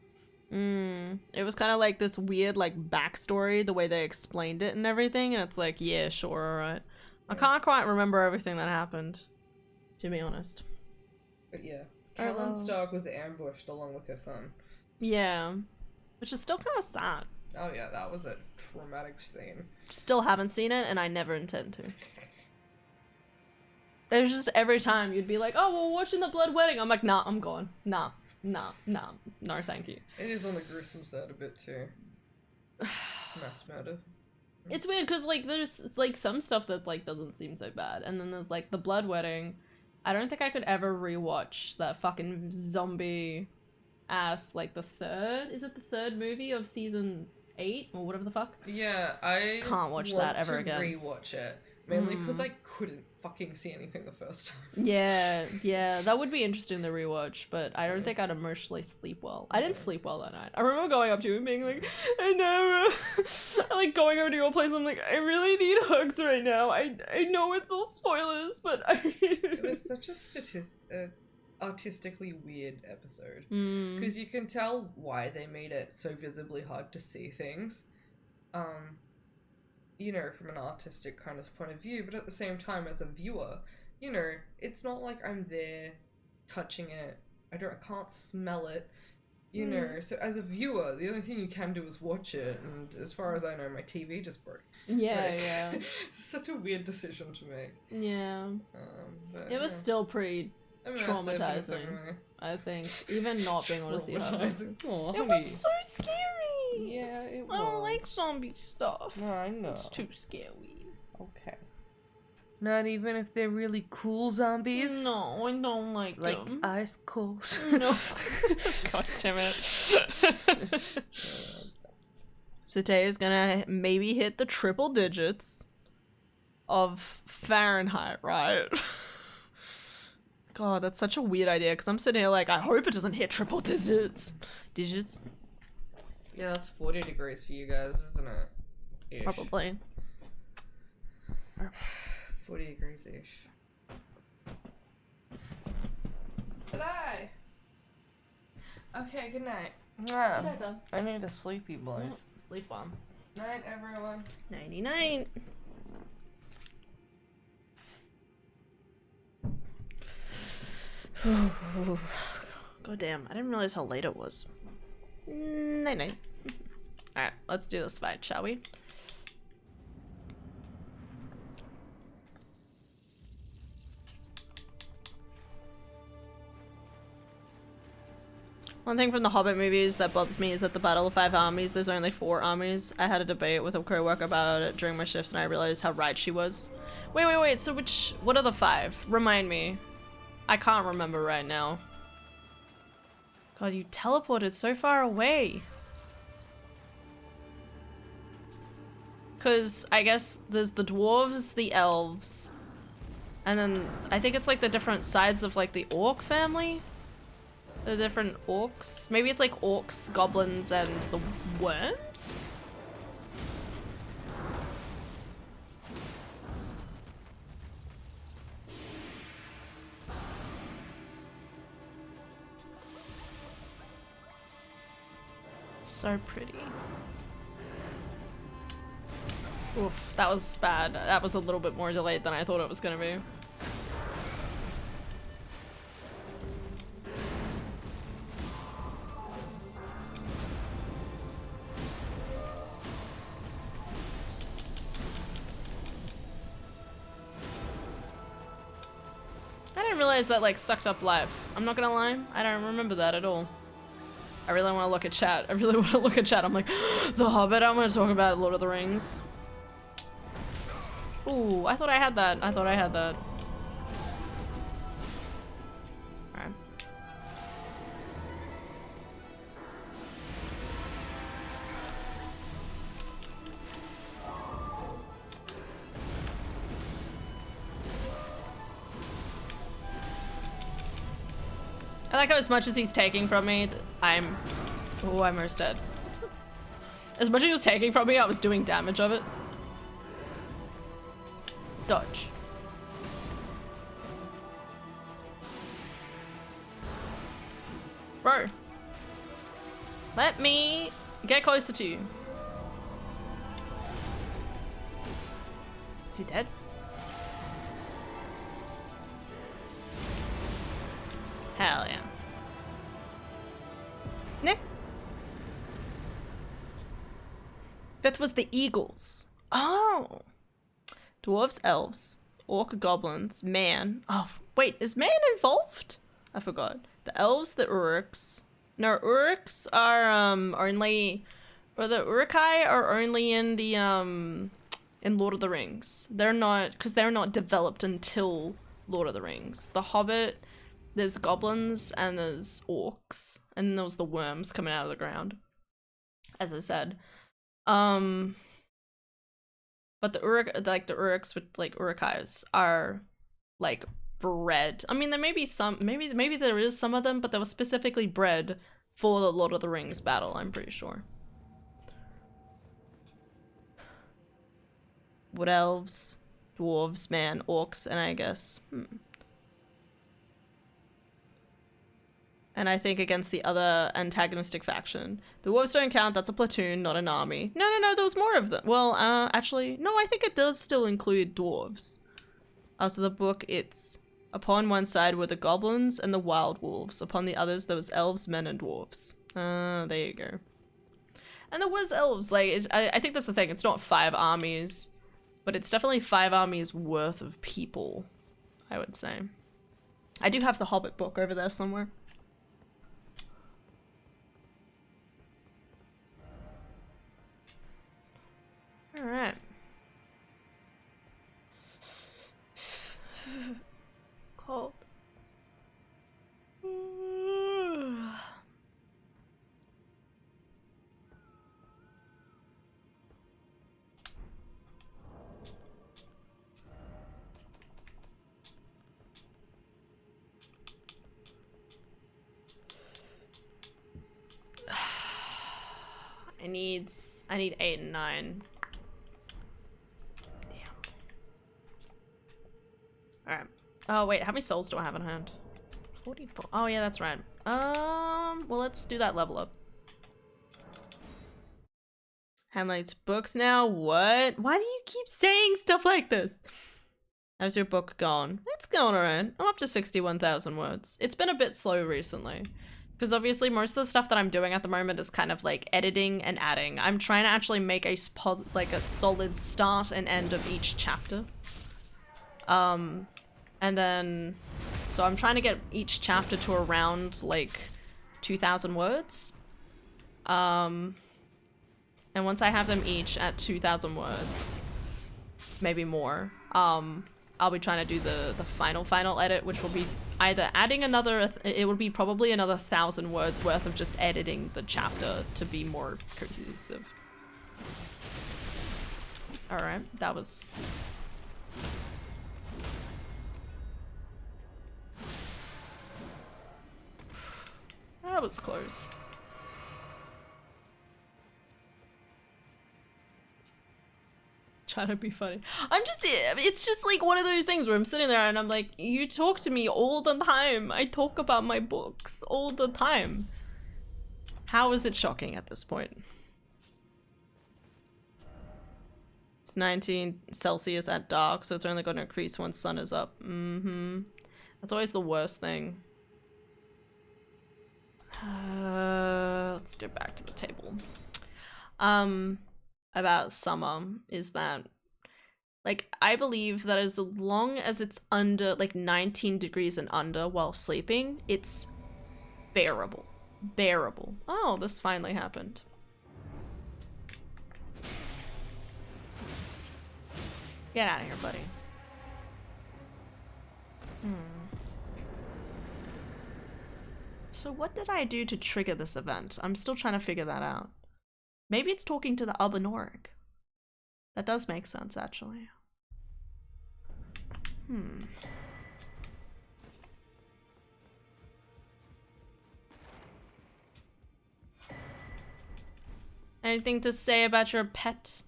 It was kind of like this weird, like, backstory, the way they explained it and everything, and it's like, yeah, sure, alright. I can't quite remember everything that happened, to be honest. But yeah, Catelyn Stark was ambushed along with her son. Yeah, which is still kind of sad. Oh yeah, that was a traumatic scene. Still haven't seen it, and I never intend to. There's just every time you'd be like, oh, we're watching the Blood Wedding. I'm like, nah, I'm gone. Nah, no, thank you. It is on the gruesome side a bit too. Mass murder. It's weird because like there's like some stuff that like doesn't seem so bad, and then there's like the Blood Wedding. I don't think I could ever rewatch that fucking zombie ass like is it the third movie of season 8 or whatever the fuck? Yeah, I can't watch that ever again. Rewatch it Mainly because I couldn't fucking see anything the first time. Yeah, that would be interesting to rewatch, but I don't think I'd emotionally sleep well. I didn't sleep well that night. I remember going up to you and being like, I never, like going over to your place, I'm like, I really need hugs right now. I know it's all spoilers, but It was such a artistically weird episode. Because you can tell why they made it so visibly hard to see things. You know, from an artistic kind of point of view, but at the same time, as a viewer, you know, it's not like I'm there touching it. I can't smell it, you know. So as a viewer, the only thing you can do is watch it, and as far as I know, my TV just broke. Yeah. Such a weird decision to make. Yeah. But, It was still pretty immersive in its traumatizing, own way. I think. Even not being able to see her. Traumatizing. Aw, It honey. was so scary. Yeah, it was. I don't like zombie stuff. No, I know. It's too scary. Okay. Not even if they're really cool zombies? No, I don't like them. ice cold. No. God damn it. Sate is gonna maybe hit the triple digits of Fahrenheit, right? God, that's such a weird idea, because I'm sitting here like, I hope it doesn't hit triple digits. Digits? Yeah, that's 40 degrees for you guys, isn't it? Ish. Probably. 40 degrees-ish. Bye! Okay, good night. I need a sleepy, boys. Sleep on. Night, everyone. Nighty night. God damn, I didn't realize how late it was. Night night. Alright, let's do this fight, shall we? One thing from the Hobbit movies that bothers me is that the Battle of Five Armies, there's only 4 armies. I had a debate with a co-worker about it during my shifts and I realized how right she was. Wait, so what are the 5? Remind me. I can't remember right now. God, you teleported so far away. Because I guess there's the dwarves, the elves, and then I think it's like the different sides of like the orc family. The different orcs. Maybe it's like orcs, goblins, and the worms? So pretty. Oof, that was bad. That was a little bit more delayed than I thought it was gonna be. I didn't realize that like sucked up life. I'm not gonna lie, I don't remember that at all. I really want to look at chat. I'm like, The Hobbit, I'm gonna talk about Lord of the Rings. Ooh, I thought I had that. Alright. I like how as much as he's taking from me, I'm almost dead. As much as he was taking from me, I was doing damage of it. Dodge. Bro. Let me get closer to you. Is he dead? Hell yeah. Nick. That was the eagles. Oh. Dwarves, elves, orc, goblins, man. Oh, wait, is man involved? I forgot. The elves, the Uruks. No, Uruks are only, or the Urukai are only in the in Lord of the Rings. They're not, because they're not developed until Lord of the Rings. The Hobbit, there's goblins and there's orcs, and then there was the worms coming out of the ground, as I said. But the Uruks with like Urukais are like bred. I mean, there may be some, maybe there is some of them, but they were specifically bred for the Lord of the Rings battle, I'm pretty sure. Wood elves, dwarves, man, orcs, and I guess, And I think against the other antagonistic faction. The dwarves don't count, that's a platoon, not an army. No, there was more of them. Well, actually, no, I think it does still include dwarves. So the book, it's upon one side were the goblins and the wild wolves. Upon the others, there was elves, men, and dwarves. There you go. And there was elves, like, I think that's the thing, it's not 5 armies, but it's definitely 5 armies worth of people, I would say. I do have the Hobbit book over there somewhere. Alright. Cold. I need 8 and 9. Damn. Alright. Oh wait, how many souls do I have in hand? 44. Oh yeah, that's right. Well, let's do that level up. Handlights books now? What? Why do you keep saying stuff like this? How's your book gone? It's going alright. I'm up to 61,000 words. It's been a bit slow recently. Because obviously most of the stuff that I'm doing at the moment is kind of like editing and adding. I'm trying to actually make a solid start and end of each chapter. And then, so I'm trying to get each chapter to around like 2,000 words. And once I have them each at 2,000 words, maybe more, I'll be trying to do the final edit, which will be either adding another, it would be probably another 1,000 words worth of just editing the chapter to be more cohesive. Alright, that was... That was close. Trying to be funny. It's just like one of those things where I'm sitting there and I'm like, you talk to me all the time. I talk about my books all the time. How is it shocking at this point? It's 19 Celsius at dark, so it's only going to increase once sun is up. That's always the worst thing. Let's go back to the table. About summer is that, like, I believe that as long as it's under, like, 19 degrees and under while sleeping, it's bearable. Bearable. Oh, this finally happened. Get out of here, buddy. So what did I do to trigger this event? I'm still trying to figure that out. Maybe it's talking to the Albinoric. That does make sense, actually. Anything to say about your pet?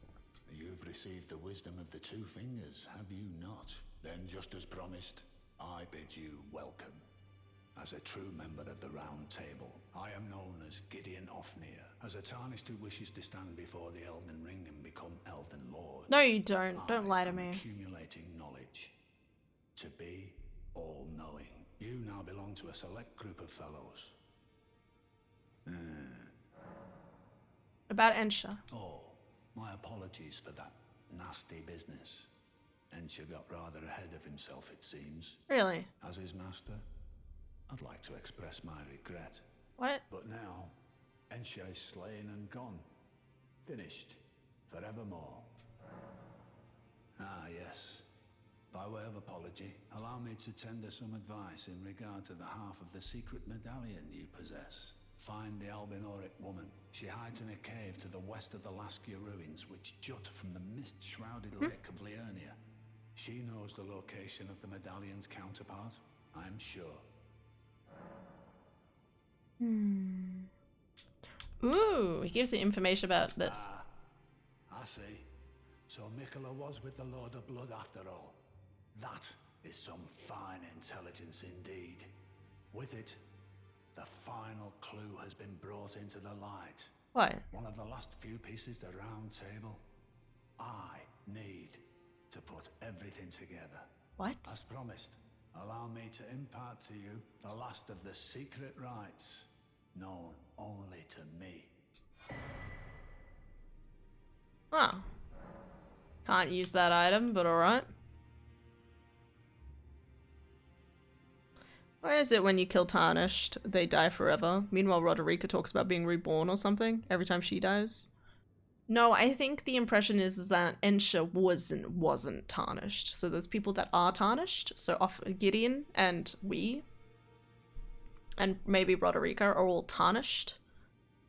You've received the wisdom of the two fingers, have you not? Then, just as promised, I bid you welcome. As a true member of the Round Table, I am known as Gideon Ofnir, as a tarnished who wishes to stand before the Elden Ring and become Elden Lord. No, you don't. Don't lie to me. Accumulating knowledge. To be all-knowing. You now belong to a select group of fellows. About Ensha. Oh, my apologies for that nasty business. Ensha got rather ahead of himself, it seems. Really? As his master, I'd like to express my regret. What? But now, Ensha is slain and gone. Finished. Forevermore. Ah, yes. By way of apology, allow me to tender some advice in regard to the half of the secret medallion you possess. Find the Albinoric woman. She hides in a cave to the west of the Laskia ruins, which jut from the mist-shrouded lake of Liurnia. She knows the location of the medallion's counterpart, I'm sure. Ooh, he gives you information about this. I see. So Mikola was with the Lord of Blood after all. That is some fine intelligence indeed. With it, the final clue has been brought into the light. What? One of the last few pieces of the round table. I need to put everything together. What? As promised, allow me to impart to you the last of the secret rites, known only to me. Oh. Can't use that item, but alright. Why is it when you kill Tarnished, they die forever? Meanwhile, Roderica talks about being reborn or something every time she dies. No, I think the impression is that Ensha wasn't tarnished. So there's people that are tarnished. So Gideon and we, and maybe Roderica are all tarnished.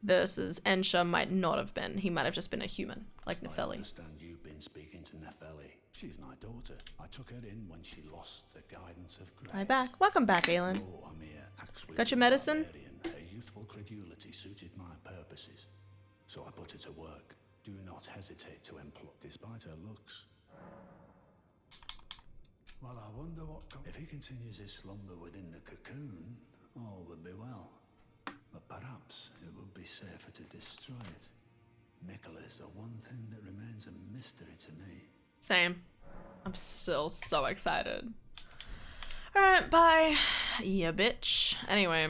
Versus Ensha might not have been. He might have just been a human, like I Nefeli. understand you've been speaking to Nefeli. She's my daughter. I took her in when she lost the guidance of grace. Hi back. Welcome back, Aelin. You're a mere axe-wielding Got your medicine? barbarian. Her youthful credulity suited my purposes, so I put her to work. Do not hesitate to employ, despite her looks. Well, I wonder what... If he continues his slumber within the cocoon, all would be well. But perhaps it would be safer to destroy it. Mikola is the one thing that remains a mystery to me. Same. I'm still so excited. Alright, bye. Yeah, bitch. Anyway.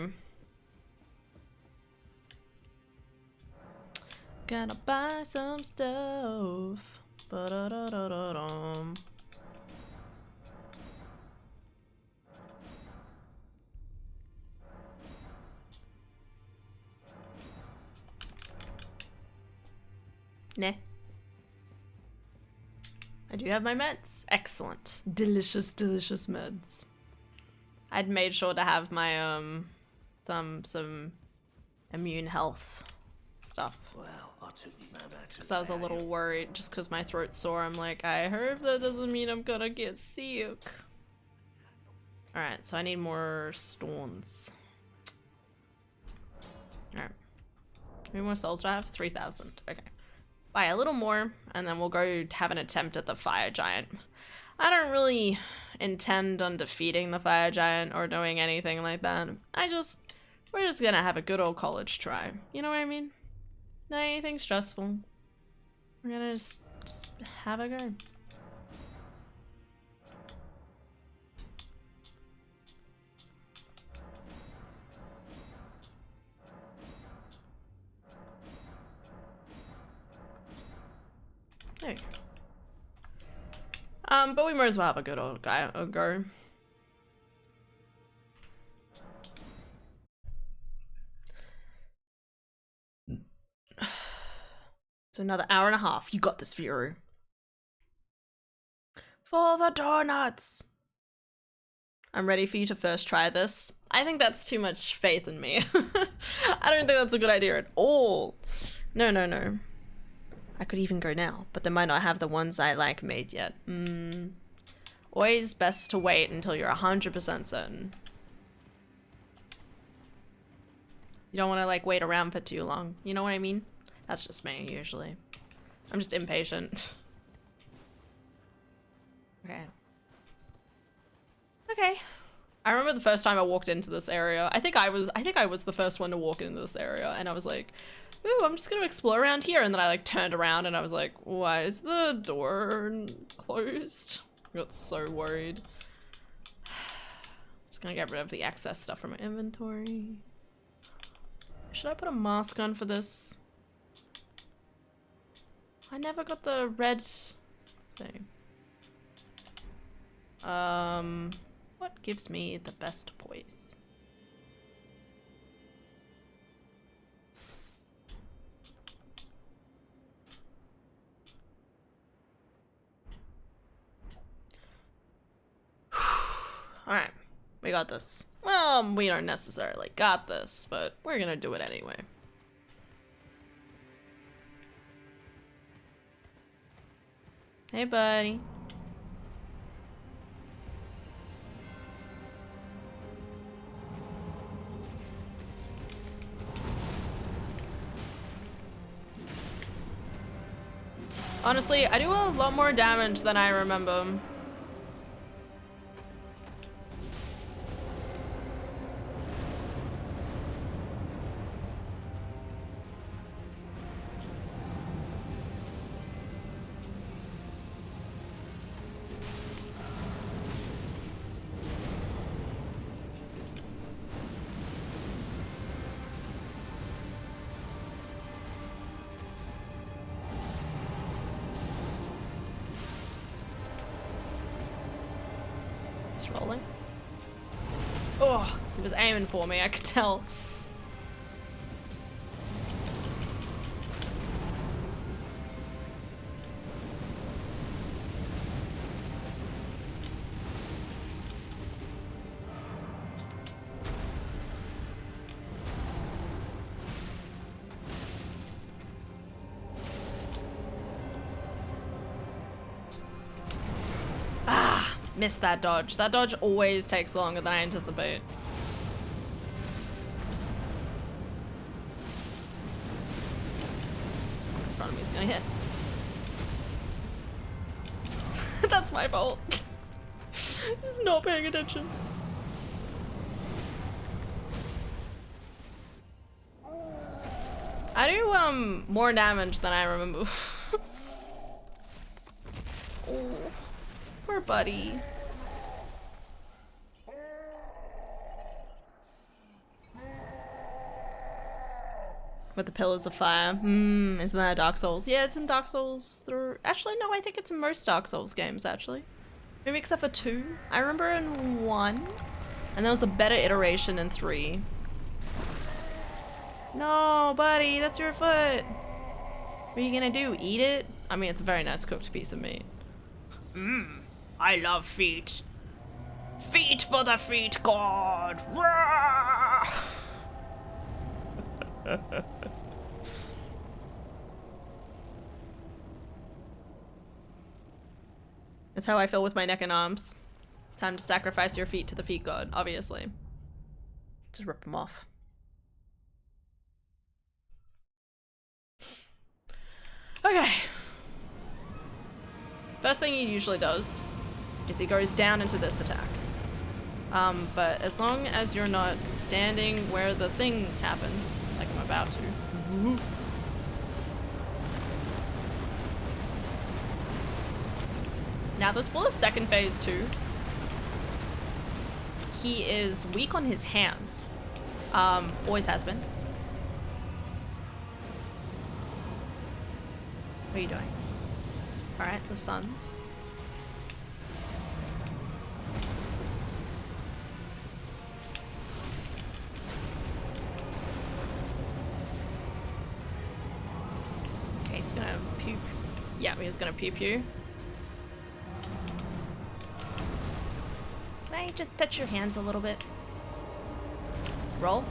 Gonna buy some stuff. Ba-da-da-da-da-dum. Nah. I do have my meds. Excellent. Delicious, delicious meds. I'd made sure to have my some immune health stuff. Well, I took you over to Because I was a little worried just because my throat's sore. I'm like, I hope that doesn't mean I'm gonna get sick. Alright, so I need more stones. Alright. How many more souls do I have? 3,000. Okay. Buy a little more, and then we'll go have an attempt at the fire giant. I don't really intend on defeating the fire giant or doing anything like that. We're just gonna have a good old college try. You know what I mean? Not anything stressful. We're gonna just have a go. There you go. But we might as well have a good old go. So another hour and a half. You got this, Furu. For the donuts! I'm ready for you to first try this. I think that's too much faith in me. I don't think that's a good idea at all. No, no, no. I could even go now, but they might not have the ones I like made yet. Always best to wait until you're 100% certain. You don't want to like wait around for too long. You know what I mean? That's just me, usually. I'm just impatient. Okay. Okay. I remember the first time I walked into this area. I think I was the first one to walk into this area, and I was like, ooh, I'm just gonna explore around here. And then I like turned around and I was like, why is the door closed? I got so worried. Just gonna get rid of the excess stuff from my inventory. Should I put a mask on for this? I never got the red thing. What gives me the best poise? Alright, we We got this. Well, we don't necessarily got this, but we're gonna do it anyway. Hey, buddy. Honestly, I do a lot more damage than I remember. Rolling. Oh, he was aiming for me, I could tell. Missed that dodge. That dodge always takes longer than I anticipate. In front of me is gonna hit. That's my fault. Just not paying attention. I do more damage than I remember. Oh, poor buddy. With the Pillars of Fire. Isn't that Dark Souls? Yeah, it's in Dark Souls 3. Actually, no, I think it's in most Dark Souls games, actually. Maybe except for 2. I remember in 1. And there was a better iteration in 3. No, buddy, that's your foot. What are you gonna do? Eat it? I mean, it's a very nice cooked piece of meat. I love feet. Feet for the feet god. That's how I feel with my neck and arms. Time to sacrifice your feet to the feet god, obviously. Just rip them off. Okay. First thing he usually does is he goes down into this attack. But as long as you're not standing where the thing happens, like I'm about to. Now this for the second phase too, he is weak on his hands. Always has been. What are you doing? Alright, the suns. Okay, he's gonna pew. Yeah, he's gonna pew pew. Can I just touch your hands a little bit? Roll.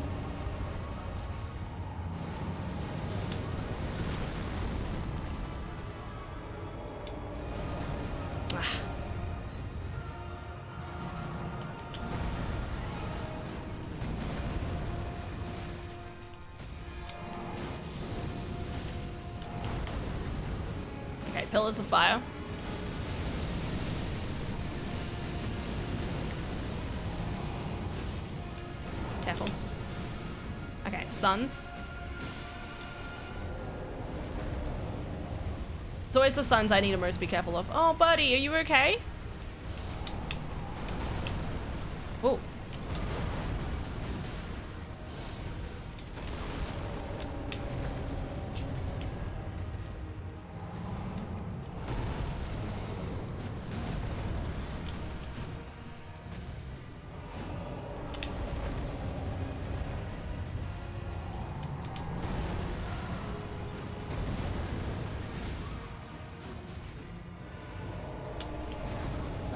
Okay, Pillars of Fire. Careful. Okay, suns. It's always the suns I need to most be careful of. Oh, buddy, are you okay? Oh.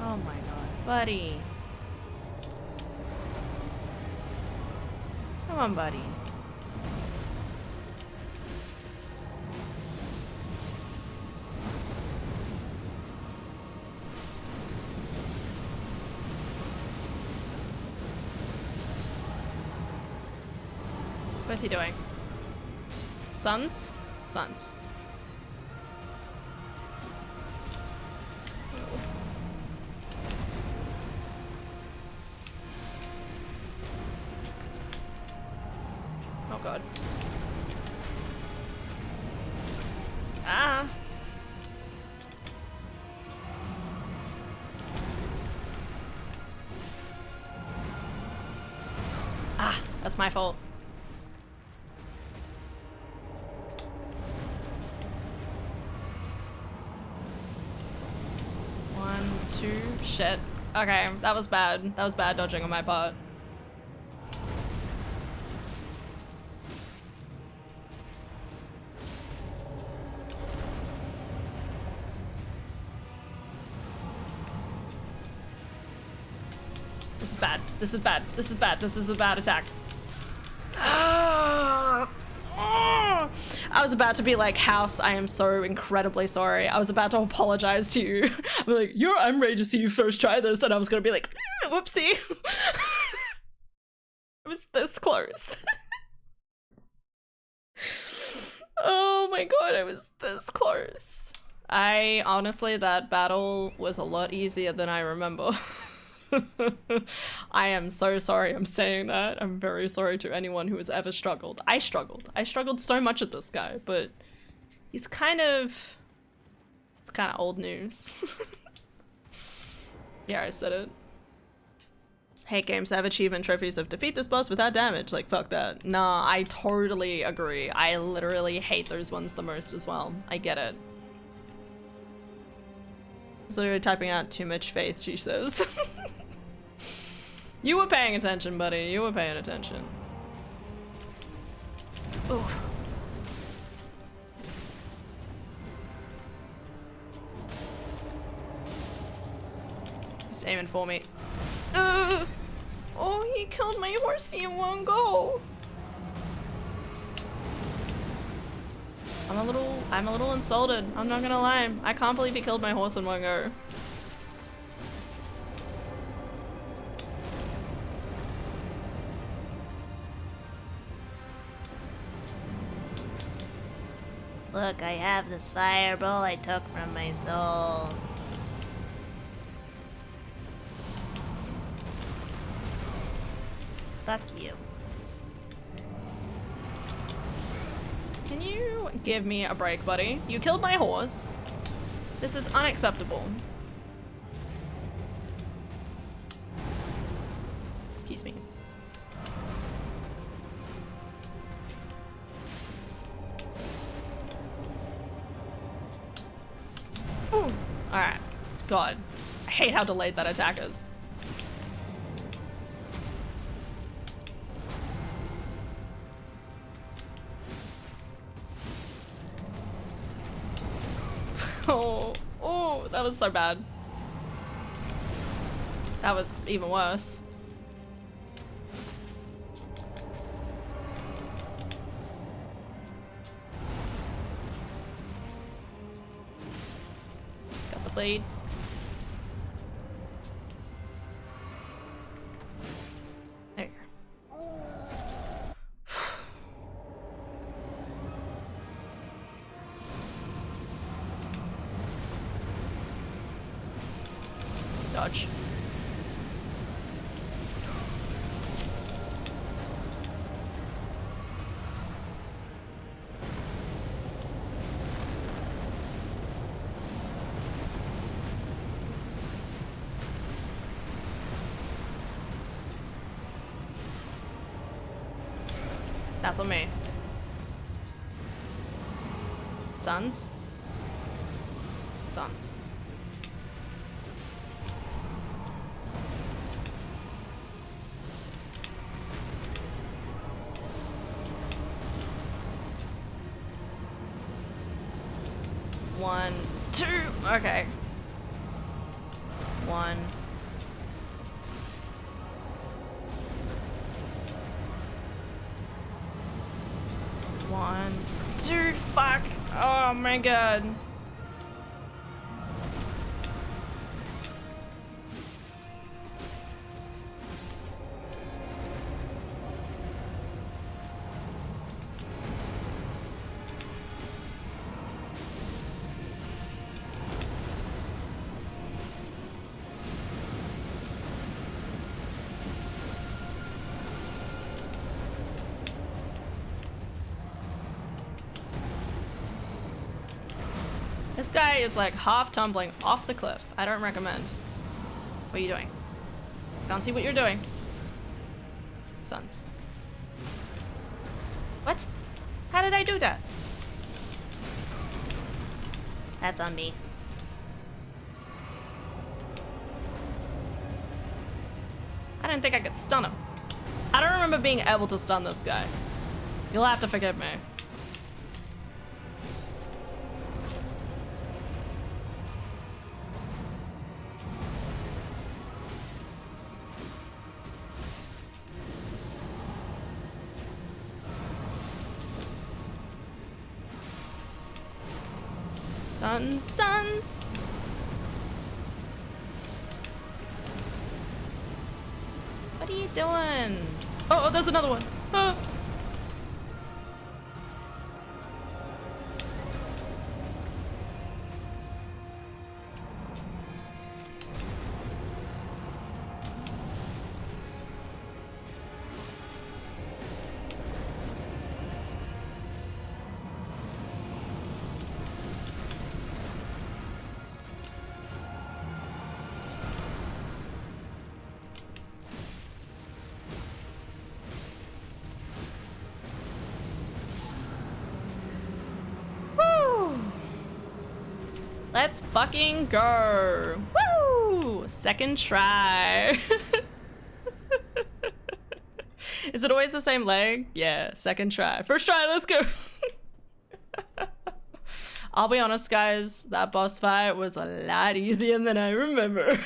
Oh my god, buddy. Come on, buddy. What's he doing? Sons? Sons. Oh god. Ah! Ah, that's my fault. One, two, shit. Okay, that was bad. That was bad dodging on my part. This is bad. This is bad. This is bad. This is a bad attack. Ah! Ah! I was about to be like, House, I am so incredibly sorry. I was about to apologize to you. I'm like, I'm ready to see you first try this. And I was gonna be like, whoopsie. It was this close. Oh my god, it was this close. Honestly, that battle was a lot easier than I remember. I am so sorry I'm saying that. I'm very sorry to anyone who has ever struggled. I struggled. I struggled so much at this guy, but it's kind of old news. Yeah, I said it. Hate games that have achievement trophies of defeat this boss without damage. Like, fuck that. Nah, I totally agree. I literally hate those ones the most as well. I get it. So you're typing out too much faith, she says. You were paying attention, buddy. You were paying attention. Ooh. He's aiming for me. Oh, he killed my horsey in one go. I'm a little insulted. I'm not gonna lie. I can't believe he killed my horse in one go. Look, I have this fireball I took from my soul. Fuck you. Can you give me a break, buddy? You killed my horse. This is unacceptable. Excuse me. Ooh. Alright. God. I hate how delayed that attack is. Oh, that was so bad. That was even worse. Got the blade. There you go. Dodge. That's on me. Sons? Sons. One, two, okay. One. on. Dude, fuck. Oh my god. This guy is like half tumbling off the cliff. I don't recommend. What are you doing? Can't see what you're doing. Sons. What? How did I do that? That's on me. I didn't think I could stun him. I don't remember being able to stun this guy. You'll have to forgive me. Sons. What are you doing? Oh, there's another one. Oh. Let's fucking go. Woo! Second try. Is it always the same leg? Yeah, second try. First try, let's go. I'll be honest, guys, that boss fight was a lot easier than I remember.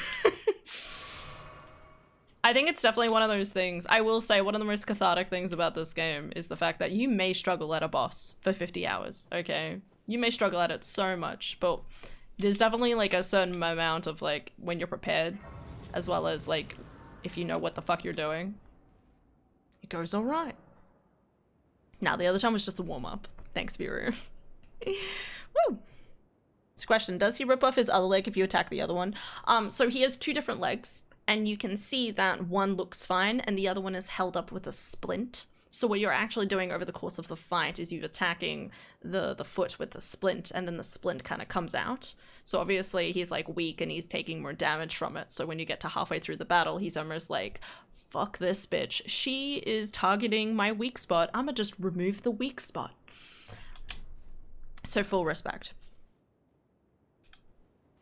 I think it's definitely one of those things. I will say one of the most cathartic things about this game is the fact that you may struggle at a boss for 50 hours, okay? You may struggle at it so much, but there's definitely like a certain amount of like when you're prepared, as well as like if you know what the fuck you're doing, it goes all right. Now the other time was just a warm-up. Thanks, viewer. Woo! This question, does he rip off his other leg if you attack the other one? So he has two different legs, and you can see that one looks fine and the other one is held up with a splint. So what you're actually doing over the course of the fight is you're attacking the foot with the splint, and then the splint kind of comes out. So obviously he's like weak and he's taking more damage from it. So when you get to halfway through the battle, he's almost like, fuck this bitch. She is targeting my weak spot. I'ma just remove the weak spot. So full respect.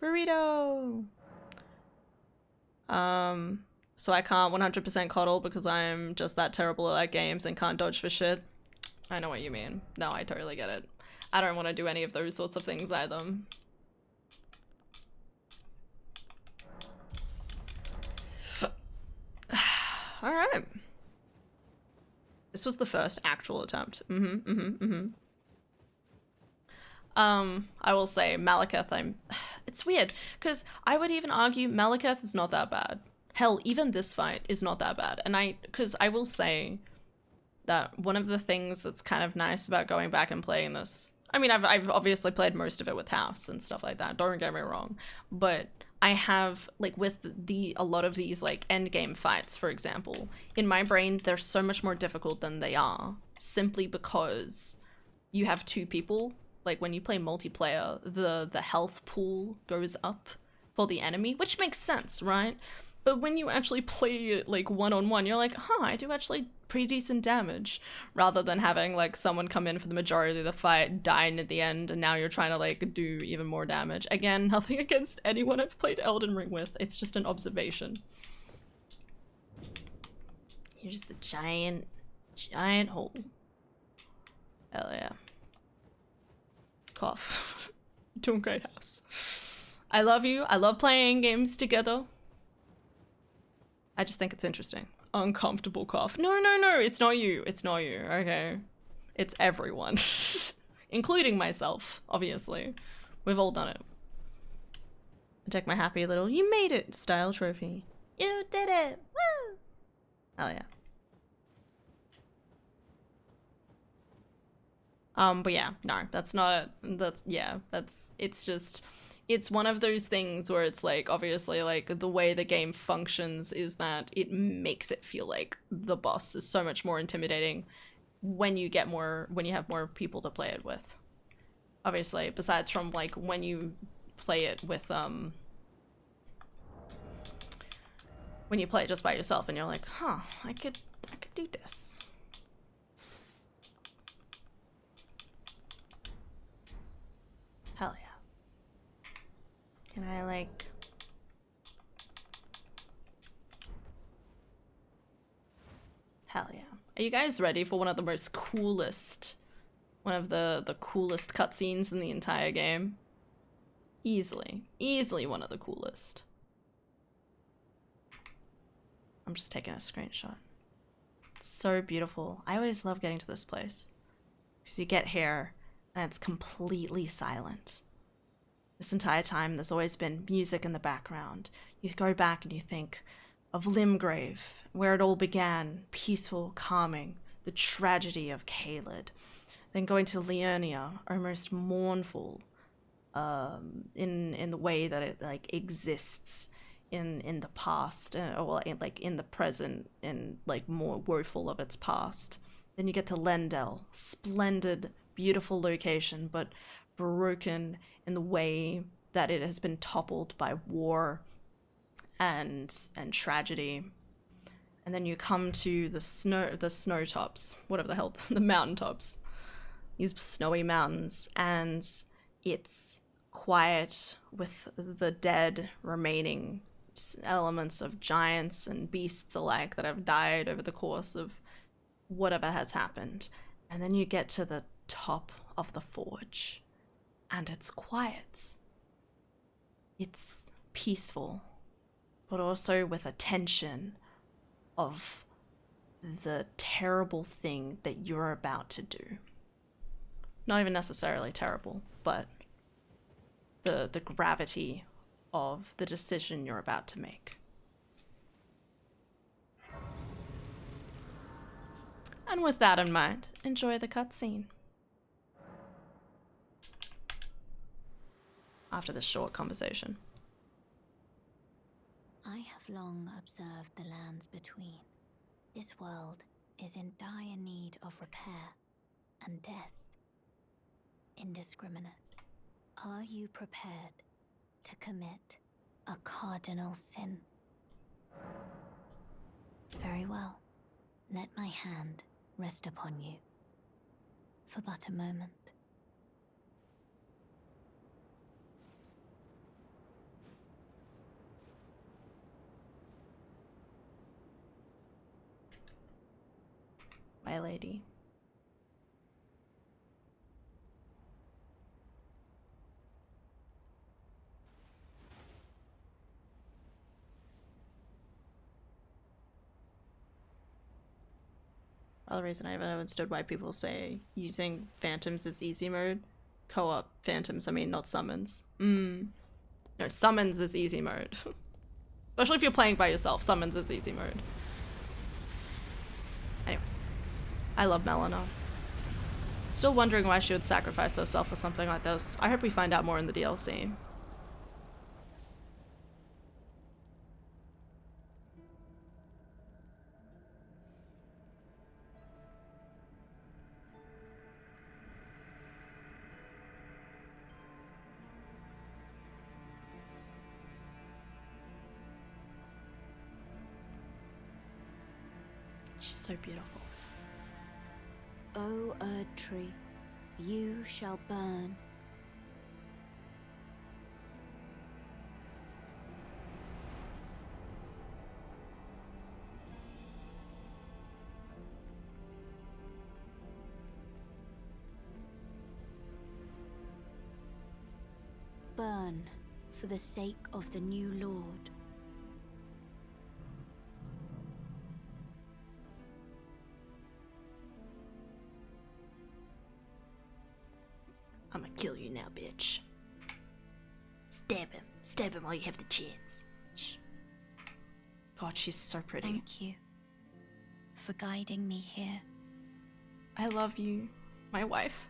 Burrito. So I can't 100% coddle because I'm just that terrible at games and can't dodge for shit. I know what you mean. No, I totally get it. I don't want to do any of those sorts of things either. Alright. This was the first actual attempt. I will say Malekith, it's weird, because I would even argue Malekith is not that bad. Hell, even this fight is not that bad. And because I will say that one of the things that's kind of nice about going back and playing this, I mean, I've obviously played most of it with House and stuff like that, don't get me wrong, but I have, like, with a lot of these, like, end game fights, for example, in my brain, they're so much more difficult than they are, simply because you have two people. Like, when you play multiplayer, the health pool goes up for the enemy, which makes sense, right? But when you actually play it, like, one-on-one, you're like, huh, I do actually pretty decent damage, rather than having, like, someone come in for the majority of the fight, dying at the end, and now you're trying to, like, do even more damage. Again, nothing against anyone I've played Elden Ring with, it's just an observation. Here's the giant hole. Hell yeah. Cough. Doing great, House. I love you. I love playing games together. I just think it's interesting. Uncomfortable cough. No, it's not you. It's not you, okay? It's everyone. Including myself, obviously. We've all done it. I take my happy little "you made it" style trophy. You did it! Woo! Hell yeah. But yeah, no, it's one of those things where it's like, obviously, like, the way the game functions is that it makes it feel like the boss is so much more intimidating when you have more people to play it with. Obviously, besides from, like, when you play it with, when you play it just by yourself and you're like, huh, I could do this. Hell yeah. Can I, like... Hell yeah. Are you guys ready for one of the coolest cutscenes in the entire game? Easily one of the coolest. I'm just taking a screenshot. It's so beautiful. I always love getting to this place. Because you get here, and it's completely silent. This entire time, there's always been music in the background. You go back and you think of Limgrave, where it all began, peaceful, calming, the tragedy of Caelid. Then going to Liurnia, almost mournful, in the way that it, like, exists in the past, or like in the present, and like more woeful of its past. Then you get to Lendel, splendid, beautiful location, but broken in the way that it has been toppled by war and tragedy. And then you come to the snow tops, whatever the hell, the mountaintops, these snowy mountains, and it's quiet with the dead remaining elements of giants and beasts alike that have died over the course of whatever has happened. And then you get to the top of the forge, and it's quiet. It's peaceful, but also with a tension of the terrible thing that you're about to do. Not even necessarily terrible, but the gravity of the decision you're about to make. And with that in mind, enjoy the cutscene. After this short conversation. I have long observed the lands between. This world is in dire need of repair and death. Indiscriminate. Are you prepared to commit a cardinal sin? Very well. Let my hand rest upon you for but a moment. My lady. Other reason I haven't understood why people say using phantoms is easy mode. Co-op phantoms, I mean, not summons. No, summons is easy mode. Especially if you're playing by yourself, summons is easy mode. Anyway, I love Melina. Still wondering why she would sacrifice herself for something like this. I hope we find out more in the DLC. She's so beautiful. O Erd tree, you shall burn. Burn for the sake of the new Lord. gonna kill you now, bitch. Stab him. Stab him while you have the chance. Shh. God, she's so pretty. Thank you for guiding me here. I love you, my wife.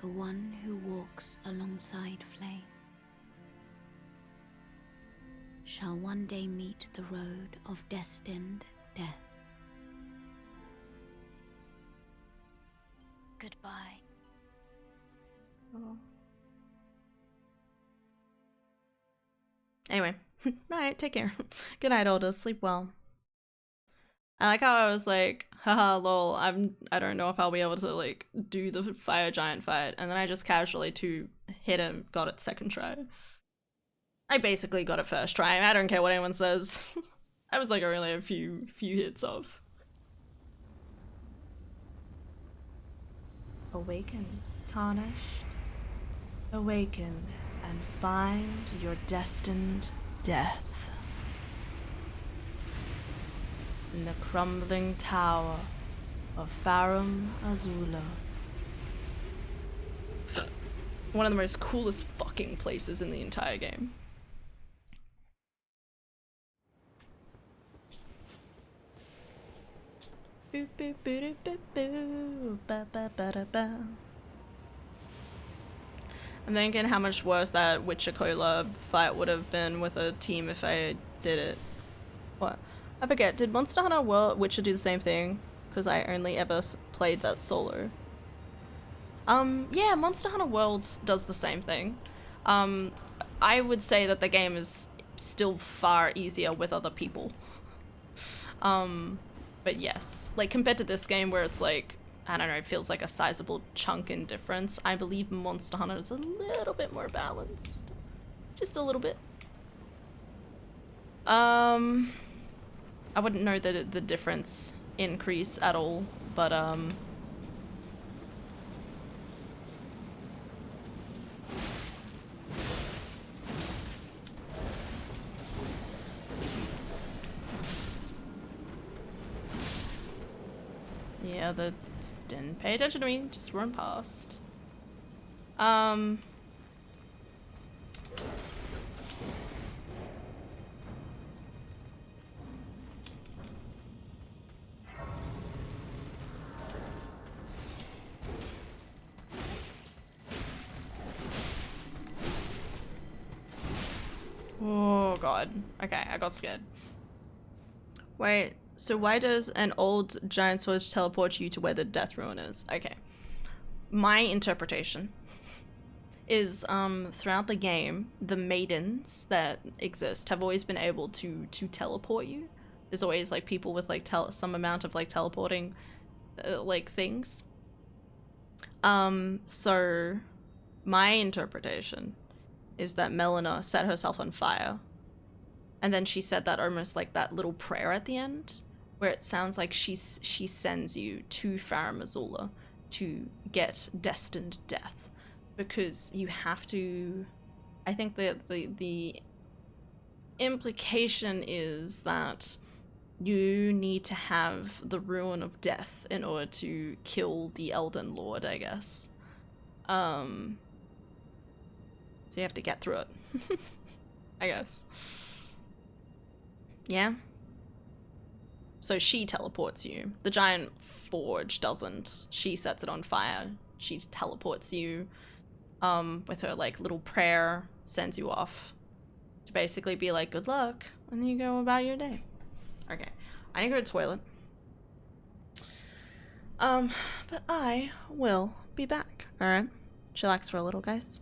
The one who walks alongside flame shall one day meet the road of destined death. Goodbye. Oh. Anyway, night, take care. Good night, Aldous. Sleep well. I like how I was like, haha, lol, I don't know if I'll be able to like do the fire giant fight, and then I just casually hit him, got it second try. I basically got it first try. I don't care what anyone says. I was like only a few hits off. Awaken, tarnished. Awaken and find your destined death. In the crumbling tower of Farum Azula. One of the most coolest fucking places in the entire game. Boop, boop, boop, boop, boop, ba, ba, ba, da, ba. I'm thinking how much worse that Witcher collab fight would have been with a team if I did it. What? I forget, did Monster Hunter World Witcher do the same thing? Because I only ever played that solo. Yeah, Monster Hunter World does the same thing. I would say that the game is still far easier with other people. But yes, like compared to this game where it's like, I don't know, it feels like a sizable chunk in difference, I believe Monster Hunter is a little bit more balanced. Just a little bit. I wouldn't know the difference increase at all, but yeah, just didn't pay attention to me, just run past. Oh god. Okay, I got scared. Wait, so why does an old giant sword teleport you to where the death ruin is? Okay. My interpretation is throughout the game, the maidens that exist have always been able to teleport you. There's always like people with like some amount of like teleporting like things. So my interpretation is that Melina set herself on fire. And then she said that almost like that little prayer at the end, where it sounds like she sends you to Farum Azula to get destined death. Because you have to, I think the implication is that you need to have the ruin of death in order to kill the Elden Lord, I guess. So you have to get through it. I guess. Yeah. So she teleports you. The giant forge doesn't. She sets it on fire. She teleports you with her like little prayer, sends you off to basically be like, good luck, and then you go about your day. Okay. I need to go to the toilet. But I will be back. Alright. Chillax for a little, guys.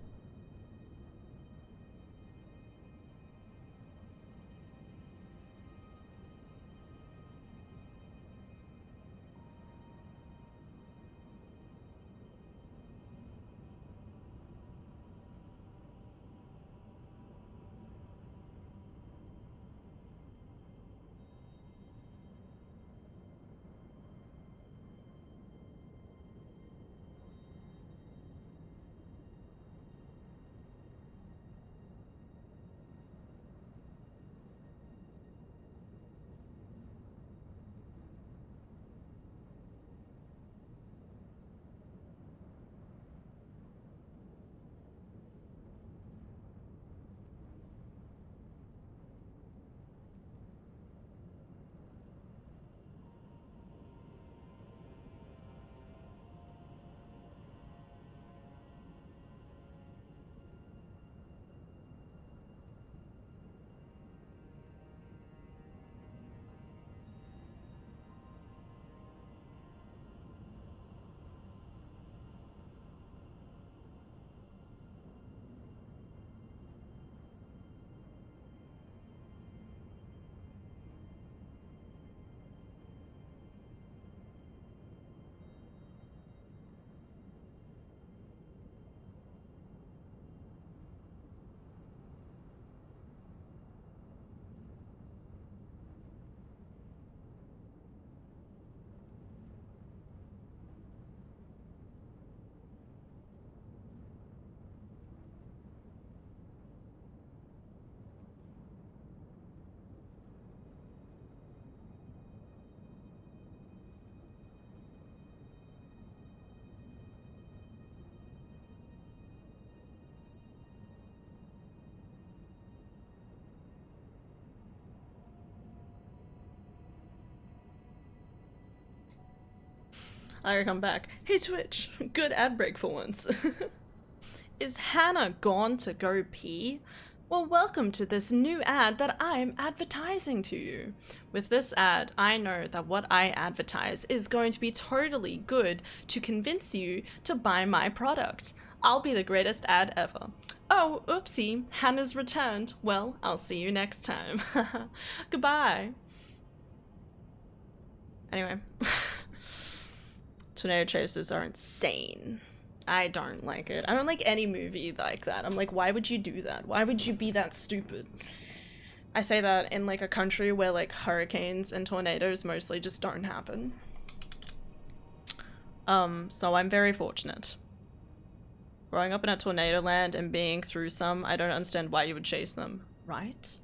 I come back. Hey Twitch, good ad break for once. Is Hannah gone to go pee? Well, welcome to this new ad that I'm advertising to you. With this ad, I know that what I advertise is going to be totally good to convince you to buy my product. I'll be the greatest ad ever. Oh, oopsie, Hannah's returned. Well, I'll see you next time. Goodbye. Anyway. Tornado chasers are insane. I don't like it. I don't like any movie like that. I'm like, why would you do that? Why would you be that stupid? I say that in like a country where like hurricanes and tornadoes mostly just don't happen. So I'm very fortunate. Growing up in a tornado land and being through some, I don't understand why you would chase them, right?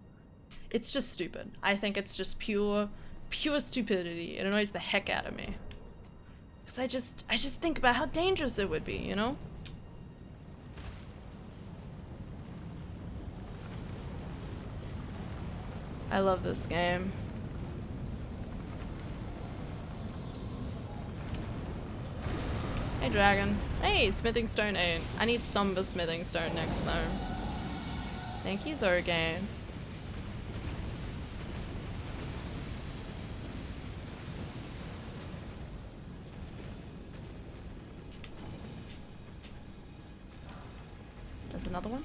It's just stupid. I think it's just pure stupidity. It annoys the heck out of me. Cause I just think about how dangerous it would be, you know? I love this game. Hey dragon. Hey, smithing stone 8. I need somber smithing stone next though. Thank you though, game. There's another one.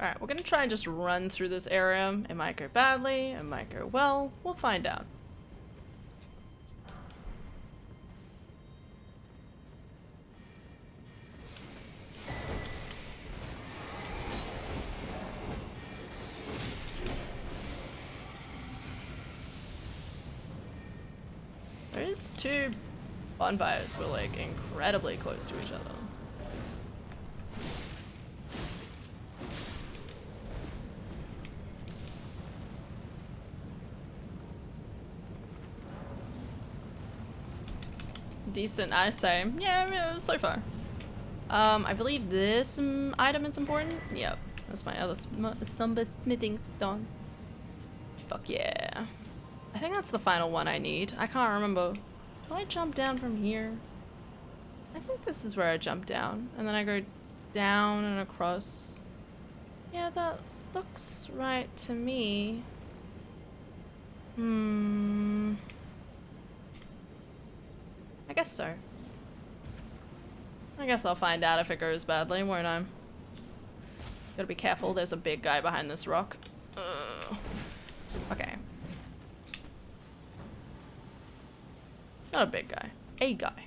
Alright, we're gonna try and just run through this area. It might go badly, it might go well. We'll find out. Those two bonfires were like incredibly close to each other. Decent, I say. Yeah, so far. I believe this item is important. Yep, that's my other somber smithing stone. Fuck yeah. I think that's the final one I need. I can't remember. Do I jump down from here? I think this is where I jump down. And then I go down and across. Yeah, that looks right to me. I guess so. I guess I'll find out if it goes badly, won't I? Gotta be careful, there's a big guy behind this rock. Okay. Not a big guy. A guy.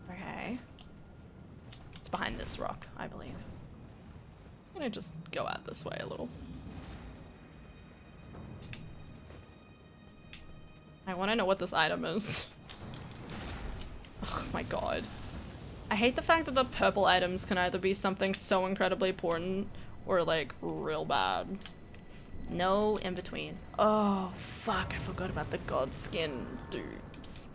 Okay. It's behind this rock, I believe. I'm gonna just go out this way a little. I want to know what this item is. Oh my god. I hate the fact that the purple items can either be something so incredibly important or like real bad. No in between. Oh fuck, I forgot about the god skin dupes.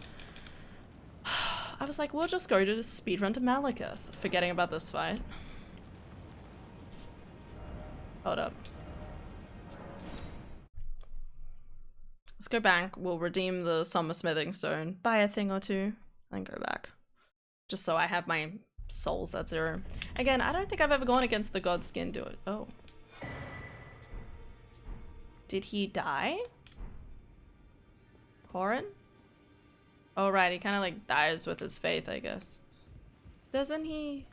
I was like, we'll just go to the speedrun to Malekith, forgetting about this fight. Hold up. Let's go back, we'll redeem the summer smithing stone, buy a thing or two, and go back. Just so I have my souls at 0. Again, I don't think I've ever gone against the god skin do it. Oh. Did he die? Corin? Oh right, he kind of like dies with his faith, I guess. Doesn't he?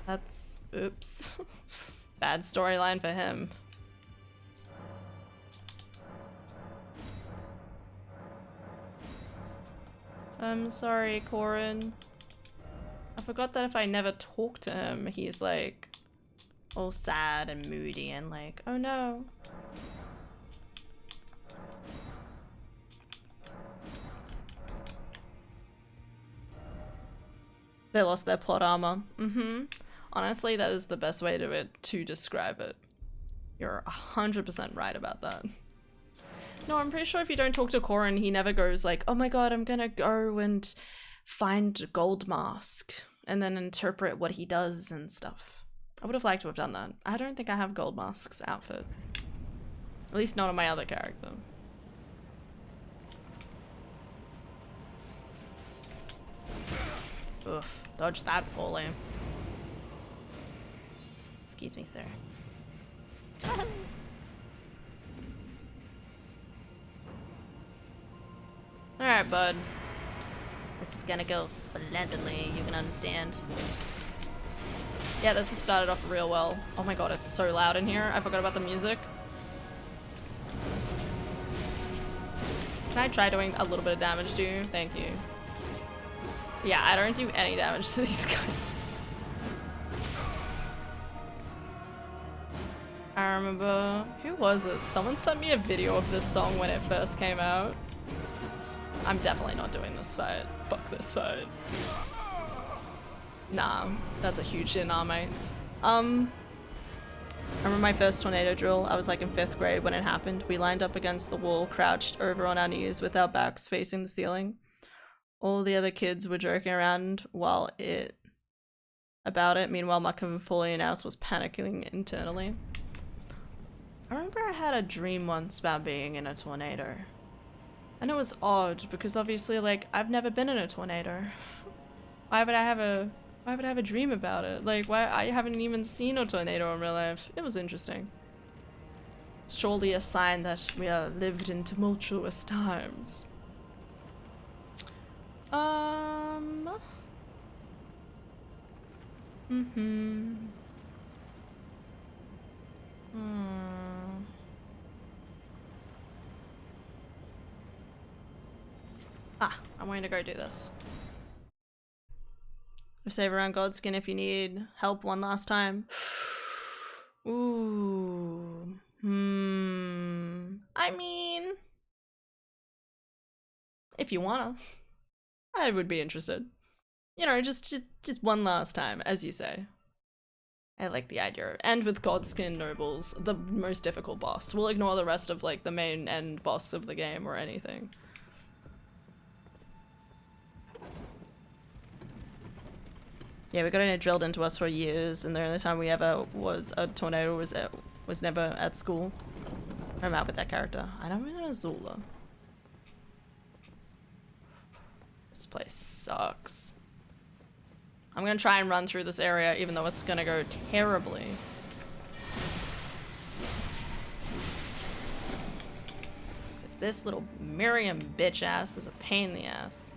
That's... oops. Bad storyline for him. I'm sorry, Corin. I forgot that if I never talk to him, he's like all sad and moody and like, oh no. They lost their plot armor. Honestly, that is the best way to describe it. You're 100% right about that. No, I'm pretty sure if you don't talk to Corin, he never goes like, oh my god, I'm gonna go and find a gold mask and then interpret what he does and stuff. I would have liked to have done that. I don't think I have gold mask's outfit. At least not on my other character. Oof, dodge that poorly. Excuse me, sir. Alright, bud. This is gonna go splendidly, you can understand. Yeah, this has started off real well. Oh my god, it's so loud in here. I forgot about the music. Can I try doing a little bit of damage to you? Thank you. Yeah, I don't do any damage to these guys. I remember, who was it? Someone sent me a video of this song when it first came out. I'm definitely not doing this fight. Fuck this fight. Nah, that's a huge shit, nah, mate. I remember my first tornado drill. I was like in 5th grade when it happened. We lined up against the wall, crouched over on our knees with our backs facing the ceiling. All the other kids were joking around about it. Meanwhile, my Californian ass was panicking internally. I remember I had a dream once about being in a tornado. And it was odd because obviously, like, I've never been in a tornado. Why would I have a dream about it? Like, why? I haven't even seen a tornado in real life. It was interesting. Surely a sign that we are lived in tumultuous times. Ah, I'm going to go do this. Save around Godskin if you need help one last time. Ooh. I mean, if you wanna, I would be interested. You know, just one last time, as you say. I like the idea. And with Godskin Nobles, the most difficult boss. We'll ignore the rest of like the main end boss of the game or anything. Yeah, we got it drilled into us for years, and the only time we ever was a tornado was never at school. I'm out with that character. I don't mean Azula. This place sucks. I'm gonna try and run through this area, even though it's gonna go terribly. Because this little Miriam bitch ass is a pain in the ass.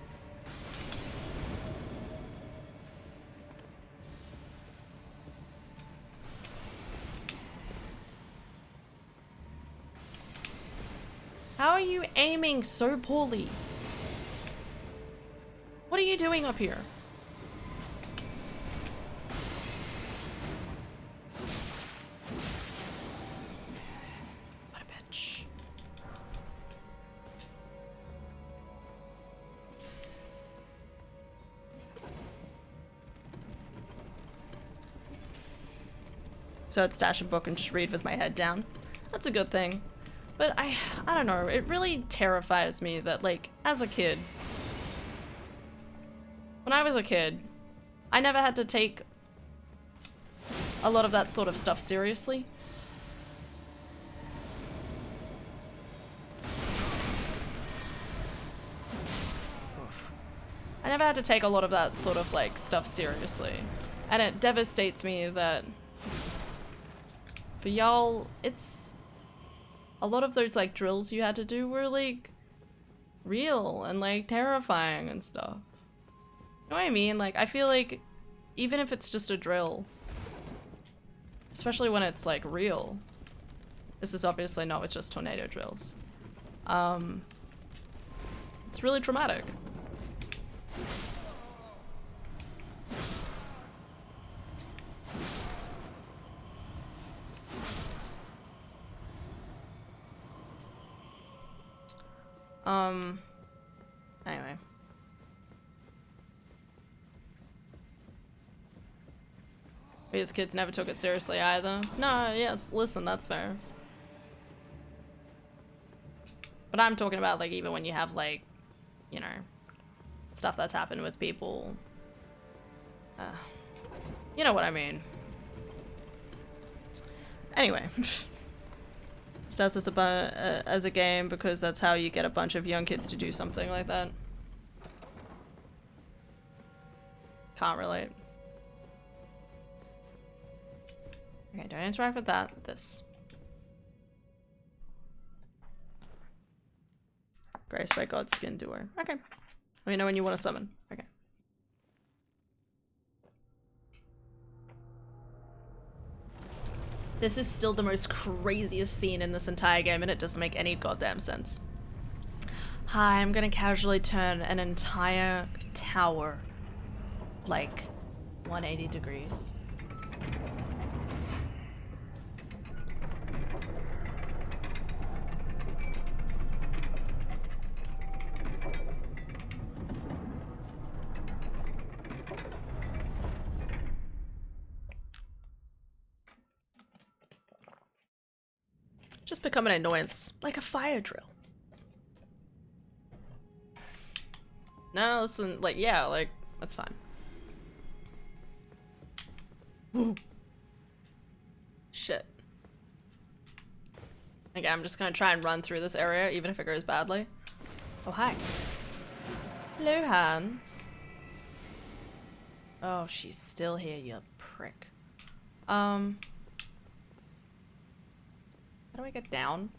How are you aiming so poorly? What are you doing up here? What a bitch. So I'd stash a book and just read with my head down. That's a good thing. But I don't know, it really terrifies me that, like, as a kid, when I was a kid, I never had to take a lot of that sort of stuff seriously. I never had to take a lot of that sort of, like, stuff seriously. And it devastates me that for y'all, it's... a lot of those, like, drills you had to do were, like, real and, like, terrifying and stuff. You know what I mean? Like, I feel like even if it's just a drill, especially when it's, like, real, this is obviously not with just tornado drills, it's really traumatic. Anyway. These kids never took it seriously either. No, yes, listen, that's fair. But I'm talking about, like, even when you have, like, you know, stuff that's happened with people. You know what I mean. Anyway. It does this as a game because that's how you get a bunch of young kids to do something like that. Can't relate. Okay, don't interact with that. This. Grace by God's skin doer. Okay. Let me know when you want to summon. Okay. This is still the most craziest scene in this entire game, and it doesn't make any goddamn sense. Hi, I'm gonna casually turn an entire tower like 180 degrees. Just become an annoyance, like a fire drill. No, listen, like, yeah, like, that's fine. Ooh. Shit. Okay, I'm just gonna try and run through this area, even if it goes badly. Oh, hi. Hello, Hans. Oh, she's still here, you prick. How do I get down?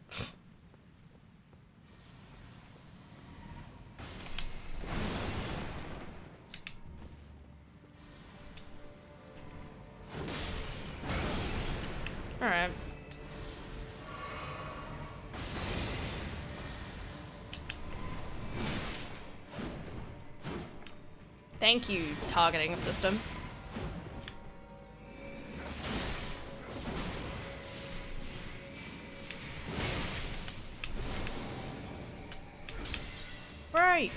Alright. Thank you, targeting system. Right.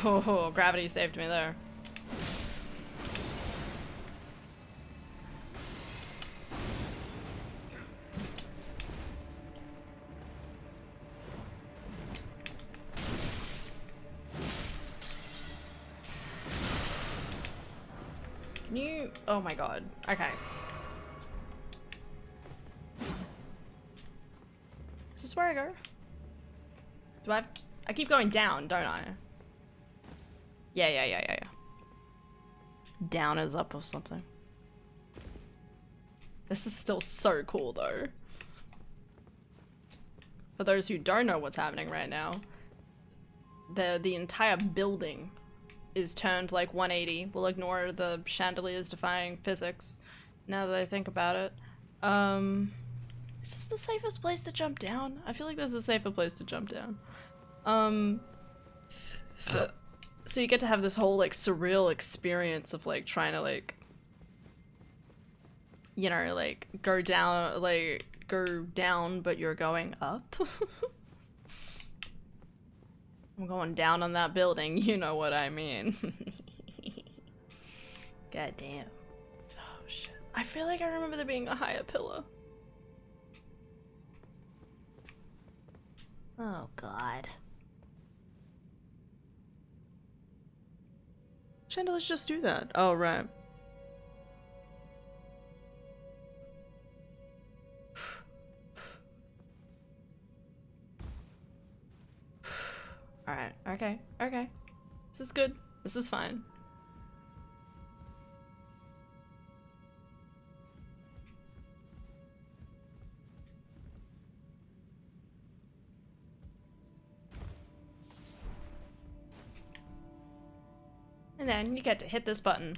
Oh, gravity saved me there. Can you? Oh my god. Okay. Is this where I go? Do I keep going down, don't I? Yeah. Down is up or something. This is still so cool though. For those who don't know what's happening right now, the entire building is turned like 180. We'll ignore the chandeliers defying physics now that I think about it. Is this the safest place to jump down? I feel like there's a safer place to jump down. So you get to have this whole like surreal experience of like trying to like, you know, like go down, but you're going up. I'm going down on that building, you know what I mean. God damn. Oh shit. I feel like I remember there being a higher pillar. Oh god. Chandeliers just do that. Oh right. Alright, okay. This is good. This is fine. And then you get to hit this button.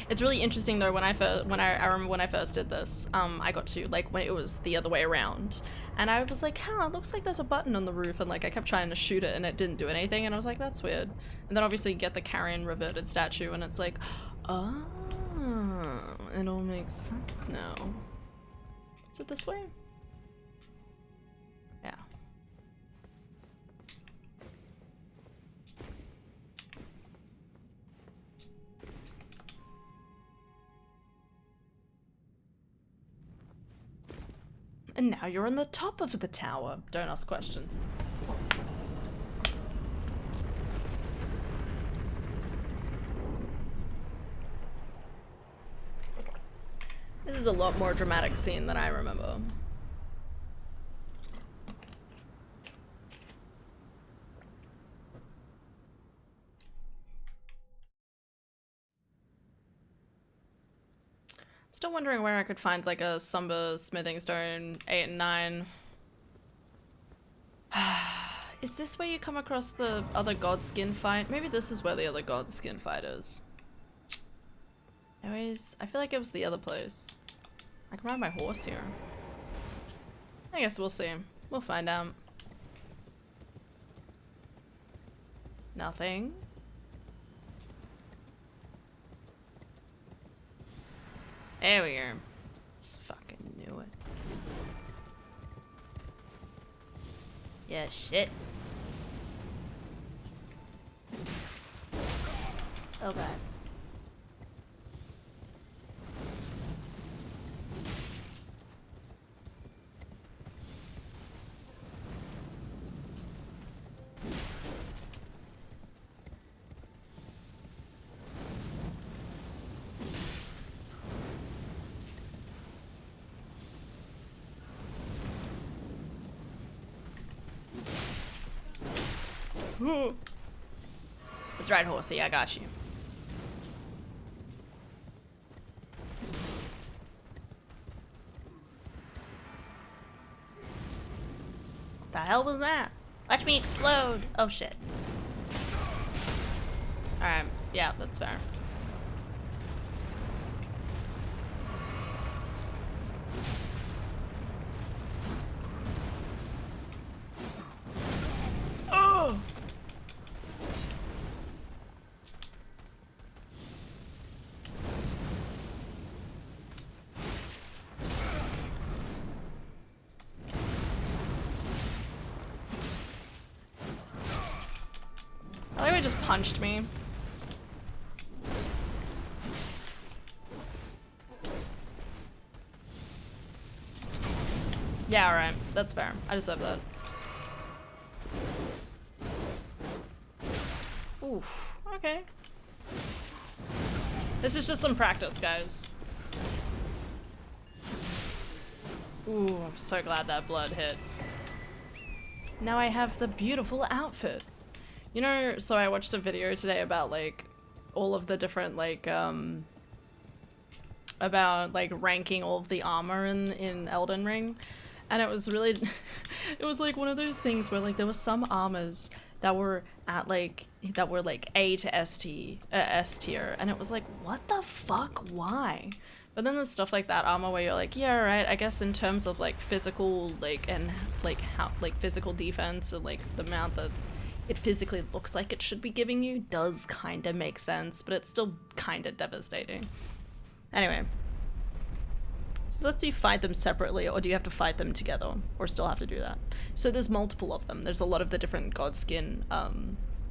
It's really interesting though, I remember when I first did this, I got to, like, when it was the other way around. And I was like, huh, it looks like there's a button on the roof, and like I kept trying to shoot it and it didn't do anything, and I was like, that's weird. And then obviously you get the carrion reverted statue and it's like, oh, it all makes sense now. Is it this way? Yeah. And now you're on the top of the tower. Don't ask questions. This is a lot more dramatic scene than I remember. Still wondering where I could find like a Somber Smithing Stone 8 and 9. Is this where you come across the other Godskin fight? Maybe this is where the other Godskin fight is. Anyways, I feel like it was the other place. I can ride my horse here. I guess we'll see. We'll find out. Nothing. There we are. Just fucking knew it. Yeah, shit. Oh god. Let's ride horsey, I got you. What the hell was that? Watch me explode! Oh shit. Alright, yeah, that's fair. Oh! I think it just punched me. Yeah, alright. That's fair. I deserve that. Oof. Okay. This is just some practice, guys. Ooh, I'm so glad that blood hit. Now I have the beautiful outfit. You know, so I watched a video today about like all of the different like about like ranking all of the armor in Elden Ring, and it was really it was like one of those things where like there were some armors that were at like A to S tier, and it was like, what the fuck, why? But then there's stuff like that armor where you're like, yeah, right, I guess in terms of like physical like and like how like physical defense and like the amount that's it physically looks like it should be giving you does kind of make sense, but it's still kind of devastating. Anyway, so let's see, fight them separately, or do you have to fight them together, or still have to do that? So there's multiple of them. There's a lot of the different Godskin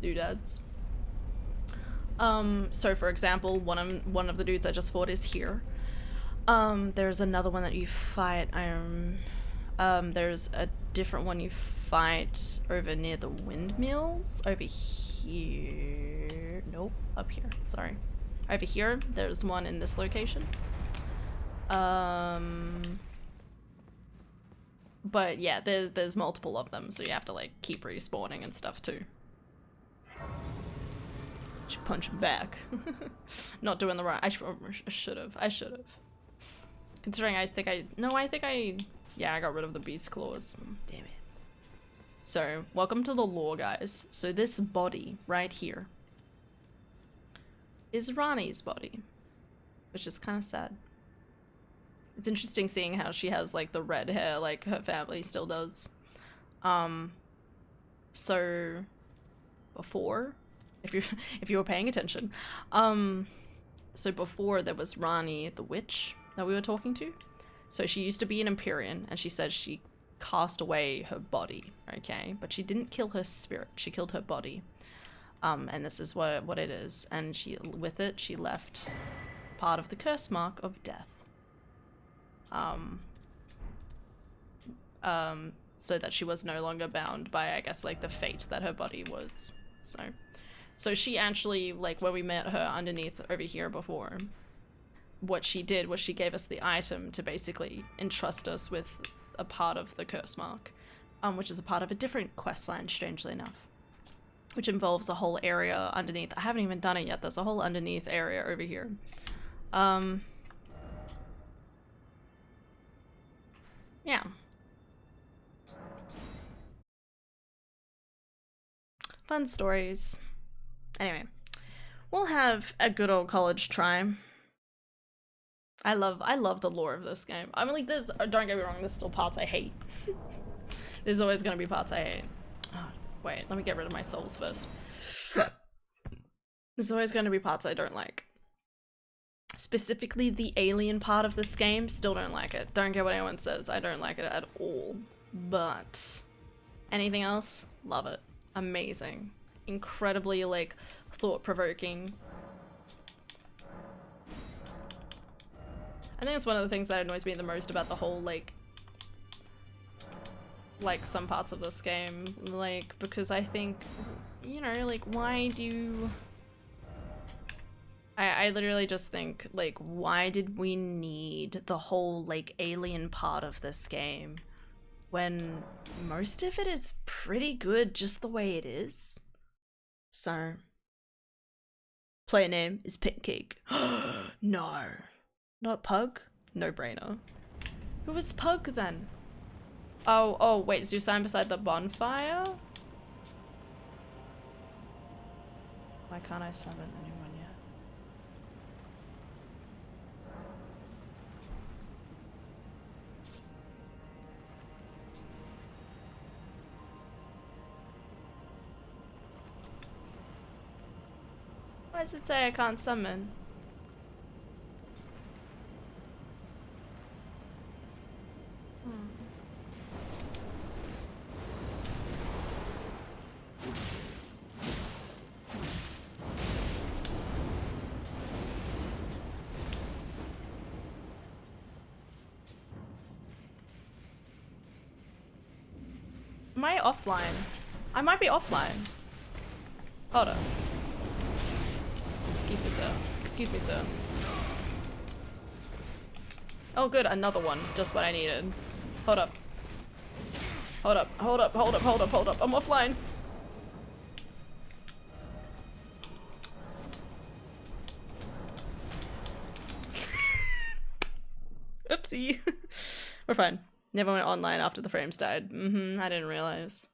doodads. So for example, one of the dudes I just fought is here. There's another one that you fight. There's a different one you fight over near the windmills. Over here. Nope, up here. Sorry. Over here. There's one in this location. But yeah, there's multiple of them, so you have to like keep respawning and stuff too. Should punch him back. Not doing the right. I should have. Considering I think yeah, I got rid of the beast claws. Damn it. So, welcome to the lore, guys. So this body right here is Rani's body, which is kind of sad. It's interesting seeing how she has like the red hair like her family still does. So before, if you were paying attention, so before there was Rani the witch that we were talking to. So she used to be an Empyrean, and she said she cast away her body, okay? But she didn't kill her spirit, she killed her body. And this is what it is. And with it, she left part of the curse mark of death. so that she was no longer bound by, I guess, like the fate that her body was. So she actually, like when we met her underneath over here before, what she did was she gave us the item to basically entrust us with a part of the curse mark, which is a part of a different questline, strangely enough, which involves a whole area underneath. I haven't even done it yet. There's a whole underneath area over here. Yeah. Fun stories. Anyway, we'll have a good old college try. I love the lore of this game. I mean, like, don't get me wrong, there's still parts I hate. There's always gonna be parts I hate. Oh, wait, let me get rid of my souls first. There's always gonna be parts I don't like. Specifically the alien part of this game, still don't like it. Don't care what anyone says, I don't like it at all. But anything else, love it. Amazing. Incredibly, like, thought-provoking. I think it's one of the things that annoys me the most about the whole, like some parts of this game, like, because I think, you know, like, why do... I literally just think, like, why did we need the whole, like, alien part of this game when most of it is pretty good just the way it is? So, player name is Pancake. No. Not Pug? No brainer. Who was Pug then? Oh, wait, is you sign beside the bonfire? Why can't I summon anyone yet? Why does it say I can't summon? Am I offline? I might be offline. Hold up. Excuse me, sir. Excuse me, sir. Oh good, another one. Just what I needed. Hold up. Hold up, hold up, hold up, hold up, hold up. I'm offline. Oopsie. We're fine. Never went online after the frames died. I didn't realize.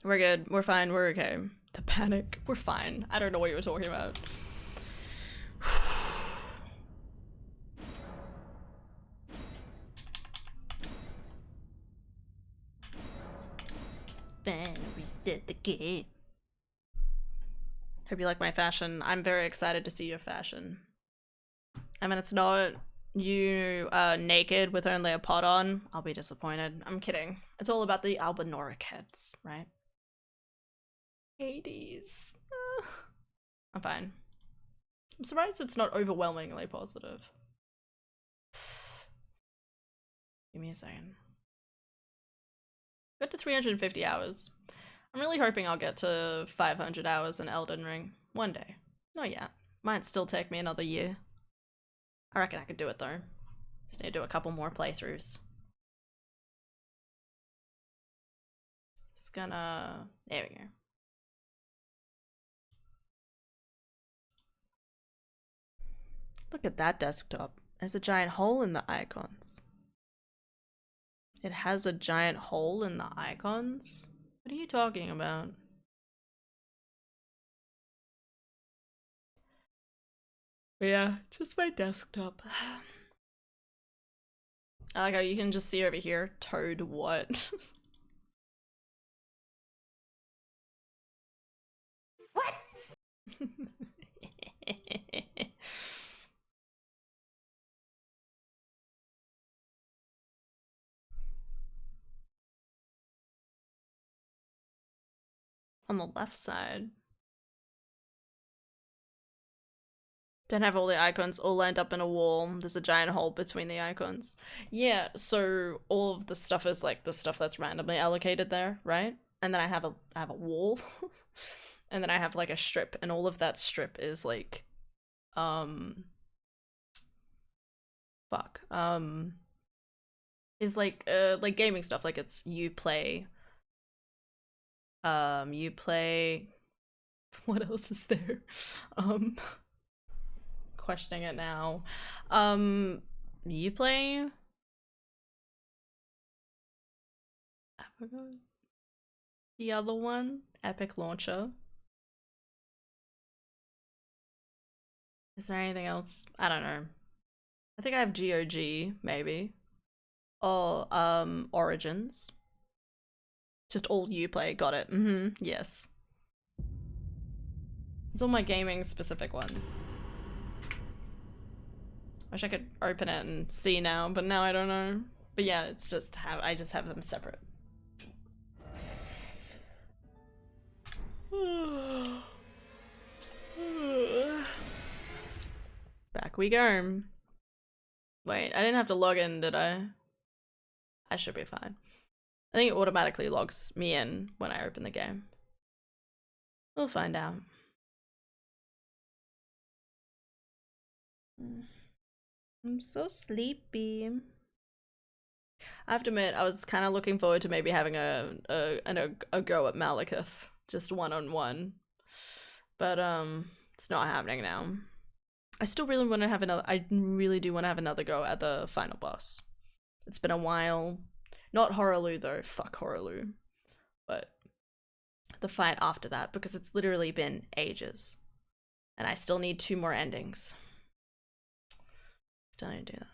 We're good. We're fine. We're okay. The panic. We're fine. I don't know what you were talking about. Then reset the game. Hope you like my fashion. I'm very excited to see your fashion. I mean, it's not you naked with only a pot on. I'll be disappointed. I'm kidding. It's all about the albinoric heads, right? Hades. I'm fine. I'm surprised it's not overwhelmingly positive. Give me a second. Got to 350 hours. I'm really hoping I'll get to 500 hours in Elden Ring. One day. Not yet. Might still take me another year. I reckon I could do it though. Just need to do a couple more playthroughs. Just gonna... There we go. Look at that desktop. There's a giant hole in the icons. It has a giant hole in the icons? What are you talking about? Yeah, just my desktop. I like how you can just see over here, Toad what? What? On the left side. Don't have all the icons all lined up in a wall. There's a giant hole between the icons. Yeah, so all of the stuff is like the stuff that's randomly allocated there, right? And then I have a wall. And then I have like a strip, and all of that strip is like is like gaming stuff. Like it's you play what else is there? Questioning it now. You play the other one, Epic Launcher. Is there anything else? I don't know. I think I have GOG, maybe. Or Origins. Just all Uplay, got it. Yes. It's all my gaming specific ones. Wish I could open it and see now, but now I don't know. But yeah, it's just I just have them separate. Back we go. Wait, I didn't have to log in, did I? I should be fine. I think it automatically logs me in when I open the game. We'll find out. I'm so sleepy. I have to admit, I was kind of looking forward to maybe having a go at Malekith, just one-on-one. But it's not happening now. I still really want to have another. I really do want to have another go at the final boss. It's been a while. Not Horaloo though. Fuck Horaloo. But the fight after that, because it's literally been ages, and I still need 2 more endings. Still need to do that.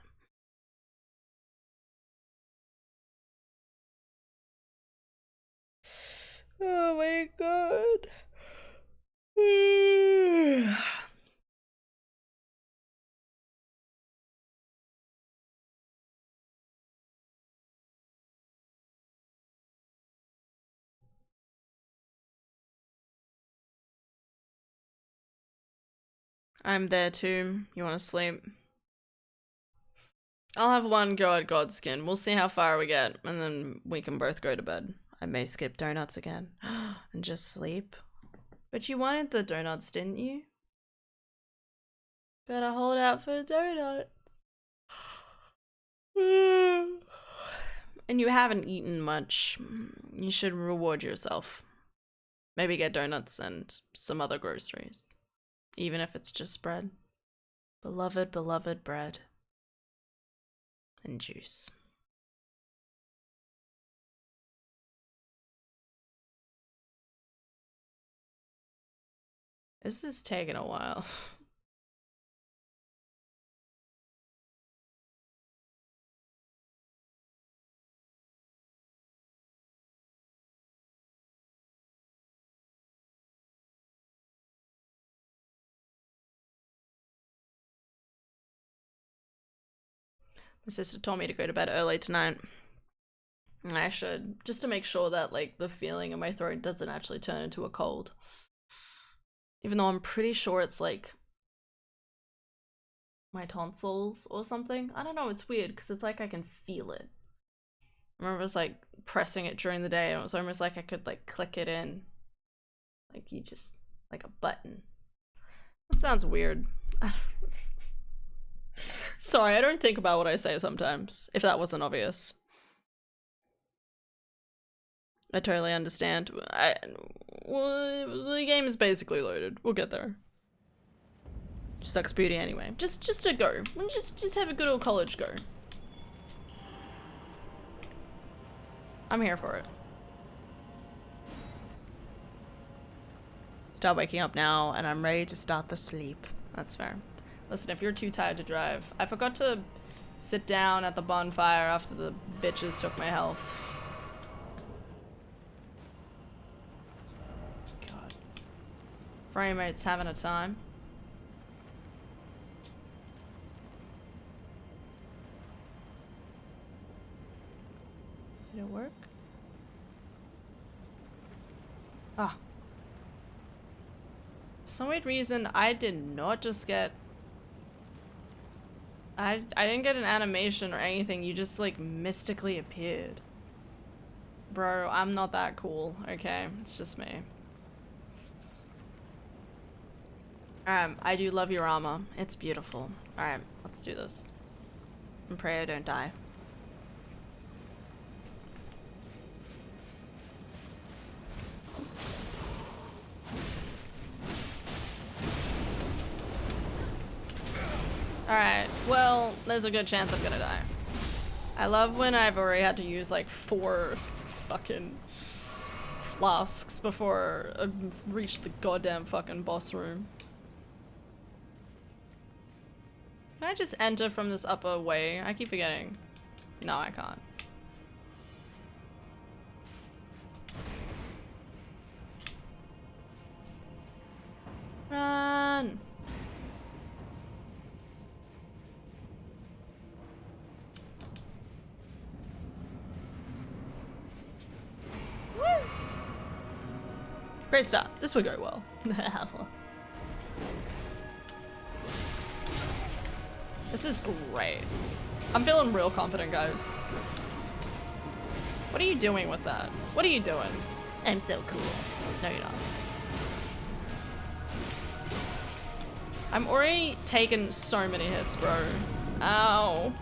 Oh my god. I'm there too. You want to sleep? I'll have one go at Godskin. We'll see how far we get, and then we can both go to bed. I may skip donuts again and just sleep. But you wanted the donuts, didn't you? Better hold out for donuts. And you haven't eaten much. You should reward yourself. Maybe get donuts and some other groceries. Even if it's just bread. Beloved, beloved bread. And juice. This is taking a while. My sister told me to go to bed early tonight. I should, just to make sure that like the feeling in my throat doesn't actually turn into a cold. Even though I'm pretty sure it's like my tonsils or something. I don't know, it's weird because it's like I can feel it. I remember just like pressing it during the day and it was almost like I could like click it in. Like you just, like a button. That sounds weird. Sorry, I don't think about what I say sometimes, if that wasn't obvious. I totally understand. Well, the game is basically loaded. We'll get there. Sucks booty anyway. Just a go. Just have a good old college go. I'm here for it. Start waking up now, and I'm ready to start the sleep. That's fair. Listen, if you're too tired to drive, I forgot to sit down at the bonfire after the bitches took my health. God. Frame rate's having a time. Did it work? Ah. For some weird reason, I did not just get I didn't get an animation or anything. You just like mystically appeared. Bro, I'm not that cool, okay? It's just me. I do love your armor. It's beautiful. Alright, let's do this. And pray I don't die. Alright, well, there's a good chance I'm gonna die. I love when I've already had to use like 4 fucking flasks before I reach the goddamn fucking boss room. Can I just enter from this upper way? I keep forgetting. No, I can't. Run! Woo! Great start. This would go well. This is great. I'm feeling real confident, guys. What are you doing with that? What are you doing? I'm so cool. No, you're not. I'm already taking so many hits, bro. Ow.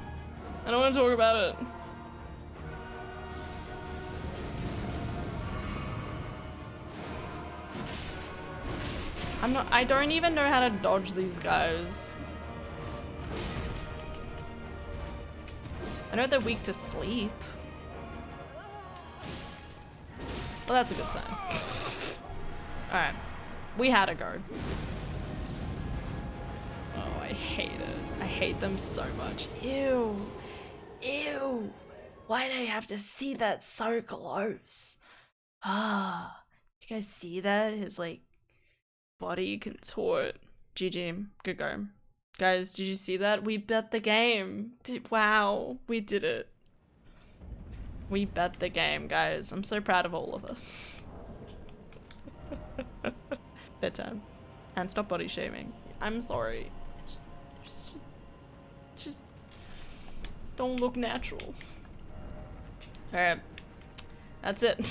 I don't want to talk about it. I don't even know how to dodge these guys. I know they're weak to sleep. Well, that's a good sign. Alright. We had a guard. Oh, I hate it. I hate them so much. Ew. Ew. Why do I have to see that so close? Ah. You guys see that? His, like, body contort. GG. Good go. Guys, did you see that? We bet the game. Wow. We did it. We bet the game, guys. I'm so proud of all of us. Bedtime. And stop body shaming. I'm sorry. Just don't look natural. Alright. That's it.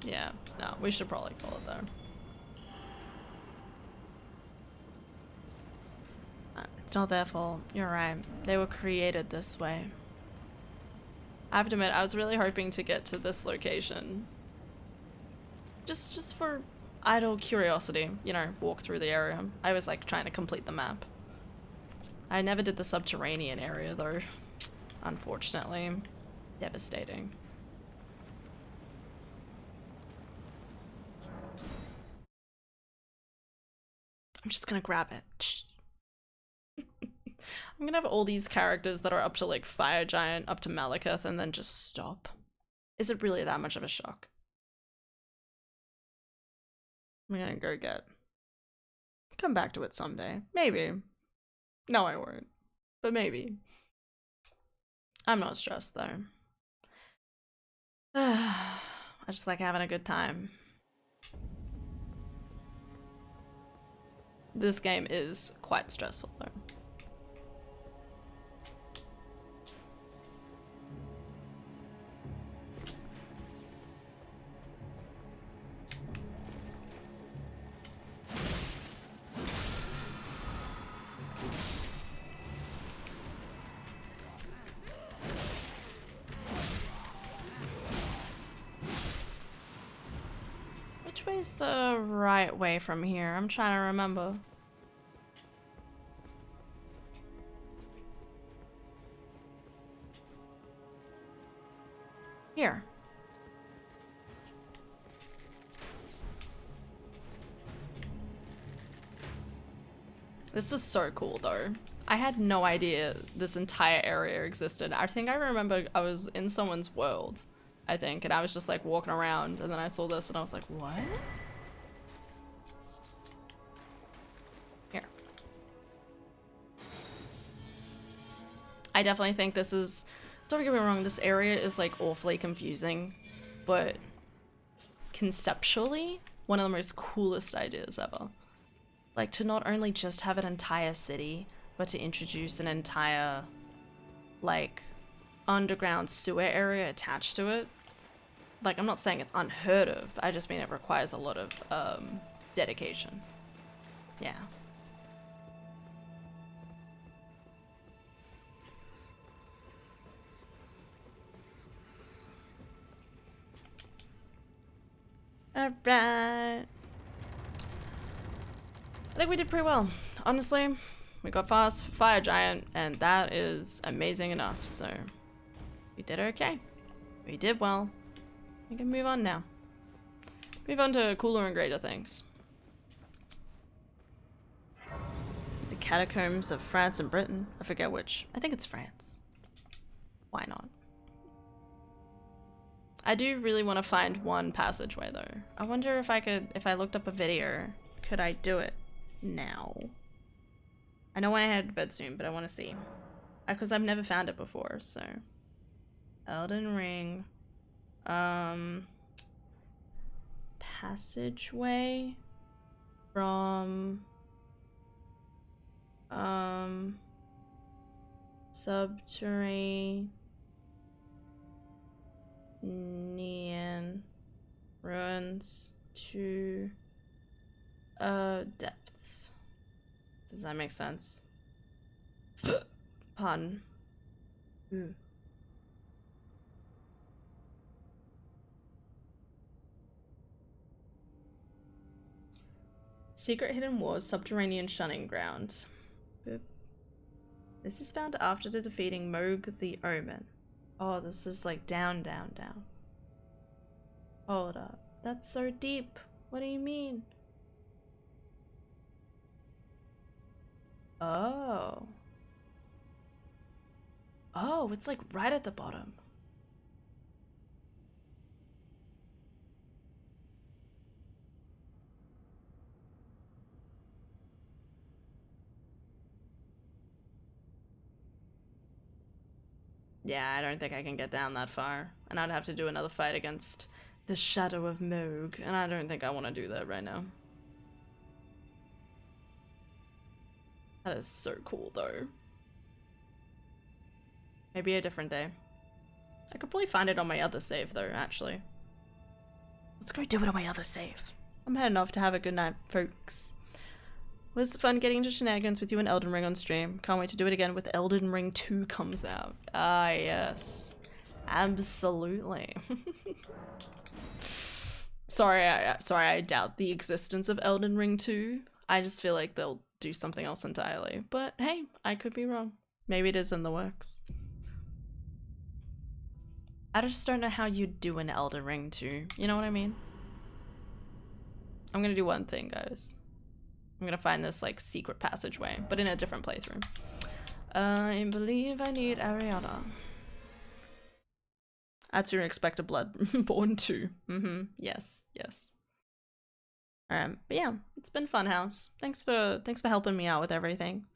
Yeah, no, we should probably call it there. It's not their fault. You're right. They were created this way. I have to admit, I was really hoping to get to this location. Just for idle curiosity, you know, walk through the area. I was like trying to complete the map. I never did the subterranean area though, unfortunately. Devastating. I'm just gonna grab it. I'm gonna have all these characters that are up to like Fire Giant, up to Malekith, and then just stop. Is it really that much of a shock? I'm gonna go come back to it someday. Maybe. No, I won't. But maybe. I'm not stressed though. I just like having a good time. This game is quite stressful though. Which way's the right way from here? I'm trying to remember. Here. This was so cool though. I had no idea this entire area existed. I think I remember I was in someone's world, I think, and I was just like walking around and then I saw this and I was like, what? Here. I definitely think this is, don't get me wrong, this area is like awfully confusing, but conceptually, one of the most coolest ideas ever. Like, to not only just have an entire city, but to introduce an entire, like, underground sewer area attached to it. Like, I'm not saying it's unheard of, I just mean it requires a lot of, dedication. Yeah. Alright. I think we did pretty well. Honestly, we got past Fire Giant, and that is amazing enough, so we did okay. We did well. We can move on now. Move on to cooler and greater things. The catacombs of France and Britain. I forget which. I think it's France. Why not? I do really want to find one passageway though. I wonder if I could, if I looked up a video, could I do it now? I know I head to bed soon, but I want to see. Because I've never found it before, so. Elden Ring. Passageway from subterranean ruins to depths. Does that make sense? Pardon. Ooh. Secret Hidden Wars, Subterranean Shunning Ground. Boop. This is found after defeating Moog the Omen. Oh, this is like down, down, down. Hold up. That's so deep. What do you mean? Oh. Oh, it's like right at the bottom. Yeah, I don't think I can get down that far. And I'd have to do another fight against the Shadow of Moog, and I don't think I want to do that right now. That is so cool, though. Maybe a different day. I could probably find it on my other save, though, actually. Let's go do it on my other save. I'm heading off to have a good night, folks. It was fun getting into shenanigans with you and Elden Ring on stream. Can't wait to do it again with Elden Ring 2 comes out. Ah, yes. Absolutely. Sorry, I doubt the existence of Elden Ring 2. I just feel like they'll do something else entirely. But hey, I could be wrong. Maybe it is in the works. I just don't know how you'd do an Elden Ring 2. You know what I mean? I'm gonna do one thing, guys. I'm gonna find this like secret passageway, but in a different playthrough. I believe I need Ariana. I'd sooner expect a Bloodborne 2. Yes, yes. But yeah, it's been fun, House. Thanks for helping me out with everything.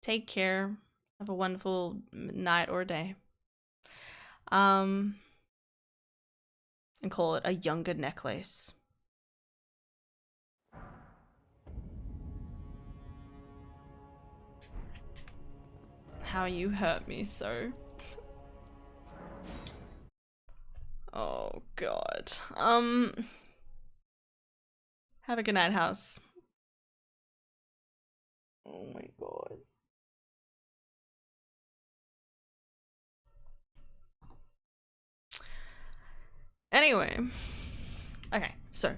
Take care. Have a wonderful night or day. And call it a younger necklace. How you hurt me so. Oh god. Have a good night, House. Oh my god. Anyway. Okay, so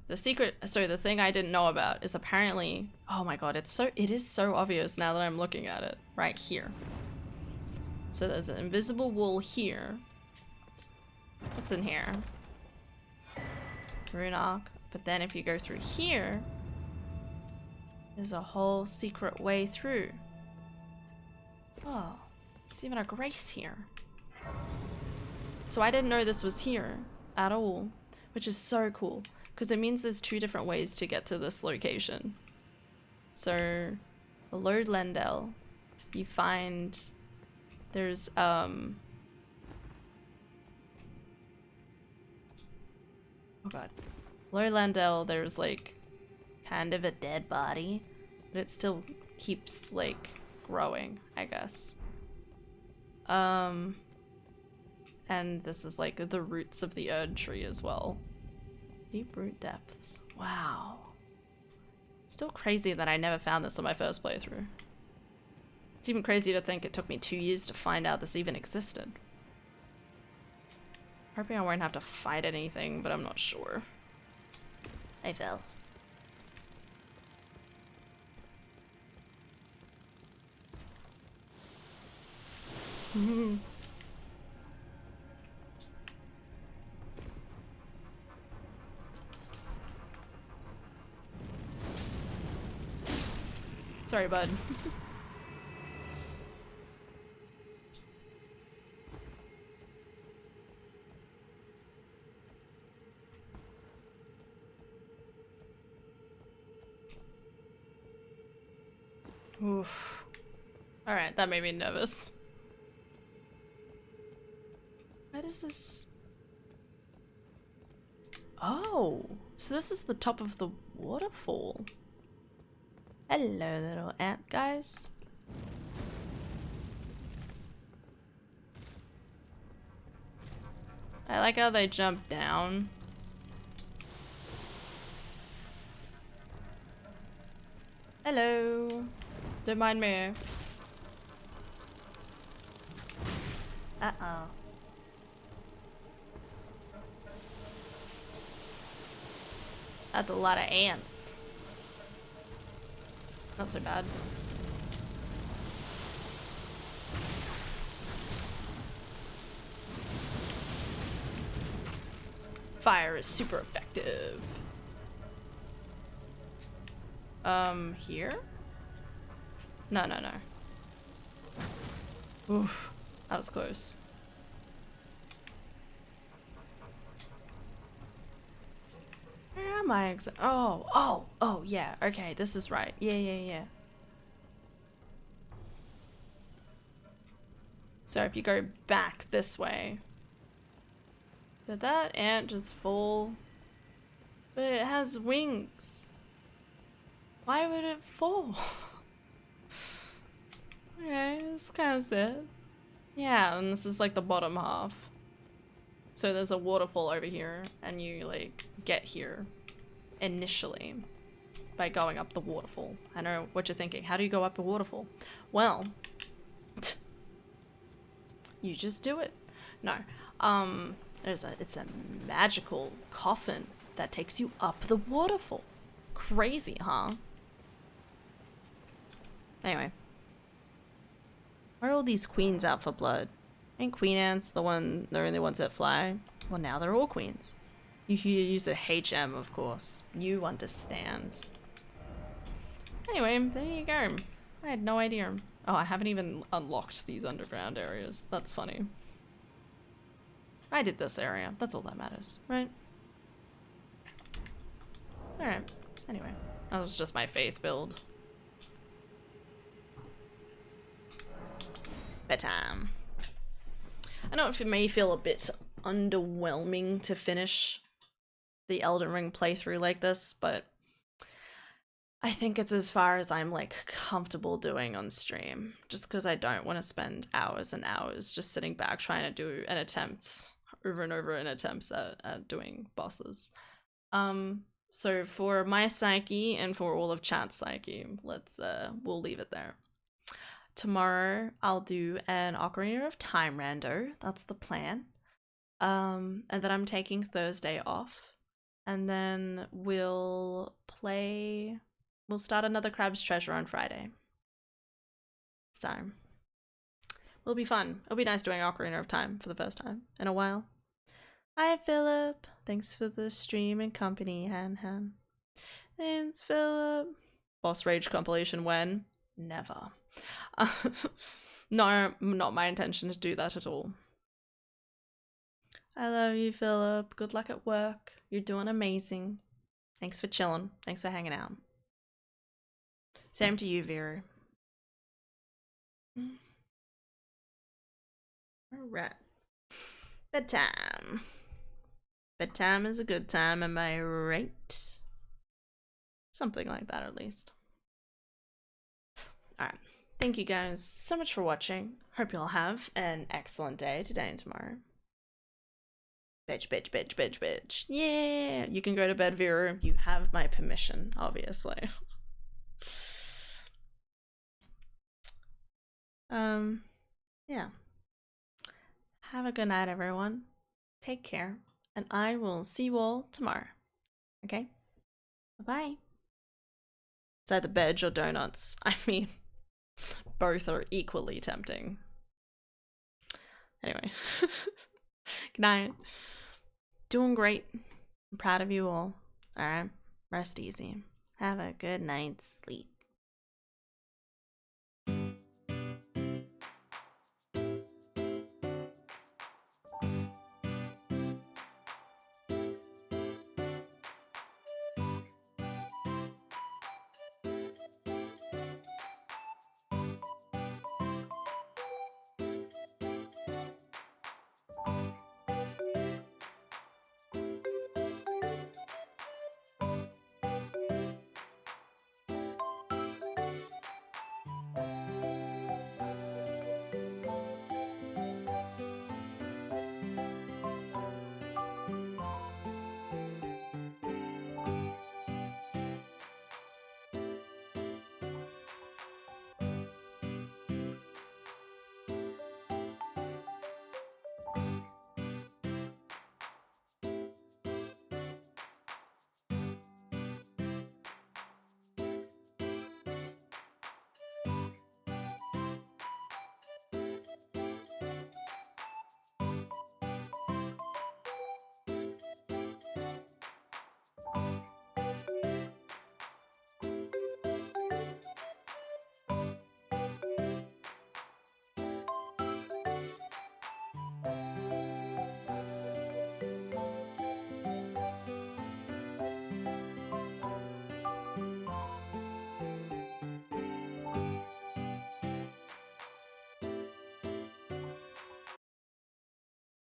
the thing I didn't know about is apparently, oh my god, it is so obvious now that I'm looking at it right here. So there's an invisible wall here. What's in here? Rune arc. But then if you go through here, there's a whole secret way through. Oh, there's even a grace here. So I didn't know this was here at all, which is so cool because it means there's two different ways to get to this location. So below Lendel, you find there's oh god. Below Landell, there's like kind of a dead body, but it still keeps like growing, I guess. And this is like the roots of the Erd tree as well. Deep root depths. Wow. Still crazy that I never found this on my first playthrough. It's even crazy to think it took me 2 years to find out this even existed. Hoping I won't have to fight anything, but I'm not sure. I fell. Sorry, bud. Oof. Alright, that made me nervous. What is this? Oh, so this is the top of the waterfall. Hello, little ant guys. I like how they jump down. Hello. Don't mind me. Uh-oh. That's a lot of ants. Not so bad. Fire is super effective. Here? No, no, no. Oof, that was close. Where am I? Oh, yeah, okay, this is right. Yeah. So if you go back this way, did that ant just fall? But it has wings. Why would it fall? Okay, it's kind of sad. Yeah, and this is like the bottom half. So there's a waterfall over here, and you like get here initially by going up the waterfall. I know what you're thinking. How do you go up a waterfall? Well, you just do it. No, it's a magical coffin that takes you up the waterfall. Crazy, huh? Anyway. Why are all these queens out for blood? Ain't queen ants the only ones that fly? Well, now they're all queens. You use a HM, of course. You understand. Anyway, there you go. I had no idea. Oh, I haven't even unlocked these underground areas. That's funny. I did this area. That's all that matters, right? Alright. Anyway, that was just my faith build. Bedtime. I know it may feel a bit underwhelming to finish the Elden Ring playthrough like this, but I think it's as far as I'm like comfortable doing on stream, just because I don't want to spend hours and hours just sitting back trying to do an attempt over and over in attempts at doing bosses. So for my psyche and for all of chat's psyche, we'll leave it there. Tomorrow I'll do an Ocarina of Time rando. That's the plan. And then I'm taking Thursday off. And then we'll start another Crab's Treasure on Friday. So, it'll be fun. It'll be nice doing Ocarina of Time for the first time in a while. Hi, Philip. Thanks for the stream and company, Han. Thanks, Philip. Boss Rage compilation when? Never. No, not my intention to do that at all. I love you, Philip. Good luck at work. You're doing amazing. Thanks for chilling. Thanks for hanging out. Same to you, Vera. Alright. Bedtime. Bedtime is a good time, am I right? Something like that, at least. Alright. Thank you guys so much for watching. Hope you all have an excellent day today and tomorrow. Bitch, bitch, bitch, bitch, bitch. Yeah! You can go to bed, Vera. You have my permission, obviously. Yeah. Have a good night, everyone. Take care. And I will see you all tomorrow. Okay? Bye-bye. It's either veg or donuts. I mean, both are equally tempting. Anyway. Good night. Doing great. I'm proud of you all. Alright? Rest easy. Have a good night's sleep.